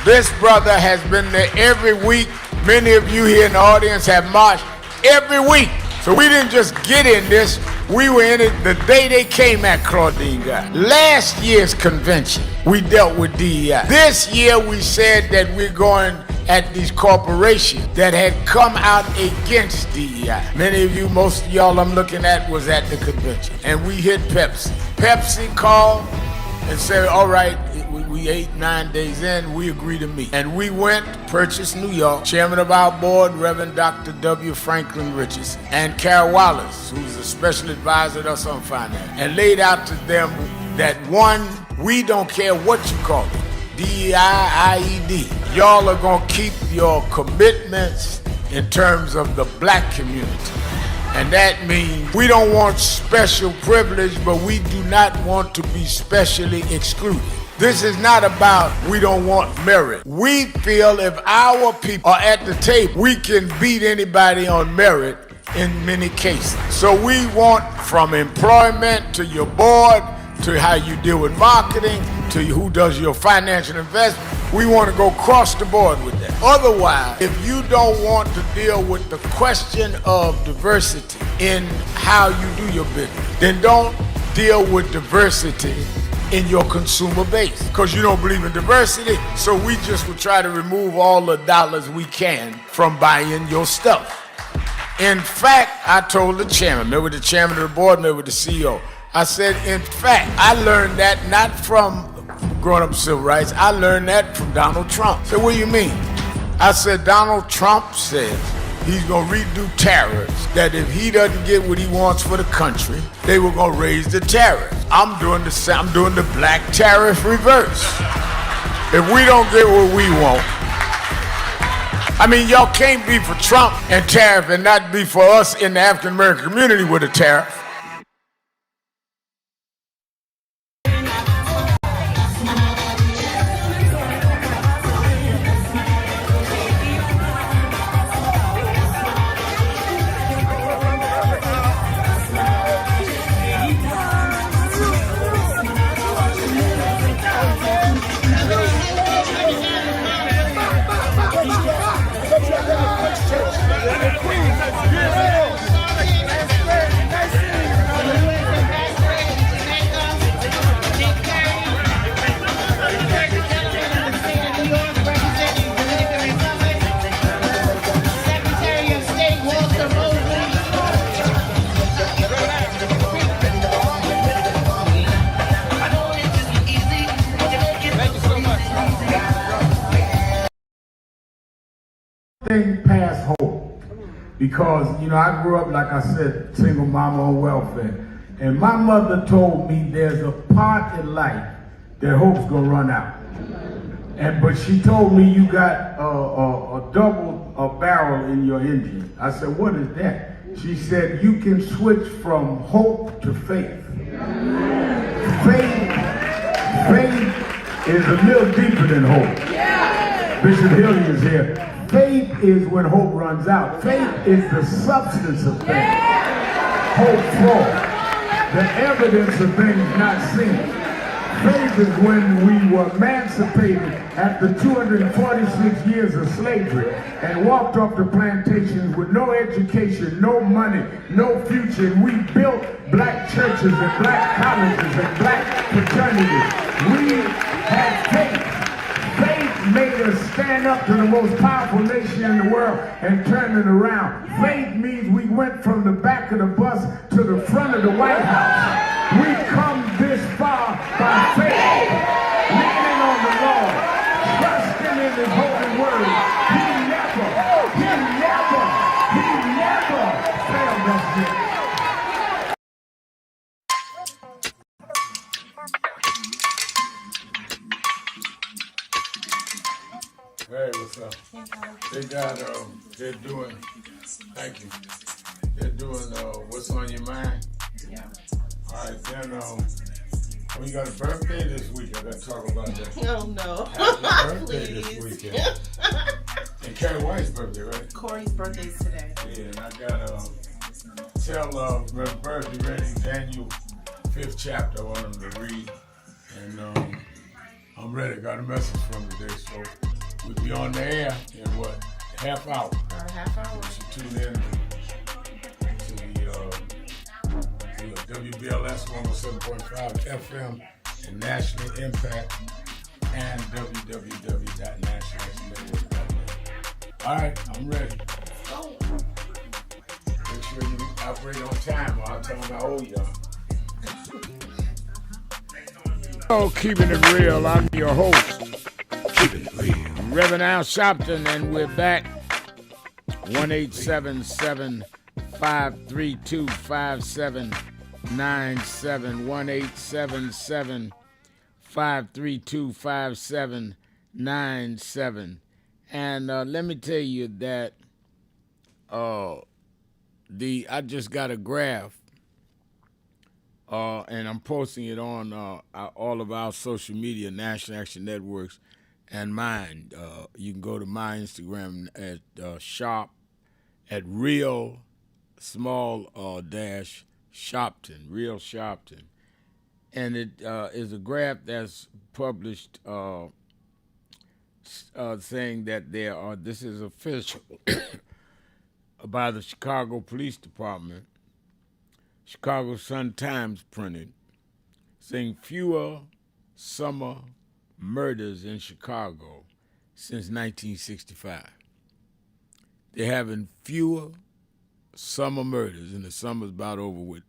This brother has been there every week. Many of you here in the audience have marched every week. So we didn't just get in this. We were in it the day they came at Claudine Guy. Last year's convention, we dealt with DEI. This year, we said that we're going at these corporations that had come out against DEI. Many of you, most of y'all I'm looking at was at the convention. And we hit Pepsi. Pepsi called and said, all right, we 8-9 days in, we agree to meet. And we went, purchased New York, chairman of our board, Reverend Dr. W. Franklin Richardson, and Carol Wallace, who's a special advisor to us on finance, and laid out to them that one, we don't care what you call it, DEI, IED. Y'all are gonna keep your commitments in terms of the black community. And that means we don't want special privilege, but we do not want to be specially excluded. This is not about we don't want merit. We feel if our people are at the table, we can beat anybody on merit in many cases. So we want from employment to your board, to how you deal with marketing, to who does your financial investment. We want to go across the board with that. Otherwise, if you don't want to deal with the question of diversity in how you do your business, then don't deal with diversity in your consumer base, because you don't believe in diversity. So we just will try to remove all the dollars we can from buying your stuff. In fact, I told the chairman, maybe with the chairman of the board, maybe with the CEO, I said, in fact, I learned that not from growing up civil rights, I learned that from Donald Trump. So what do you mean? I said Donald Trump says he's going to redo tariffs, that if he doesn't get what he wants for the country, they were going to raise the tariffs. I'm doing the black tariff reverse. If we don't get what we want, I mean, y'all can't be for Trump and tariff and not be for us in the African American community with a tariff. Thing past hope, because I grew up, like I said, single mama on welfare, and my mother told me there's a part in life that hope's gonna run out, but she told me you got a double barrel in your engine. I said, what is that? She said you can switch from hope to faith. Faith is a little deeper than hope. Bishop Hilly is here. Faith is when hope runs out. Faith is the substance of things. Hope for the evidence of things not seen. Faith is when we were emancipated after 246 years of slavery and walked off the plantations with no education, no money, no future. And we built black churches and black colleges and black fraternities. We had faith. Faith made us stand up to the most powerful nation in the world and turn it around. Faith means we went from the back of the bus to the front of the White House. We come this far by faith, leaning on the Lord, trusting in His holy word. He never failed us yet. Hey, what's up? They got, they're doing, thank you. They're doing, what's on your mind? Yeah. All right, then, you got a birthday this week. I got to talk about that. Oh, no. Happy birthday this weekend. And Carrie White's birthday, right? Corey's birthday is today. Yeah, and I got to tell Reverend Bird, be ready, Daniel 5th chapter. I want him to read. And I'm ready. Got a message from today, so we'll be on the air in what, half hour? About a half hour. You should tune in to the WBLS 107.5 FM and National Impact and www.nationalnetwork.net. All right, I'm ready. Make sure you operate on time or I'll tell them I owe y'all. Oh, keeping it real. I'm your host. Keeping it real. Reverend Al Sharpton, and we're back. 1-877-532-5797. 1-877-532-5797. And let me tell you that I just got a graph, and I'm posting it on all of our social media, National Action Networks, and mine. You can go to my Instagram at at real small dash Sharpton, real Sharpton, and it is a graph that's published saying that this is official by the Chicago Police Department. Chicago Sun-Times printed, saying fewer summer murders in Chicago since 1965. They're having fewer summer murders, and the summer's about over with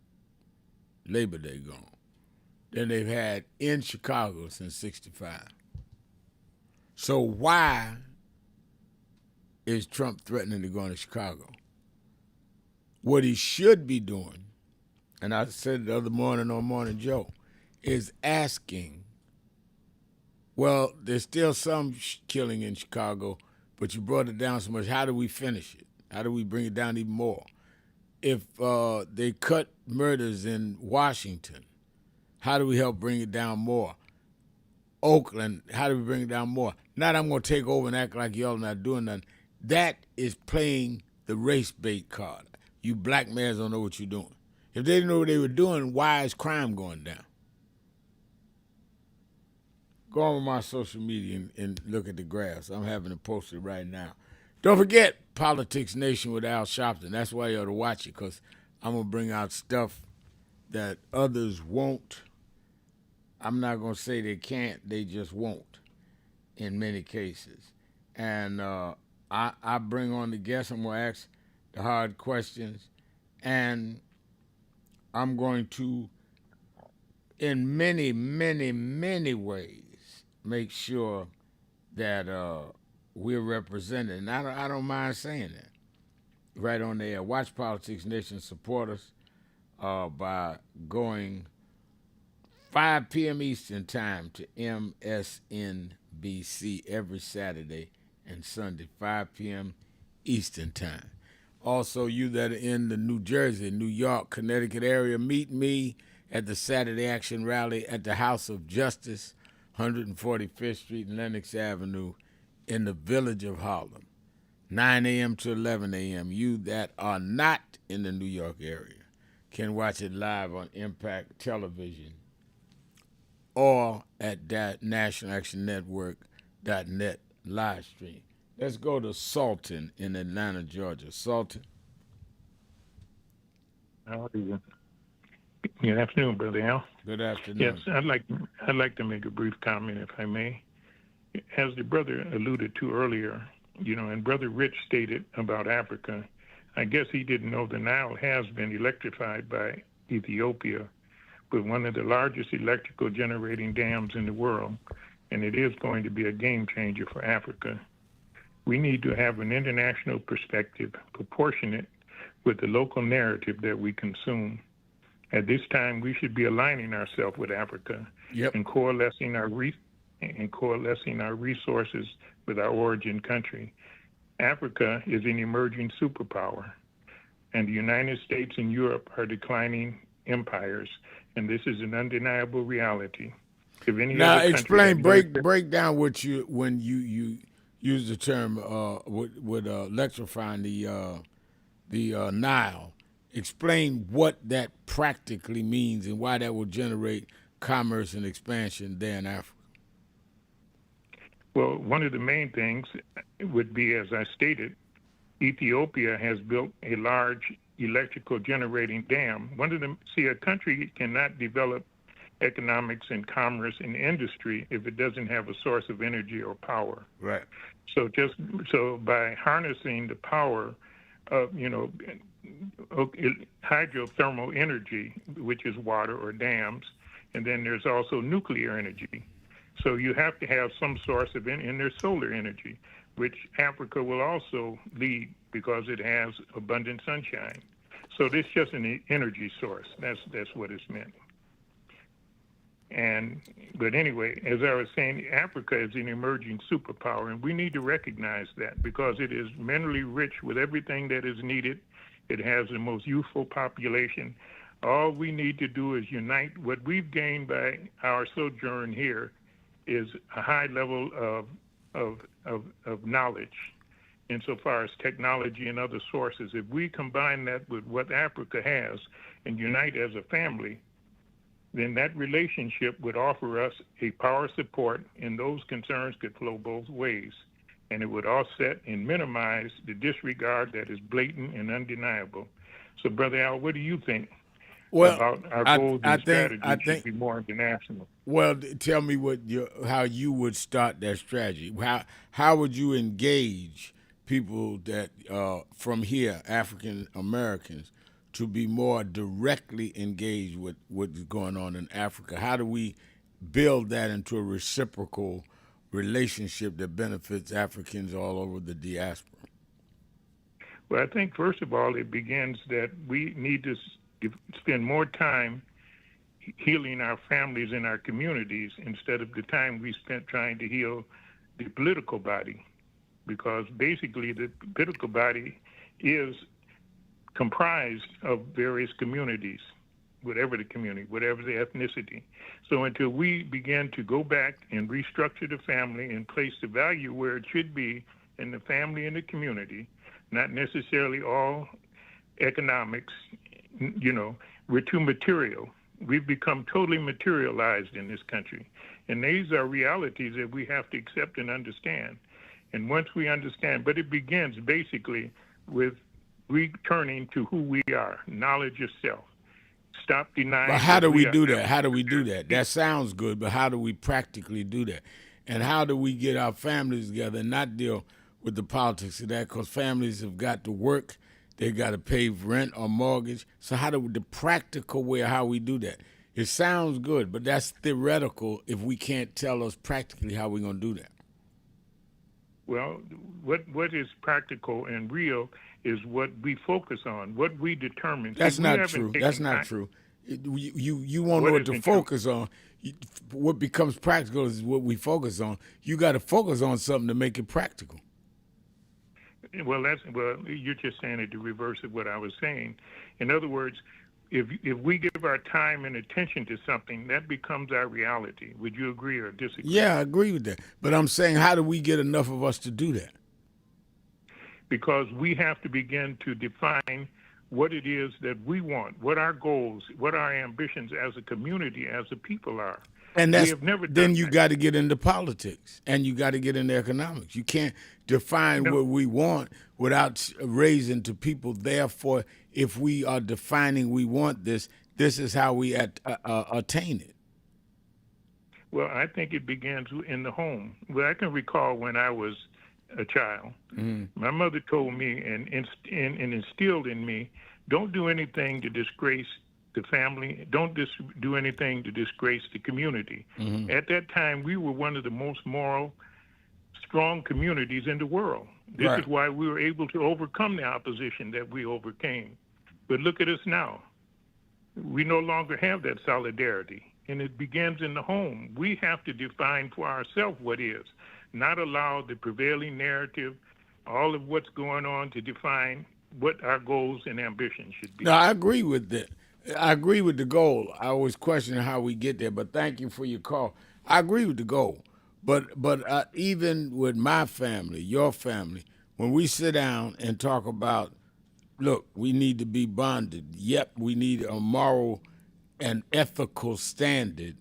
Labor Day gone, than they've had in Chicago since 65. So why is Trump threatening to go into Chicago. What he should be doing, and I said it the other morning on Morning Joe, is asking, well, there's still some killing in Chicago, but you brought it down so much. How do we finish it? How do we bring it down even more? If they cut murders in Washington, how do we help bring it down more? Oakland, how do we bring it down more? Not I'm going to take over and act like y'all not doing nothing. That is playing the race bait card. You black males don't know what you're doing. If they didn't know what they were doing, why is crime going down? Go on my social media and look at the graphs. I'm having it posted right now. Don't forget Politics Nation with Al Sharpton. That's why you ought to watch it, because I'm going to bring out stuff that others won't. I'm not going to say they can't. They just won't in many cases. And I bring on the guests. I'm going to ask the hard questions. And I'm going to, in many, many, many ways, make sure that we're represented. And I don't mind saying that right on the air. Watch Politics Nation, support us by going 5 p.m. Eastern Time to MSNBC every Saturday and Sunday, 5 p.m. Eastern Time. Also, you that are in the New Jersey, New York, Connecticut area, meet me at the Saturday Action Rally at the House of Justice, 145th Street and Lenox Avenue in the village of Harlem, 9 a.m. to 11 a.m. You that are not in the New York area can watch it live on Impact Television or at nationalactionnetwork.net live stream. Let's go to Sultan in Atlanta, Georgia. Sultan. How are you? Good afternoon, Brother Al. Good afternoon. Yes, I'd like to make a brief comment, if I may. As the brother alluded to earlier, and Brother Rich stated about Africa, I guess he didn't know the Nile has been electrified by Ethiopia, with one of the largest electrical generating dams in the world, and it is going to be a game changer for Africa. We need to have an international perspective proportionate with the local narrative that we consume. At this time, we should be aligning ourselves with Africa and coalescing our resources with our origin country. Africa is an emerging superpower, and the United States and Europe are declining empires, and this is an undeniable reality. If any now, other explain, break down what you when you use the term with electrifying the Nile. Explain what that practically means and why that will generate commerce and expansion there in Africa. Well, one of the main things would be, as I stated, Ethiopia has built a large electrical generating dam. A country cannot develop economics and commerce and industry if it doesn't have a source of energy or power. Right. So by harnessing the power of, hydrothermal energy, which is water or dams, and then there's also nuclear energy. So you have to have some source of and there's solar energy, which Africa will also lead because it has abundant sunshine. So this is just an energy source. That's what it's meant. But anyway, as I was saying, Africa is an emerging superpower, and we need to recognize that because it is minerally rich with everything that is needed. It has the most youthful population. All we need to do is unite. What we've gained by our sojourn here is a high level of knowledge insofar as technology and other sources. If we combine that with what Africa has and unite as a family, then that relationship would offer us a power support, and those concerns could flow both ways. And it would offset and minimize the disregard that is blatant and undeniable. So, Brother Al, what do you think about our goals and strategies should be more international? Well, tell me how you would start that strategy. How would you engage people that from here, African Americans, to be more directly engaged with what's going on in Africa? How do we build that into a reciprocal relationship that benefits Africans all over the diaspora? Well, I think, first of all, it begins that we need to spend more time healing our families and our communities instead of the time we spent trying to heal the political body. Because basically the political body is comprised of various communities, whatever the community, whatever the ethnicity. So until we begin to go back and restructure the family and place the value where it should be in the family and the community, not necessarily all economics, we're too material. We've become totally materialized in this country. And these are realities that we have to accept and understand. And once we understand, but it begins basically with returning to who we are, knowledge of self. Stop denying. But how do we do that? How do we do that? That sounds good, but how do we practically do that? And how do we get our families together and not deal with the politics of that? Because families have got to work. They got to pay rent or mortgage. So how do the practical way of how we do that? It sounds good, but that's theoretical if we can't tell us practically how we're going to do that. Well, what is practical and real is what we focus on, what we determine. That's not true. That's not true. You want to know what to focus on. What becomes practical is what we focus on. You got to focus on something to make it practical. Well, you're just saying it the reverse of what I was saying. In other words, if we give our time and attention to something, that becomes our reality. Would you agree or disagree? Yeah, I agree with that. But I'm saying, how do we get enough of us to do that? Because we have to begin to define what it is that we want, what our goals, what our ambitions as a community, as a people are. And then you got to get into politics and you got to get into economics. You can't define what we want without raising to people. Therefore, if we are defining we want this, this is how we attain it. Well, I think it begins in the home. Well, I can recall when I was a child, my mother told me and instilled in me, don't do anything to disgrace the family. Don't do anything to disgrace the community. At that time, we were one of the most moral, strong communities in the world. This is why we were able to overcome the opposition that we overcame. But look at us now. We no longer have that solidarity, and it begins in the home. We have to define for ourselves what is, not allow the prevailing narrative, all of what's going on, to define what our goals and ambitions should be. No, I agree with that. I agree with the goal. I always question how we get there, but thank you for your call. I agree with the goal. But even with my family, your family, when we sit down and talk about, look, we need to be bonded. Yep, we need a moral and ethical standard.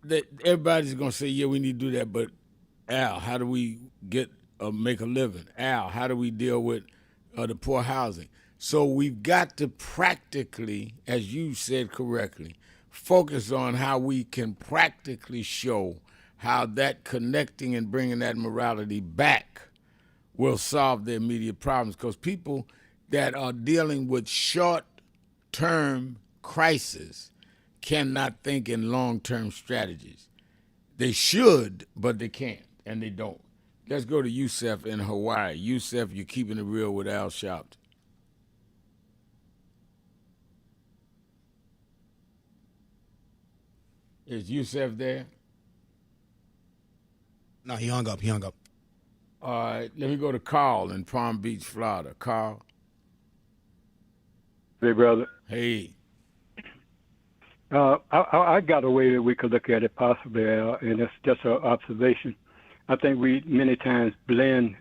That everybody's going to say, yeah, we need to do that. But, Al, how do we make a living? Al, how do we deal with the poor housing? So we've got to practically, as you said correctly, focus on how we can practically show how that connecting and bringing that morality back will solve the immediate problems. Because people that are dealing with short-term crisis cannot think in long-term strategies. They should, but they can't, and they don't. Let's go to Yusef in Hawaii. Yusef, you're keeping it real with Al Sharpton. Is Yusef there? No, he hung up. All right, let me go to Carl in Palm Beach, Florida. Carl. Hey, brother. Hey. I got a way that we could look at it possibly, and it's just an observation. I think we many times blend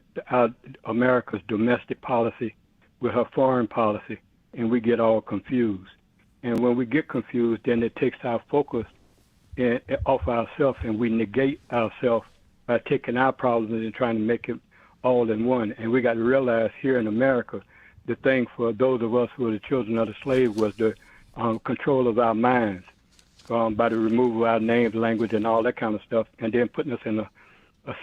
America's domestic policy with her foreign policy, and we get all confused. And when we get confused, then it takes our focus off ourselves, and we negate ourselves by taking our problems and trying to make it all in one. And we got to realize here in America, the thing for those of us who were the children of the slave was the control of our minds by the removal of our names, language, and all that kind of stuff, and then putting us in a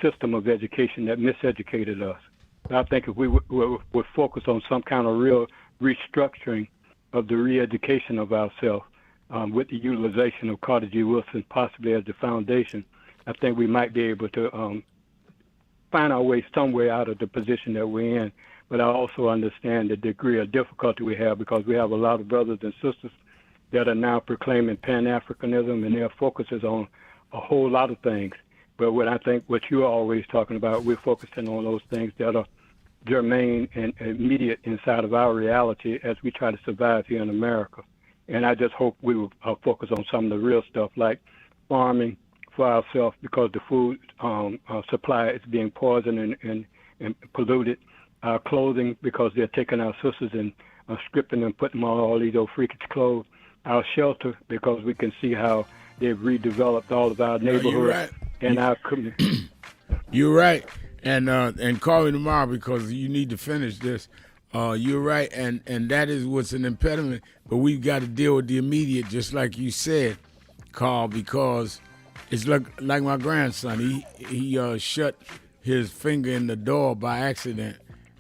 system of education that miseducated us. So I think if we would focus on some kind of real restructuring of the re-education of ourselves with the utilization of Carter G. Woodson possibly as the foundation, I think we might be able to find our way somewhere out of the position that we're in. but I also understand the degree of difficulty we have because we have a lot of brothers and sisters that are now proclaiming Pan-Africanism, and their focus is on a whole lot of things. But what you're always talking about, we're focusing on those things that are germane and immediate inside of our reality as we try to survive here in America. And I just hope we will focus on some of the real stuff like farming for ourselves because the food supply is being poisoned and polluted. Our clothing because they're taking our sisters and stripping them, putting them on all these old freakish clothes. Our shelter because we can see how they've redeveloped all of our neighborhoods and our community. You're right. And call me tomorrow because you need to finish this. You're right, and that is what's an impediment. But we've got to deal with the immediate, just like you said, Carl, because it's like my grandson. He shut his finger in the door by accident,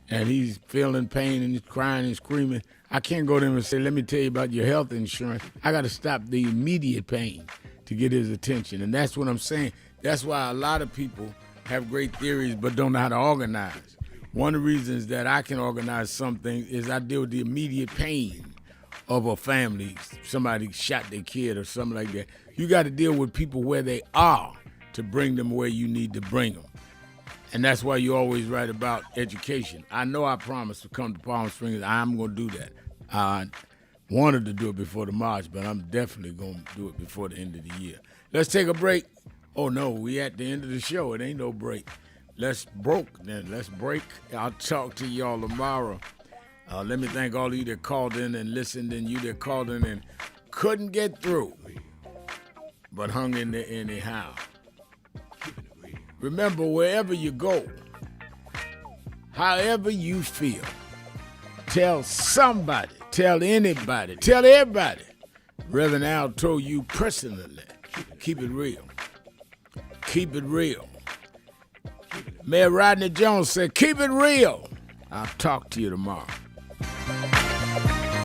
and he's feeling pain and he's crying and screaming. I can't go to him and say, let me tell you about your health insurance. I got to stop the immediate pain to get his attention, and that's what I'm saying. That's why a lot of people have great theories but don't know how to organize. One of the reasons that I can organize something is I deal with the immediate pain of a family. Somebody shot their kid or something like that. You got to deal with people where they are to bring them where you need to bring them. And that's why you always write about education. I know I promised to come to Palm Springs. I'm going to do that. I wanted to do it before the March, but I'm definitely going to do it before the end of the year. Let's take a break. Oh, no, we at the end of the show. It ain't no break. Let's break. I'll talk to y'all tomorrow. Let me thank all of you that called in and listened and you that called in and couldn't get through, but hung in there anyhow. Remember, wherever you go, however you feel, tell somebody, tell anybody, tell everybody. Reverend Al told you personally, keep it real. Keep it real. Mayor Rodney Jones said, keep it real. I'll talk to you tomorrow.